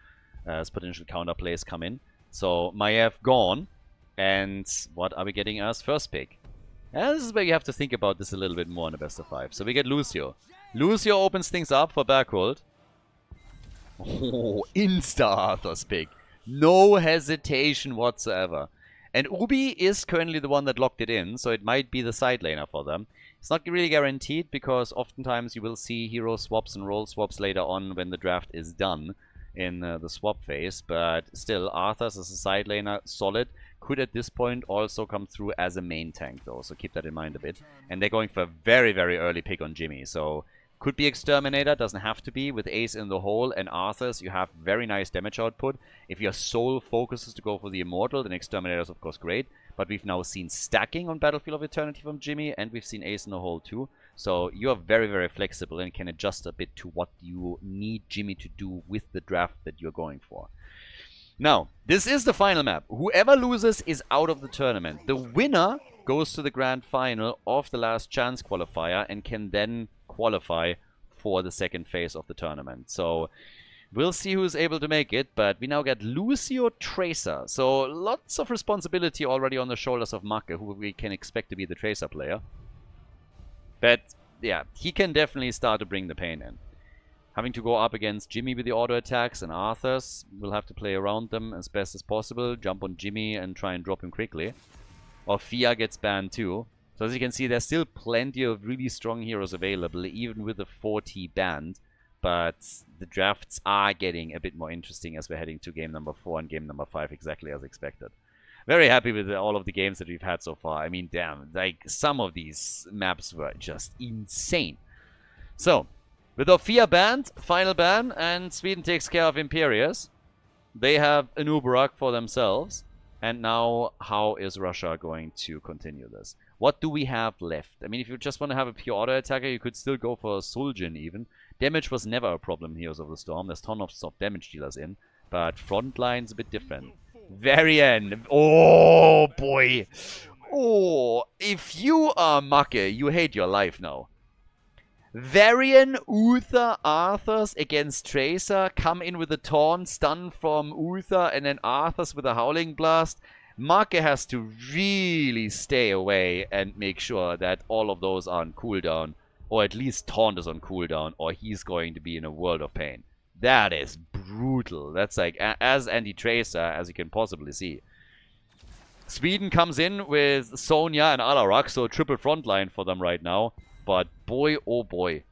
Speaker 1: as potential counterplays come in. So Maiev gone, and what are we getting as first pick? And this is where you have to think about this a little bit more in the best of 5. So we get Lucio. Lucio opens things up for Bergholt. Oh, insta-Arthur's pick. No hesitation whatsoever. And Ubi is currently the one that locked it in, so it might be the side laner for them. It's not really guaranteed because oftentimes you will see hero swaps and role swaps later on when the draft is done in the swap phase. But still, Arthas as a side laner, solid. Could at this point also come through as a main tank though, so keep that in mind a bit. And they're going for a very, very early pick on Jimmy, so could be Exterminator, doesn't have to be. With Ace in the hole and Arthas, you have very nice damage output. If your sole focus is to go for the Immortal, then Exterminator is of course great. But we've now seen stacking on Battlefield of Eternity from Jimmy, and we've seen Ace in the hole too. So you are very, very flexible and can adjust a bit to what you need Jimmy to do with the draft that you're going for. Now, this is the final map. Whoever loses is out of the tournament. The winner goes to the grand final of the last chance qualifier and can then qualify for the second phase of the tournament. So we'll see who's able to make it, but we now get Lucio Tracer. So lots of responsibility already on the shoulders of Make, who we can expect to be the Tracer player. But yeah, he can definitely start to bring the pain in. Having to go up against Jimmy with the auto attacks and Arthas, we'll have to play around them as best as possible, jump on Jimmy and try and drop him quickly. Or Fia gets banned too. So as you can see, there's still plenty of really strong heroes available, even with the 4T banned. But the drafts are getting a bit more interesting as we're heading to game number 4 and game number 5, exactly as expected. Very happy with all of the games that we've had so far. I mean, damn, like, some of these maps were just insane. So, with Ophia banned, final ban, and Sweden takes care of Imperius. They have an Uberak for themselves. And now, how is Russia going to continue this? What do we have left? I mean, if you just want to have a pure auto attacker, you could still go for a Suljin even. Damage was never a problem in Heroes of the Storm. There's tons of damage dealers in. But frontline's a bit different. Varian. Oh, boy. Oh, if you are Make, you hate your life now. Varian, Uther, Arthas against Tracer. Come in with a taunt, stun from Uther, and then Arthas with a Howling Blast. Make has to really stay away and make sure that all of those are on cooldown. Or at least taunt is on cooldown, or he's going to be in a world of pain. That is brutal. That's like as anti-Tracer as you can possibly see. Sweden comes in with Sonya and Alarak, so triple frontline for them right now. But boy, oh boy.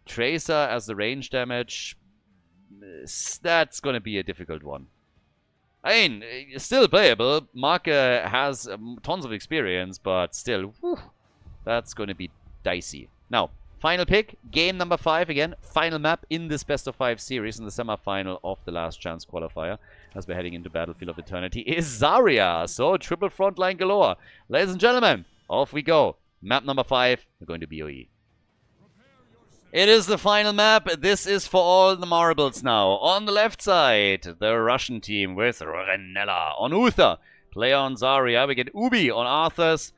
Speaker 1: Tracer as the range damage, that's going to be a difficult one. I mean, still playable. Make has tons of experience, but still, whew, that's going to be dicey. Now, final pick, game number 5 again. Final map in this best of 5 series in the semi-final of the last chance qualifier. As we're heading into Battlefield of Eternity is Zarya. So, triple frontline galore. Ladies and gentlemen, off we go. Map number 5, we're going to BOE. It is the final map. This is for all the marbles now. On the left side, the Russian team with Renella on Uther. Player on Zarya. We get Ubi on Arthas.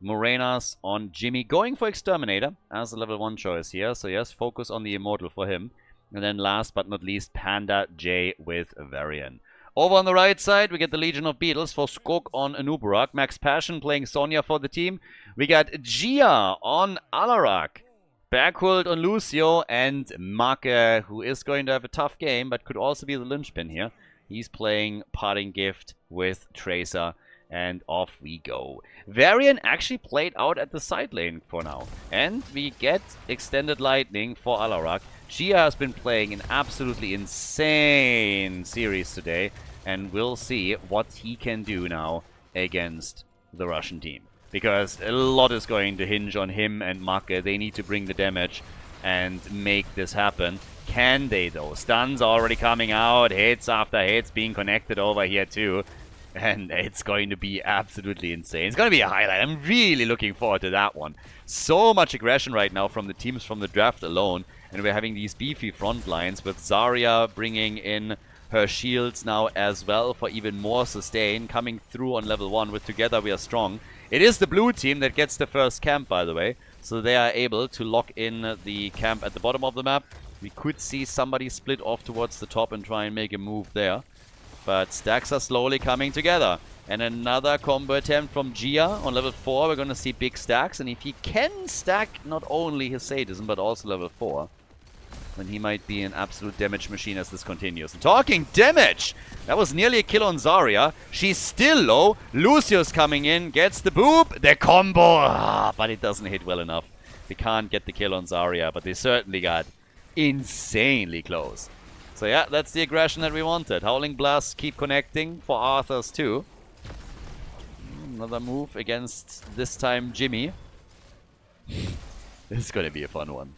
Speaker 1: Morenas on Jimmy. Going for Exterminator as a level 1 choice here. So yes, focus on the Immortal for him. And then last but not least, Panda J with Varian. Over on the right side, we get the Legion of Beetles for Skog on Anubarak. Max Passion playing Sonya for the team. We got Gia on Alarak. Berghold on Lucio. And Make, who is going to have a tough game, but could also be the linchpin here. He's playing Parting Gift with Tracer. And off we go. Varian actually played out at the side lane for now. And we get Extended Lightning for Alarak. Gia has been playing an absolutely insane series today. And we'll see what he can do now against the Russian team. Because a lot is going to hinge on him and Make. They need to bring the damage and make this happen. Can they though? Stuns already coming out. Hits after hits being connected over here too. And it's going to be absolutely insane. It's going to be a highlight. I'm really looking forward to that one. So much aggression right now from the teams from the draft alone. And we're having these beefy front lines with Zarya bringing in her shields now as well for even more sustain. Coming through on level 1 with Together We Are Strong. It is the blue team that gets the first camp, by the way. So they are able to lock in the camp at the bottom of the map. We could see somebody split off towards the top and try and make a move there. But stacks are slowly coming together. And another combo attempt from Gia on level 4. We're going to see big stacks. And if he can stack not only his sadism, but also level 4, then he might be an absolute damage machine as this continues. And talking damage! That was nearly a kill on Zarya. She's still low. Lucio's coming in, gets the boop. The combo! But it doesn't hit well enough. They can't get the kill on Zarya, but they certainly got insanely close. So yeah, that's the aggression that we wanted. Howling Blast keep connecting for Arthur's too. Another move against, this time, Jimmy. This is going to be a fun one.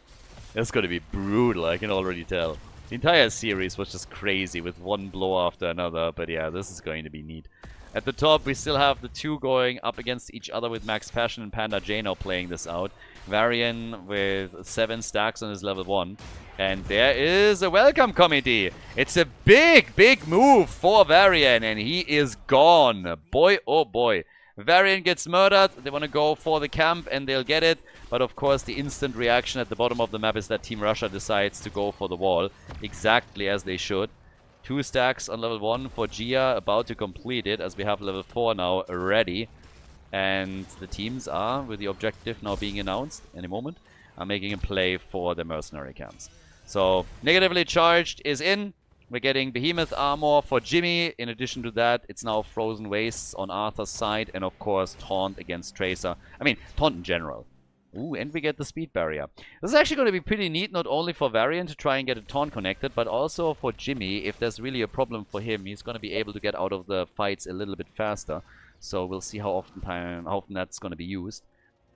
Speaker 1: It's going to be brutal, I can already tell. The entire series was just crazy with one blow after another, but yeah, this is going to be neat. At the top, we still have the two going up against each other with Max Passion and Panda J now playing this out. Varian with 7 stacks on his level 1. And there is a welcome committee. It's a big, big move for Varian, and he is gone. Boy, oh boy. Varian gets murdered. They want to go for the camp, and they'll get it. But of course, the instant reaction at the bottom of the map is that Team Russia decides to go for the wall. Exactly as they should. 2 stacks on level 1 for Gia, about to complete it, as we have level 4 now ready. And the teams are, with the objective now being announced any moment, are making a play for the mercenary camps. So, negatively charged is in. We're getting Behemoth armor for Jimmy. In addition to that, it's now Frozen Wastes on Arthur's side. And of course, Taunt against Tracer. I mean, Taunt in general. Ooh, and we get the speed barrier. This is actually going to be pretty neat, not only for Varian to try and get a Taunt connected, but also for Jimmy. If there's really a problem for him, he's going to be able to get out of the fights a little bit faster. So we'll see how often that's going to be used.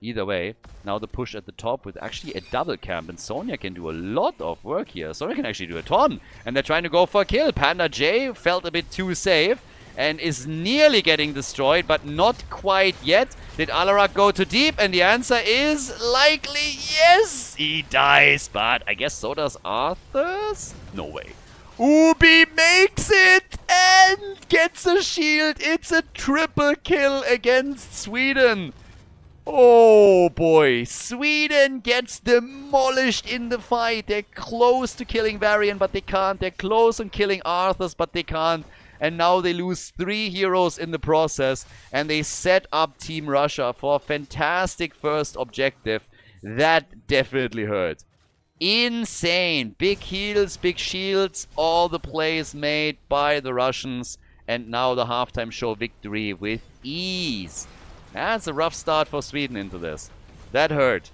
Speaker 1: Either way, now the push at the top with actually a double camp, and Sonya can do a lot of work here. Sonya can actually do a ton, and they're trying to go for a kill. Panda J felt a bit too safe and is nearly getting destroyed, but not quite yet. Did Alarak go too deep? And the answer is likely yes. He dies, but I guess so does Arthur's? No way. Ubi makes it and gets a shield. It's a triple kill against Sweden. Oh boy, Sweden gets demolished in the fight. They're close to killing Varian, but they can't. They're close on killing Arthur's, but they can't. And now they lose 3 heroes in the process. And they set up Team Russia for a fantastic first objective. That definitely hurt. Insane. Big heals, big shields. All the plays made by the Russians. And now the halftime show victory with ease. That's a rough start for Sweden into this. That hurt.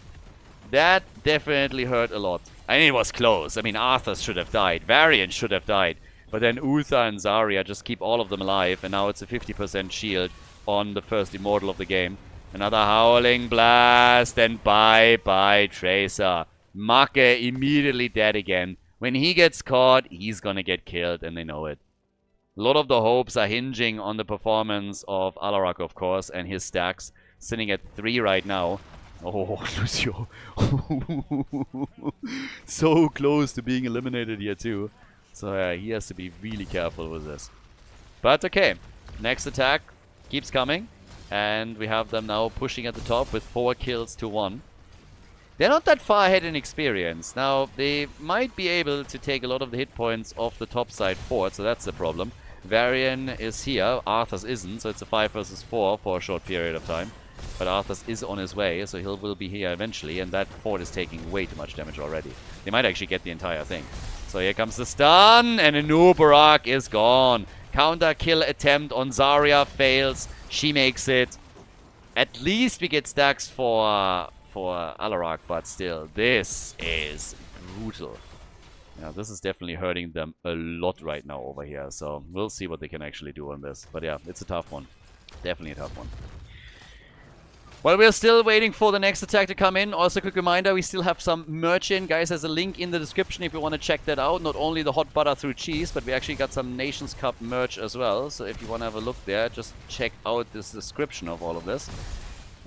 Speaker 1: That definitely hurt a lot. I mean, it was close. I mean, Arthur should have died. Varian should have died. But then Uther and Zarya just keep all of them alive. And now it's a 50% shield on the first Immortal of the game. Another Howling Blast. And bye-bye Tracer. Make immediately dead again. When he gets caught, he's gonna get killed. And they know it. A lot of the hopes are hinging on the performance of Alarak, of course, and his stacks, sitting at 3 right now. Oh, Lucio. So close to being eliminated here, too. So he has to be really careful with this. But okay, next attack keeps coming. And we have them now pushing at the top with 4 kills to 1. They're not that far ahead in experience. Now, they might be able to take a lot of the hit points off the top side fort, so that's the problem. Varian is here, Arthur's isn't, so it's a 5 versus 4 for a short period of time. But Arthur's is on his way, so he will be here eventually, and that fort is taking way too much damage already. They might actually get the entire thing. So here comes the stun, and Anubarak is gone. Counter kill attempt on Zarya fails. She makes it. At least we get stacks for Alarak, but still, this is brutal. Yeah, this is definitely hurting them a lot right now over here. So we'll see what they can actually do on this. But yeah, it's a tough one. Definitely a tough one. Well, we're still waiting for the next attack to come in. Also, quick reminder, we still have some merch in. Guys, there's a link in the description if you want to check that out. Not only the hot butter through cheese, but we actually got some Nations Cup merch as well. So if you want to have a look there, just check out this description of all of this.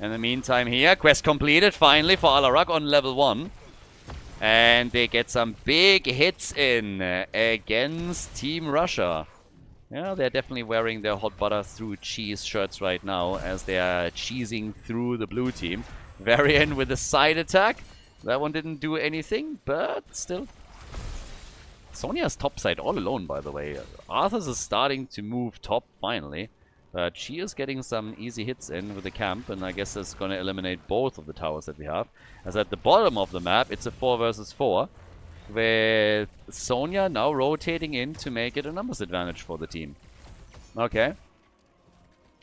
Speaker 1: In the meantime here, quest completed finally for Alarak on level 1. And they get some big hits in against Team Russia. Yeah, they're definitely wearing their hot butter through cheese shirts right now as they are cheesing through the blue team. Varian with a side attack. That one didn't do anything, but still. Sonya's top side all alone, by the way. Arthur's is starting to move top finally. But she is getting some easy hits in with the camp, and I guess that's going to eliminate both of the towers that we have. As at the bottom of the map, it's a 4 versus 4, with Sonya now rotating in to make it a numbers advantage for the team. Okay.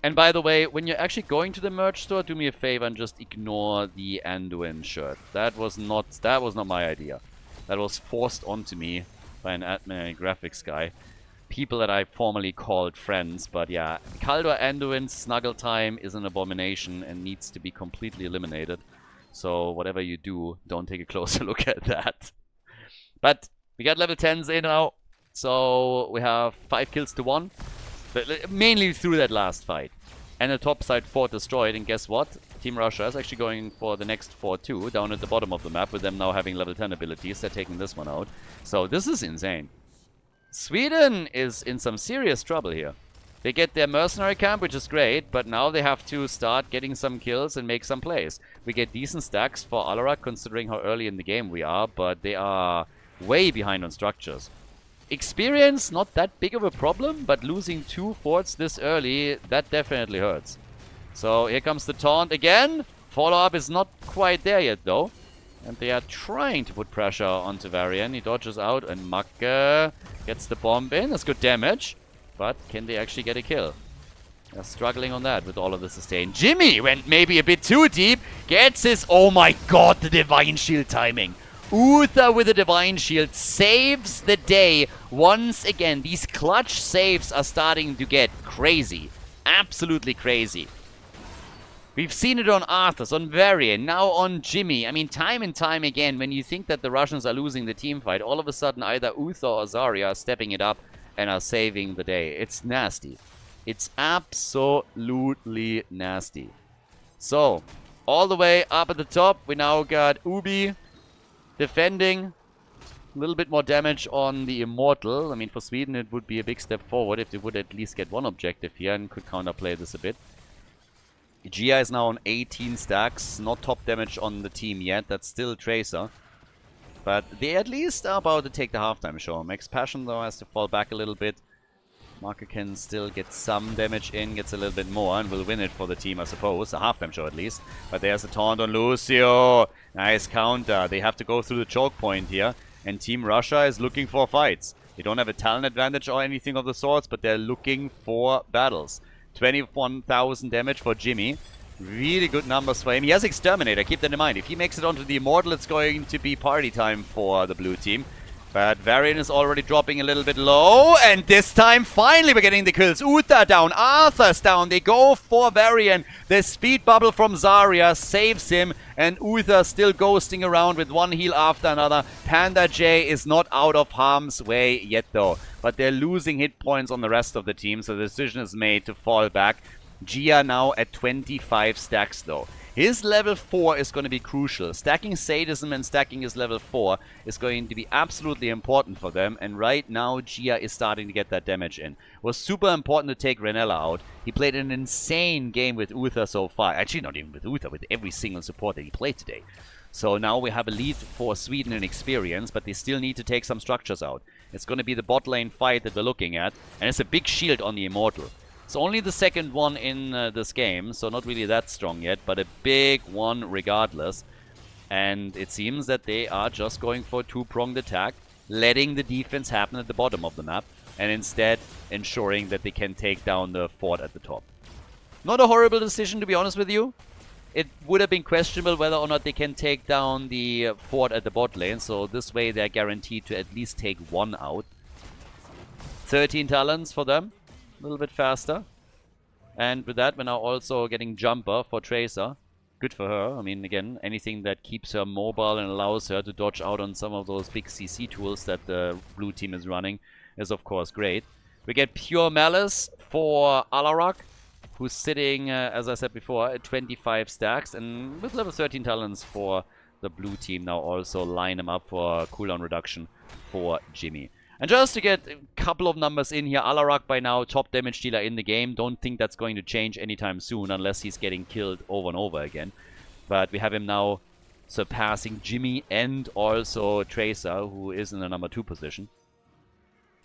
Speaker 1: And by the way, when you're actually going to the merch store, do me a favor and just ignore the Anduin shirt. That was not my idea. That was forced onto me by an admin and graphics guy. People that I formerly called friends, but yeah, Khaldor Anduin's snuggle time is an abomination and needs to be completely eliminated. So whatever you do, don't take a closer look at that. But we got level 10s in now, so we have 5 kills to 1. But mainly through that last fight. And the top side fort destroyed, and guess what? Team Russia is actually going for the next fort too, down at the bottom of the map, with them now having level 10 abilities. They're taking this one out. So this is insane. Sweden is in some serious trouble here. They get their mercenary camp, which is great, but now they have to start getting some kills and make some plays. We get decent stacks for Alarak, considering how early in the game we are, but they are way behind on structures. Experience, not that big of a problem, but losing 2 forts this early, that definitely hurts. So here comes the taunt again. Follow-up is not quite there yet, though. And they are trying to put pressure onto Varian. He dodges out, and Macke gets the bomb in. That's good damage. But can they actually get a kill? They're struggling on that with all of the sustain. Jimmy went maybe a bit too deep. Gets his... Oh my god, the Divine Shield timing. Uther with the Divine Shield saves the day once again. These clutch saves are starting to get crazy. Absolutely crazy. We've seen it on Arthas, on Varian, now on Jimmy. I mean, time and time again, when you think that the Russians are losing the team fight, all of a sudden either Uther or Zarya are stepping it up and are saving the day. It's nasty. It's absolutely nasty. So, all the way up at the top, we now got Ubi defending. A little bit more damage on the Immortal. I mean, for Sweden, it would be a big step forward if they would at least get one objective here and could counterplay this a bit. Gia is now on 18 stacks. Not top damage on the team yet. That's still Tracer. But they at least are about to take the halftime show. Max Passion, though, has to fall back a little bit. Marker can still get some damage in, gets a little bit more, and will win it for the team, I suppose. A halftime show, at least. But there's a taunt on Lucio. Nice counter. They have to go through the choke point here. And Team Russia is looking for fights. They don't have a talent advantage or anything of the sorts, but they're looking for battles. 21,000 damage for Jimmy. Really good numbers for him. He has Exterminator, keep that in mind. If he makes it onto the Immortal, it's going to be party time for the blue team. But Varian is already dropping a little bit low. And this time, finally, we're getting the kills. Uther down, Arthur's down. They go for Varian. The speed bubble from Zarya saves him. And Uther still ghosting around with one heal after another. Panda J is not out of harm's way yet, though. But they're losing hit points on the rest of the team. So the decision is made to fall back. Gia now at 25 stacks, though. His level 4 is going to be crucial. Stacking Sadism and stacking his level 4 is going to be absolutely important for them. And right now, Gia is starting to get that damage in. It was super important to take Renella out. He played an insane game with Uther so far. Actually, not even with Uther, with every single support that he played today. So now we have a lead for Sweden in experience, but they still need to take some structures out. It's going to be the bot lane fight that we're looking at. And it's a big shield on the Immortal. It's only the second one in this game, so not really that strong yet, but a big one regardless. And it seems that they are just going for a two-pronged attack, letting the defense happen at the bottom of the map, and instead ensuring that they can take down the fort at the top. Not a horrible decision, to be honest with you. It would have been questionable whether or not they can take down the fort at the bot lane, so this way they're guaranteed to at least take one out. 13 talents for them. A little bit faster. And with that, we're now also getting Jumper for Tracer. Good for her. I mean, again, anything that keeps her mobile and allows her to dodge out on some of those big CC tools that the blue team is running is, of course, great. We get Pure Malice for Alarak, who's sitting, as I said before, at 25 stacks. And with level 13 talents for the blue team now also line him up for cooldown reduction for Jimmy. And just to get a couple of numbers in here, Alarak by now top damage dealer in the game. Don't think that's going to change anytime soon unless he's getting killed over and over again. But we have him now surpassing Jimmy and also Tracer, who is in the number 2 position.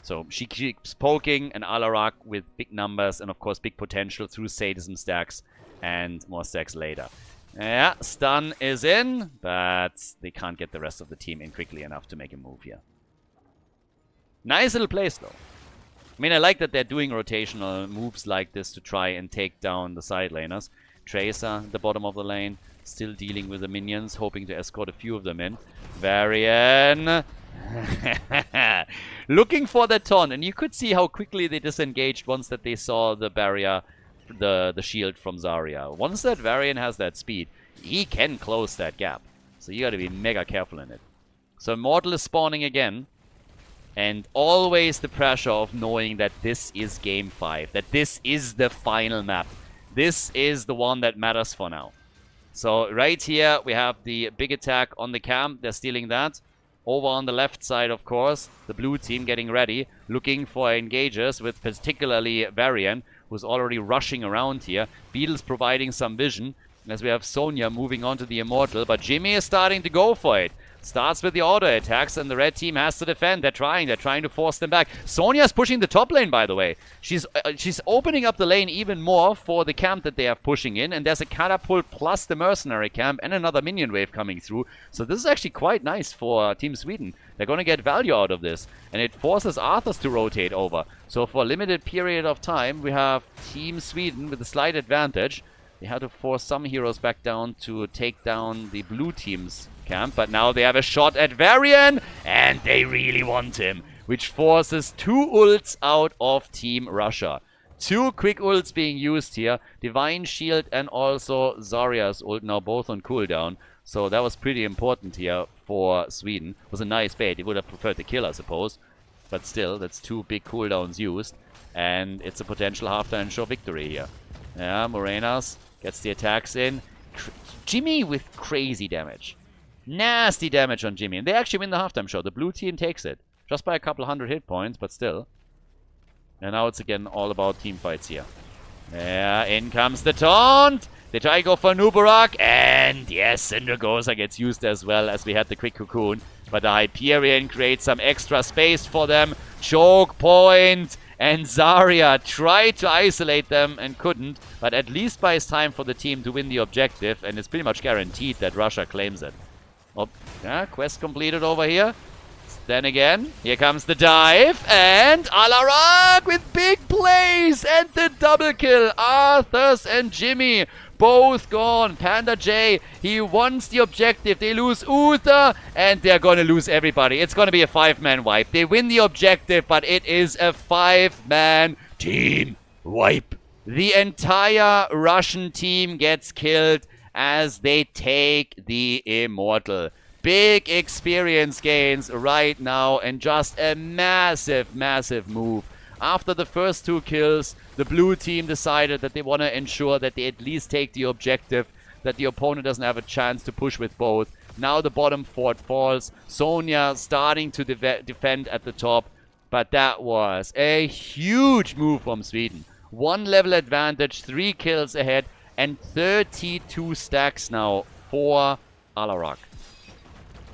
Speaker 1: So she keeps poking, and Alarak with big numbers and of course big potential through sadism stacks and more stacks later. Yeah, stun is in, but they can't get the rest of the team in quickly enough to make a move here. Nice little place, though. I mean, I like that they're doing rotational moves like this to try and take down the side laners. Tracer, the bottom of the lane, still dealing with the minions, hoping to escort a few of them in. Varian. Looking for the taunt, and you could see how quickly they disengaged once that they saw the barrier, the shield from Zarya. Once that Varian has that speed, he can close that gap. So you gotta be mega careful in it. So Immortal is spawning again. And always the pressure of knowing that this is game 5. That this is the final map. This is the one that matters for now. So right here we have the big attack on the camp. They're stealing that. Over on the left side, of course, the blue team getting ready. Looking for engagers with particularly Varian, who's already rushing around here. Beetle's providing some vision. As we have Sonya moving on to the Immortal. But Jimmy is starting to go for it. Starts with the auto attacks, and the red team has to defend. They're trying to force them back. Sonya's pushing the top lane, by the way. She's opening up the lane even more for the camp that they are pushing in, and there's a catapult plus the mercenary camp and another minion wave coming through. So this is actually quite nice for Team Sweden. They're going to get value out of this, and it forces Arthurs to rotate over. So for a limited period of time, we have Team Sweden with a slight advantage. They had to force some heroes back down to take down the blue team's camp, but now they have a shot at Varian, and they really want him, which forces 2 ults out of Team Russia. 2 quick ults being used here, Divine Shield and also Zarya's ult, now both on cooldown, so that was pretty important here for Sweden. It was a nice bait. He would have preferred the kill, I suppose, but still, that's 2 big cooldowns used, and it's a potential half-time show victory here. Yeah, Morenas gets the attacks in. Jimmy with crazy damage. Nasty damage on Jimmy. And they actually win the halftime show. The blue team takes it. Just by a couple hundred hit points, but still. And now it's again all about team fights here. Yeah, in comes the taunt. They try to go for Nubarak. And yes, Syndragosa gets used as well as we had the quick cocoon. But the Hyperion creates some extra space for them. Choke point. And Zarya tried to isolate them and couldn't. But at least buys time for the team to win the objective. And it's pretty much guaranteed that Russia claims it. Oh, yeah, quest completed over here. Then again, here comes the dive. And Alarak with big plays and the double kill. Arthurs and Jimmy both gone. Panda J, he wants the objective. They lose Uther and they're going to lose everybody. It's going to be a 5-man wipe. They win the objective, but it is a 5-man team wipe. The entire Russian team gets killed as they take the Immortal. Big experience gains right now and just a massive, massive move. After the first 2 kills, the blue team decided that they want to ensure that they at least take the objective, that the opponent doesn't have a chance to push with both. Now the bottom fort falls. Sonya starting to defend at the top, but that was a huge move from Sweden. 1 level advantage, 3 kills ahead, and 32 stacks now for Alarak.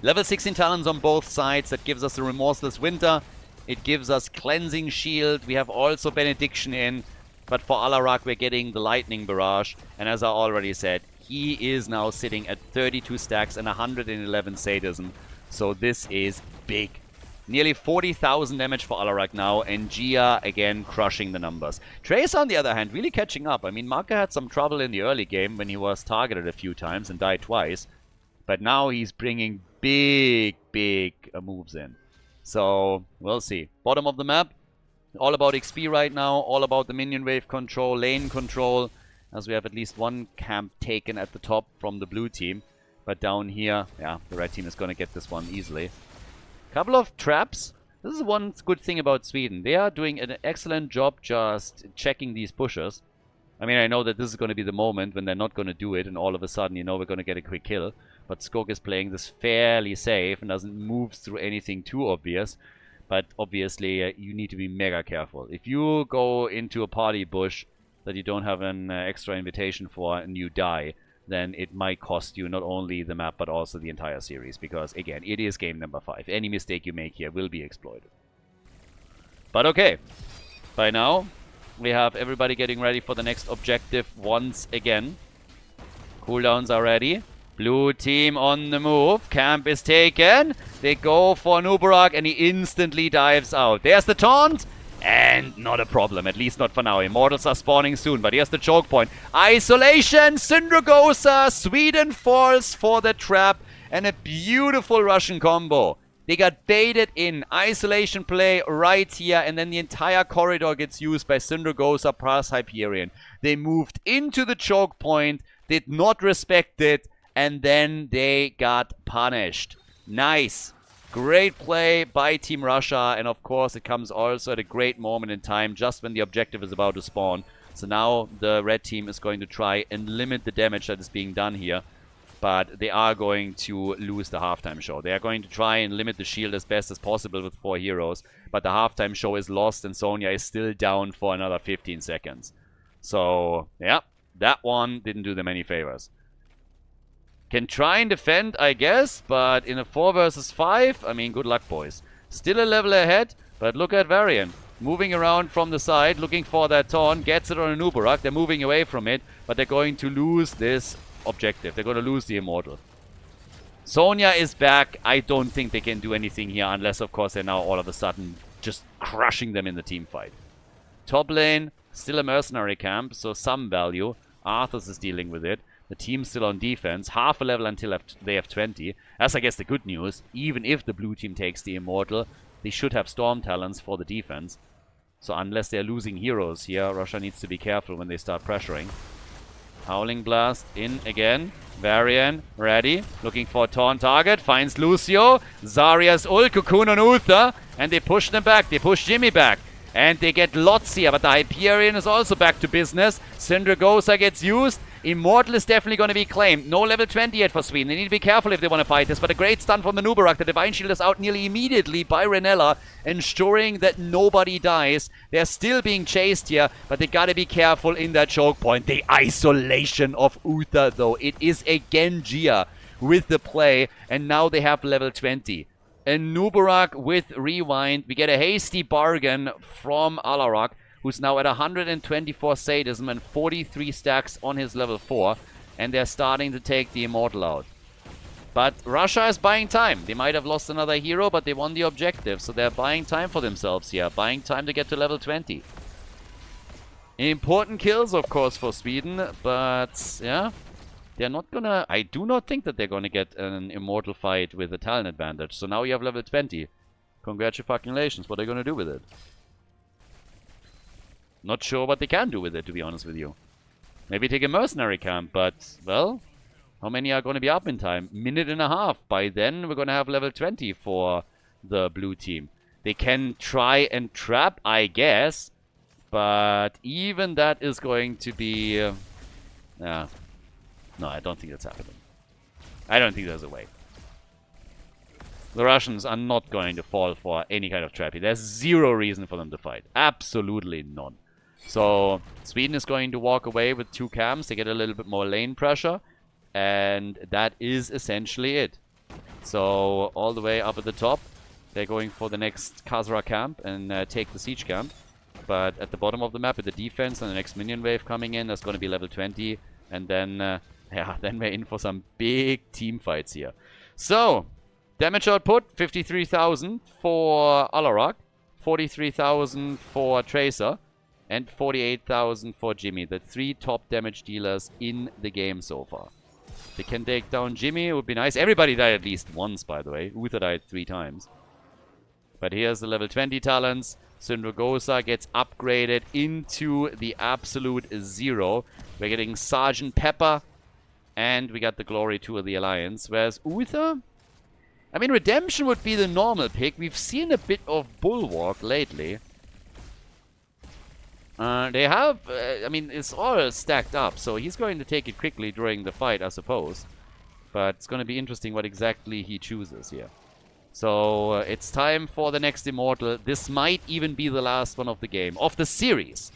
Speaker 1: Level 16 talents on both sides. That gives us the Remorseless Winter. It gives us Cleansing Shield. We have also Benediction in. But for Alarak, we're getting the Lightning Barrage. And as I already said, he is now sitting at 32 stacks and 111 sadism. So this is big. Nearly 40,000 damage for Alarak now, and Gia again crushing the numbers. Trace, on the other hand, really catching up. I mean, Marka had some trouble in the early game when he was targeted a few times and died twice. But now he's bringing big moves in. So, we'll see. Bottom of the map, all about XP right now, all about the minion wave control, lane control, as we have at least 1 camp taken at the top from the blue team. But down here, yeah, the red team is going to get this one easily. Couple of traps. This is one good thing about Sweden. They are doing an excellent job just checking these pushes. I mean, I know that this is going to be the moment when they're not going to do it and all of a sudden, you know, we're going to get a quick kill. But Skog is playing this fairly safe and doesn't move through anything too obvious. But obviously, you need to be mega careful. If you go into a party bush that you don't have an extra invitation for and you die, then it might cost you not only the map, but also the entire series. Because, again, it is game number 5. Any mistake you make here will be exploited. But okay. By now, we have everybody getting ready for the next objective once again. Cooldowns are ready. Blue team on the move. Camp is taken. They go for Nubarak, and he instantly dives out. There's the taunt. And not a problem, at least not for now. Immortals are spawning soon, but here's the choke point. Isolation, Syndragosa, Sweden falls for the trap, and a beautiful Russian combo. They got baited in. Isolation play right here, and then the entire corridor gets used by Syndragosa plus Hyperion. They moved into the choke point, did not respect it, and then they got punished. Nice. Great play by Team Russia, and of course it comes also at a great moment in time, just when the objective is about to spawn. So now the red team is going to try and limit the damage that is being done here. But they are going to lose the halftime show. They are going to try and limit the shield as best as possible with 4 heroes. But the halftime show is lost, and Sonya is still down for another 15 seconds. So, yeah, that one didn't do them any favors. Can try and defend, I guess, but in a 4 versus 5, I mean, good luck, boys. Still a level ahead, but look at Varian. Moving around from the side, looking for that taunt, gets it on a Nubarak. They're moving away from it, but they're going to lose this objective. They're going to lose the Immortal. Sonya is back. I don't think they can do anything here, unless, of course, they're now all of a sudden just crushing them in the team fight. Top lane, still a mercenary camp, so some value. Arthas is dealing with it. The team's still on defense. Half a level until they have 20. That's, I guess, the good news. Even if the blue team takes the Immortal, they should have Storm Talons for the defense. So unless they're losing heroes here, Russia needs to be careful when they start pressuring. Howling Blast in again. Varian ready. Looking for a taunt target. Finds Lucio. Zarya's ult. Cocoon on Uther. And they push them back. They push Jimmy back. And they get lots here. But the Hyperion is also back to business. Syndragosa gets used. Immortal is definitely going to be claimed. No level 20 yet for Sweden. They need to be careful if they want to fight this. But a great stun from the Nubarak. The Divine Shield is out nearly immediately by Renella, ensuring that nobody dies. They're still being chased here, but they got to be careful in that choke point. The isolation of Uther, though. It is again Gia with the play, and now they have level 20. And Nubarak with Rewind. We get a hasty bargain from Alarak, who's now at 124 sadism and 43 stacks on his level 4. And they're starting to take the Immortal out. But Russia is buying time. They might have lost another hero, but they won the objective. So they're buying time for themselves here. Buying time to get to level 20. Important kills, of course, for Sweden. But, yeah, they're not gonna... I do not think that they're gonna get an Immortal fight with a talent advantage. So now you have level 20. Congratulations. What are they gonna do with it? Not sure what they can do with it, to be honest with you. Maybe take a mercenary camp, but, well, how many are going to be up in time? Minute and a half. By then, we're going to have level 20 for the blue team. They can try and trap, I guess, but even that is going to be... no, I don't think that's happening. I don't think there's a way. The Russians are not going to fall for any kind of trap. There's zero reason for them to fight. Absolutely none. So, Sweden is going to walk away with 2 camps. They get a little bit more lane pressure. And that is essentially it. So, all the way up at the top, they're going for the next Khazra camp and take the siege camp. But at the bottom of the map, with the defense and the next minion wave coming in, that's going to be level 20. And then, yeah, then we're in for some big team fights here. So, damage output, 53,000 for Alarak, 43,000 for Tracer, and 48,000 for Jimmy. The 3 top damage dealers in the game so far. They can take down Jimmy, it would be nice. Everybody died at least once, by the way. Uther died 3 times. But here's the level 20 talents. Syndragosa gets upgraded into the absolute 0. We're getting Sergeant Pepper, and we got the Glory 2 of the Alliance. Whereas Uther... I mean, Redemption would be the normal pick. We've seen a bit of Bulwark lately. They have, I mean, it's all stacked up, so he's going to take it quickly during the fight, I suppose. But it's going to be interesting what exactly he chooses here. So, it's time for the next Immortal. This might even be the last one of the game, of the series.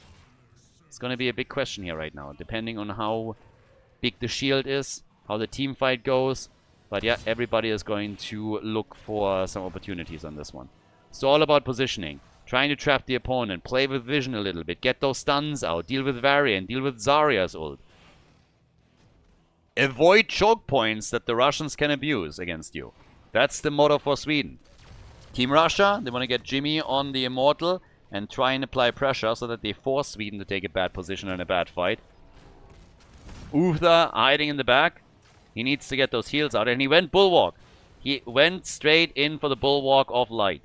Speaker 1: It's going to be a big question here right now, depending on how big the shield is, how the team fight goes. But yeah, everybody is going to look for some opportunities on this one. It's all about positioning. Trying to trap the opponent, play with vision a little bit, get those stuns out, deal with Varian, deal with Zarya's ult. Avoid choke points that the Russians can abuse against you. That's the motto for Sweden. Team Russia, they want to get Jimmy on the Immortal, and try and apply pressure so that they force Sweden to take a bad position and a bad fight. Uther hiding in the back. He needs to get those heals out, and he went Bulwark. He went straight in for the Bulwark of Light.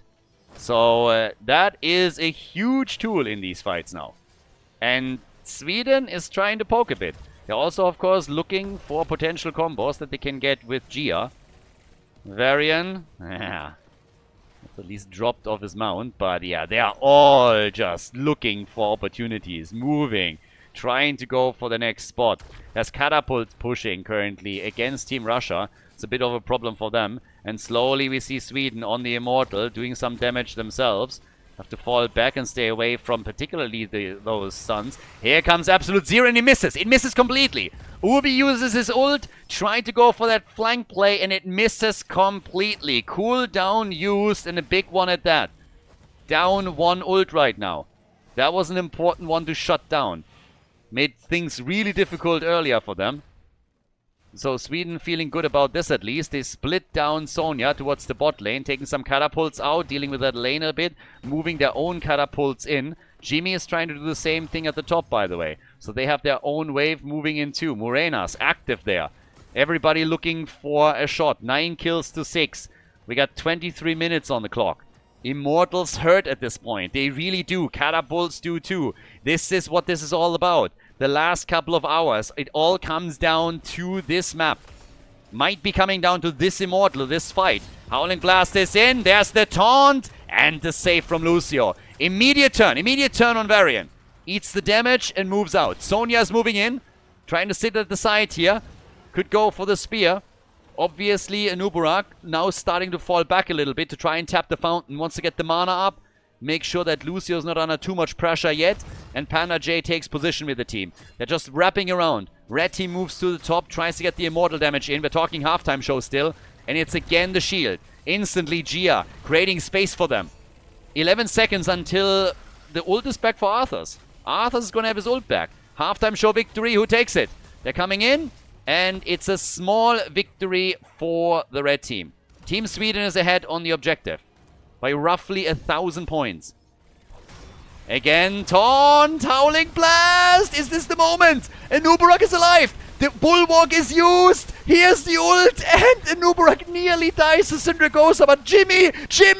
Speaker 1: So that is a huge tool in these fights now. And Sweden is trying to poke a bit. They're also, of course, looking for potential combos that they can get with Gia. Varian, yeah, that's at least dropped off his mount. But yeah, they are all just looking for opportunities, moving, trying to go for the next spot. There's Catapult pushing currently against Team Russia. It's a bit of a problem for them. And slowly we see Sweden on the Immortal doing some damage themselves. Have to fall back and stay away from particularly those stuns. Here comes Absolute Zero and he misses. It misses completely. Ubi uses his ult, trying to go for that flank play, and it misses completely. Cooldown used, and a big one at that. Down one ult right now. That was an important one to shut down. Made things really difficult earlier for them. So Sweden feeling good about this at least. They split down Sonya towards the bot lane, taking some catapults out, dealing with that lane a bit, moving their own catapults in. Jimmy is trying to do the same thing at the top, by the way. So they have their own wave moving in too. Morena's active there. Everybody looking for a shot. 9 kills to 6. We got 23 minutes on the clock. Immortals hurt at this point. They really do. Catapults do too. This is what this is all about. The last couple of hours, it all comes down to this map. Might be coming down to this Immortal, this fight. Howling Blast is in. There's the taunt. And the save from Lucio. Immediate turn on Varian. Eats the damage and moves out. Sonya is moving in. Trying to sit at the side here. Could go for the spear. Obviously, Anubarak now starting to fall back a little bit to try and tap the fountain. Wants to get the mana up. Make sure that Lucio's not under too much pressure yet. And Panda J takes position with the team. They're just wrapping around. Red team moves to the top. Tries to get the Immortal damage in. We're talking halftime show still. And it's again the shield. Instantly Gia creating space for them. 11 seconds until the ult is back for Arthas. Arthas is going to have his ult back. Halftime show victory. Who takes it? They're coming in. And it's a small victory for the red team. Team Sweden is ahead on the objective by roughly 1,000 points. Again, taunt, Howling Blast. Is this the moment? Anubarak is alive. The Bulwark is used. Here's the ult. And Anubarak nearly dies to Syndragosa. But Jimmy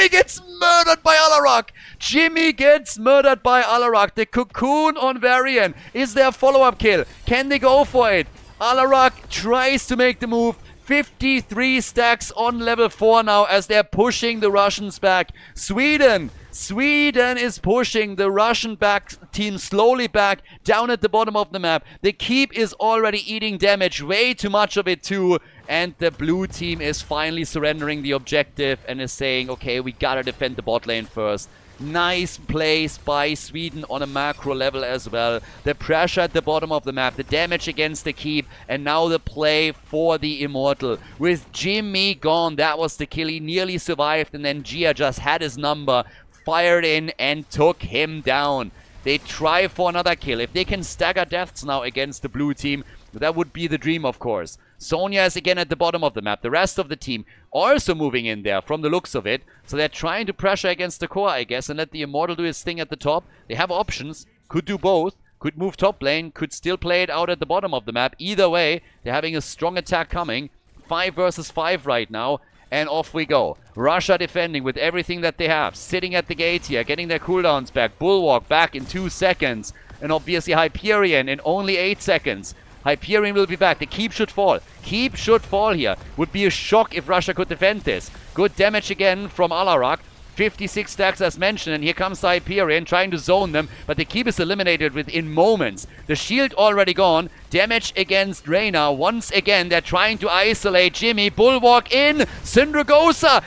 Speaker 1: gets murdered by Alarak. Jimmy gets murdered by Alarak. The cocoon on Varian. Is there a follow-up kill? Can they go for it? Alarak tries to make the move. 53 stacks on level 4 now as they're pushing the Russians back. Sweden is pushing the Russian back team slowly back down at the bottom of the map. The keep is already eating damage, way too much of it too. And the blue team is finally surrendering the objective and is saying, okay, we gotta defend the bot lane first. Nice plays by Sweden on a macro level as well. The pressure at the bottom of the map, the damage against the keep, and now the play for the Immortal. With Jimmy gone, that was the kill. He nearly survived, and then Gia just had his number, fired in, and took him down. They try for another kill. If they can stagger deaths now against the blue team, that would be the dream, of course. Sonya is again at the bottom of the map. The rest of the team also moving in there from the looks of it. So they're trying to pressure against the core, I guess, and let the Immortal do his thing at the top. They have options. Could do both. Could move top lane. Could still play it out at the bottom of the map. Either way, they're having a strong attack coming. 5 versus 5 right now. And off we go. Russia defending with everything that they have. Sitting at the gate here. Getting their cooldowns back. Bulwark back in 2 seconds. And obviously Hyperion in only 8 seconds. Hyperion will be back. The keep should fall. Keep should fall here. Would be a shock if Russia could defend this. Good damage again from Alarak. 56 stacks as mentioned, and here comes the Hyperion trying to zone them, but the keep is eliminated within moments. The shield already gone. Damage against Reyna. Once again, they're trying to isolate Jimmy. Bulwark in. Syndragosa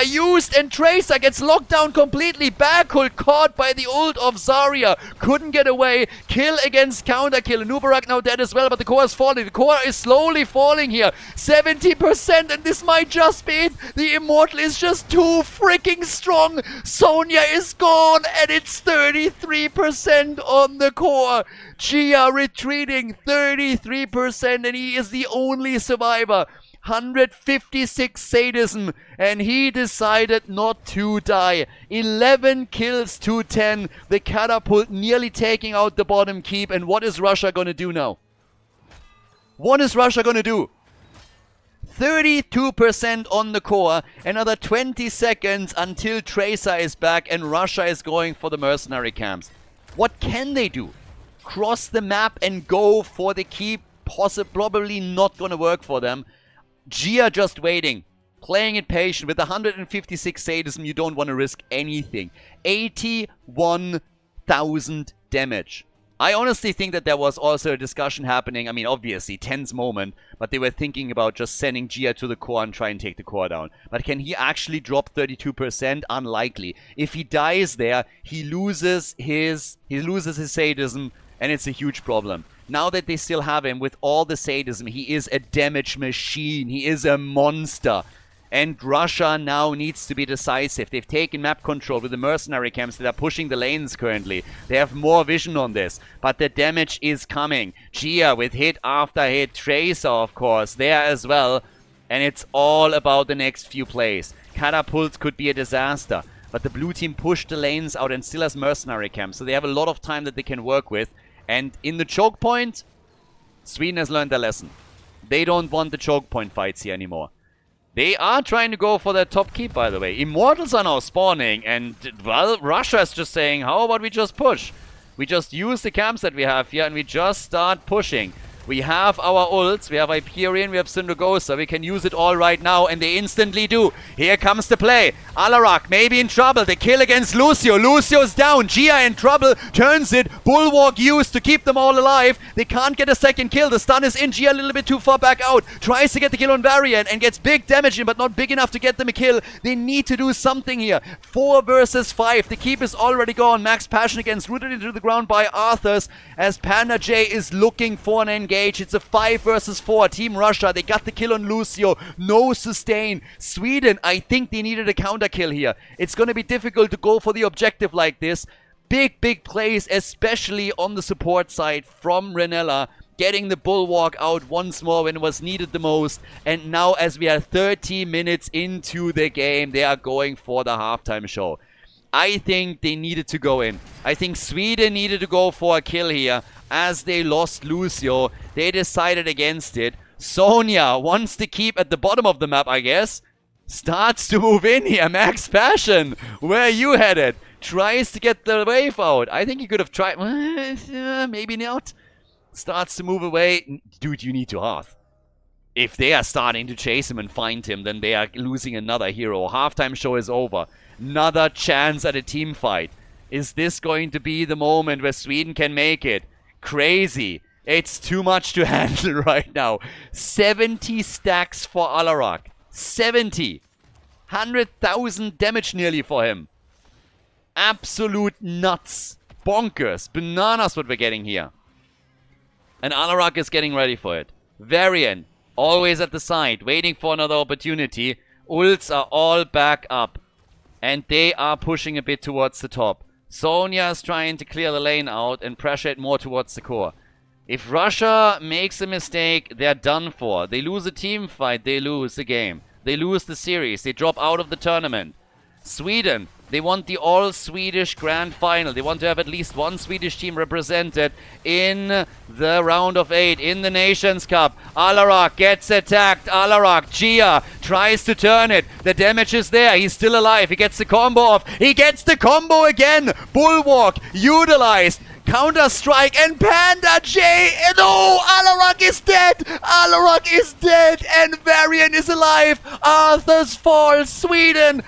Speaker 1: used, and Tracer gets locked down completely. Backhold caught by the ult of Zarya. Couldn't get away. Kill against counter kill. Anubarak now dead as well, but the core is falling. The core is slowly falling here. 70%, and this might just be it. The Immortal is just too freaking strong. Sonya is gone, and it's 33% on the core. Gia retreating 33%, and he is the only survivor. 156 sadism, and he decided not to die. 11 kills to 10. The catapult nearly taking out the bottom keep. And what is Russia gonna do now? What is Russia gonna do? 32% on the core. Another 20 seconds until Tracer is back and Russia is going for the mercenary camps. What can they do? Cross the map and go for the keep? Probably not gonna work for them. Gia just waiting, playing it patient. With 156 sadism, you don't want to risk anything. 81,000 damage. I honestly think that there was also a discussion happening. I mean, obviously, tense moment, but they were thinking about just sending Gia to the core and try and take the core down. But can he actually drop 32%? Unlikely. If he dies there, he loses his sadism, and it's a huge problem. Now that they still have him with all the sadism, he is a damage machine. He is a monster. And Russia now needs to be decisive. They've taken map control with the mercenary camps that are pushing the lanes currently. They have more vision on this. But the damage is coming. Gia with hit after hit. Tracer, of course, there as well. And it's all about the next few plays. Catapults could be a disaster. But the blue team pushed the lanes out and still has mercenary camps. So they have a lot of time that they can work with. And in the choke point, Sweden has learned their lesson. They don't want the choke point fights here anymore. They are trying to go for their top keep, by the way. Immortals are now spawning, and, well, Russia is just saying, how about we just push? We just use the camps that we have here, and we just start pushing. We have our ults, we have Hyperion, we have Syndragosa, we can use it all right now, and they instantly do. Here comes the play. Alarak maybe in trouble, the kill against Lucio. Lucio's down, Gia in trouble, turns it, Bulwark used to keep them all alive. They can't get a second kill, the stun is in, Gia a little bit too far back out, tries to get the kill on Varian, and gets big damage in, but not big enough to get them a kill. They need to do something here. 4 versus 5, the keep is already gone. Max Passion against rooted into the ground by Arthurs, as Panda J is looking for an engage. It's a 5 versus 4. Team Russia, they got the kill on Lucio. No sustain. Sweden, I think they needed a counter kill here. It's going to be difficult to go for the objective like this. Big plays, especially on the support side from Renella. Getting the Bulwark out once more when it was needed the most. And now as we are 30 minutes into the game, they are going for the halftime show. I think they needed to go in. I think Sweden needed to go for a kill here. As they lost Lucio, they decided against it. Sonya wants to keep at the bottom of the map, I guess. Starts to move in here. Max Passion, where are you headed? Tries to get the wave out. I think he could have tried. Maybe not. Starts to move away. Dude, you need to Hearth. If they are starting to chase him and find him, then they are losing another hero. Halftime show is over. Another chance at a team fight. Is this going to be the moment where Sweden can make it? Crazy. It's too much to handle right now. 70 stacks for Alarak. 70. 100,000 damage nearly for him. Absolute nuts. Bonkers. Bananas what we're getting here. And Alarak is getting ready for it. Varian, always at the side, waiting for another opportunity. Ults are all back up. And they are pushing a bit towards the top. Sonya is trying to clear the lane out and pressure it more towards the core. If Russia makes a mistake, they're done for. They lose a team fight, they lose the game. They lose the series, they drop out of the tournament. Sweden, they want the all-Swedish grand final. They want to have at least one Swedish team represented in the round of 8, in the Nations Cup. Alarak gets attacked. Alarak, Gia tries to turn it. The damage is there. He's still alive. He gets the combo off. He gets the combo again. Bulwark utilized. Counter-strike and Panda J. No, Alarak is dead. Alarak is dead and Varian is alive. Arthur's fall. Sweden,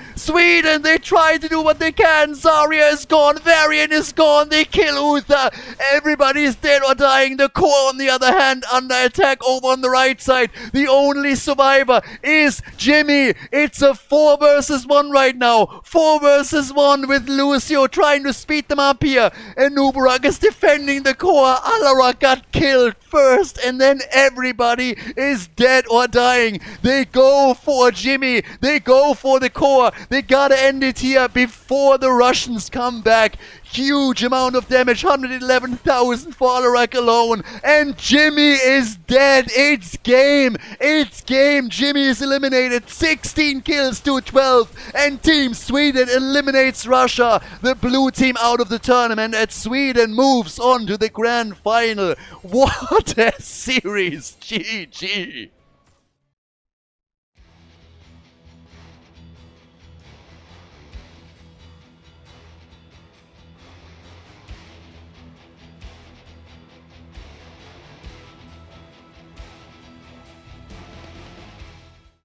Speaker 1: they try to do what they can. Zarya is gone. Varian is gone. They kill Uther. Everybody is dead or dying. The core, on the other hand, under attack over on the right side. The only survivor is Jimmy. It's a 4 versus 1 right now. 4 versus 1 with Lucio trying to speed them up here. And Nubarak is defending the core. Alarak got killed first and then everybody is dead or dying. They go for Jimmy. They go for the core. They gotta end it here before the Russians come back.
Speaker 2: huge amount of damage, 111,000 for Alarak alone, and Jimmy is dead. It's game. It's game. Jimmy is eliminated. 16 kills to 12, and Team Sweden eliminates Russia, the blue team, out of the tournament, and Sweden moves on to the grand final. What a series. GG.